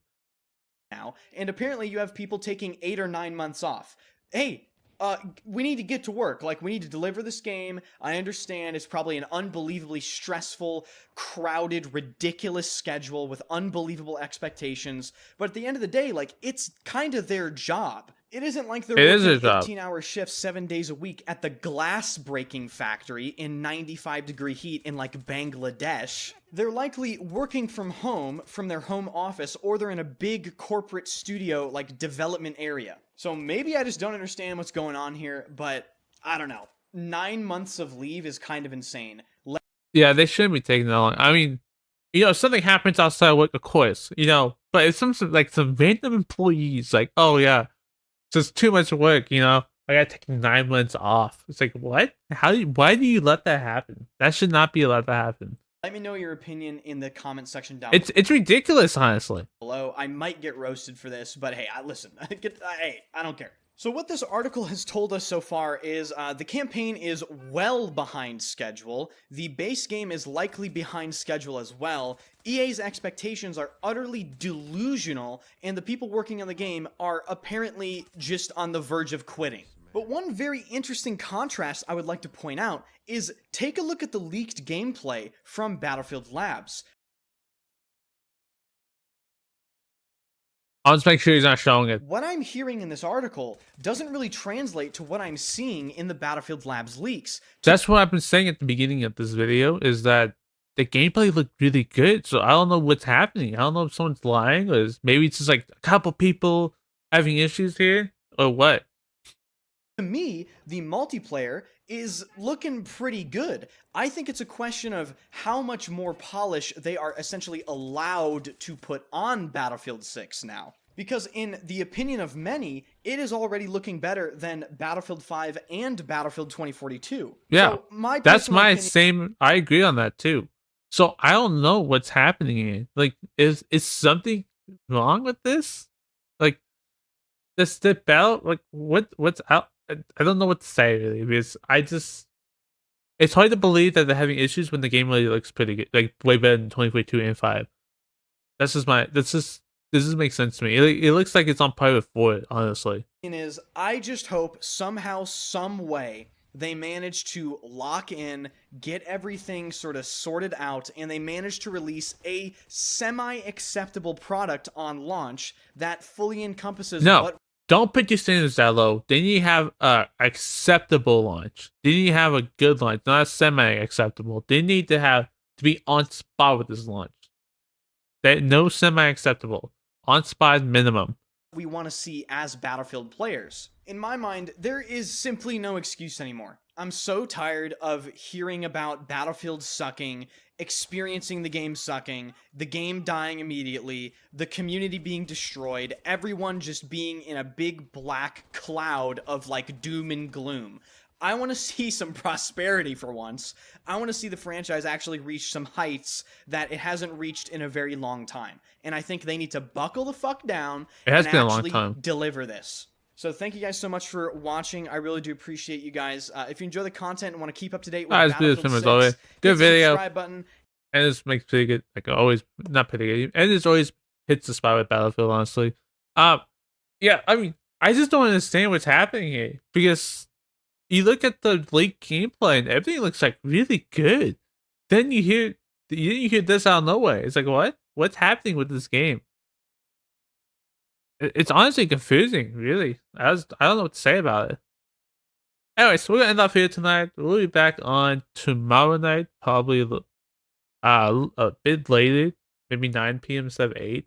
Now, and apparently you have people taking 8 or 9 months off. Hey, we need to get to work. Like, we need to deliver this game. I understand it's probably an unbelievably stressful, crowded, ridiculous schedule with unbelievable expectations. But at the end of the day, like, it's kind of their job. It isn't like they're working 15-hour shifts 7 days a week at the glass breaking factory in 95-degree heat in, like, Bangladesh. They're likely working from home, from their home office, or they're in a big corporate studio, like, development area. So maybe I just don't understand what's going on here, but I don't know. 9 months of leave is kind of insane. Yeah, they shouldn't be taking that long. I mean, you know, if something happens outside of work, of course, you know, but if some random employees, like, oh yeah, just too much work, you know, I gotta take 9 months off. It's like, what? Why do you let that happen? That should not be allowed to happen. Let me know your opinion in the comment section down It's ridiculous, honestly. below. I might get roasted for this, but hey, listen, hey, I don't care. So what this article has told us so far is the campaign is well behind schedule, the base game is likely behind schedule as well, EA's expectations are utterly delusional, and the people working on the game are apparently just on the verge of quitting. But one very interesting contrast I would like to point out is take a look at the leaked gameplay from Battlefield Labs. I'll just make sure he's not showing it. What I'm hearing in this article doesn't really translate to what I'm seeing in the Battlefield Labs leaks. That's what I've been saying at the beginning of this video, is that the gameplay looked really good. So I don't know what's happening. I don't know if someone's lying, or maybe it's just like a couple people having issues here, or what. To me, the multiplayer is looking pretty good. I think it's a question of how much more polish they are essentially allowed to put on Battlefield 6 now. Because in the opinion of many, it is already looking better than Battlefield 5 and Battlefield 2042. Yeah, so that's my same. I agree on that too. So I don't know what's happening here. Like, is something wrong with this? Like, the battle, like what's out? I don't know what to say really, because it's hard to believe that they're having issues when the game really looks pretty good, like way better than 2042 and 5. This doesn't make sense to me. It looks like it's on par with 4, honestly. I just hope somehow, some way, they manage to lock in, get everything sort of sorted out, and they manage to release a semi-acceptable product on launch that fully encompasses what... Don't put your standards that low. Then you have a acceptable launch. Then you have a good launch, not a semi-acceptable. They need to be on spot with this launch. No semi-acceptable. On spot minimum. We want to see as Battlefield players. In my mind, there is simply no excuse anymore. I'm so tired of hearing about Battlefield sucking, experiencing the game sucking, the game dying immediately, the community being destroyed, everyone just being in a big black cloud of like doom and gloom. I want to see some prosperity for once. I want to see the franchise actually reach some heights that it hasn't reached in a very long time. And I think they need to buckle the fuck down and actually deliver this. So thank you guys so much for watching. I really do appreciate you guys. If you enjoy the content and want to keep up to date with Battlefield 6, always. Good video. Subscribe button. And this makes pretty good, like always, not pretty good. And it's always hits the spot with Battlefield, honestly. Yeah, I mean, I just don't understand what's happening here, because you look at the leaked gameplay and everything looks like really good. Then you hear this out of nowhere. It's like, what? What's happening with this game? It's honestly confusing, really. I don't know what to say about it. Anyway, so we're gonna end off here tonight. We'll be back on tomorrow night, probably a bit later, maybe 9 p.m. instead of 8.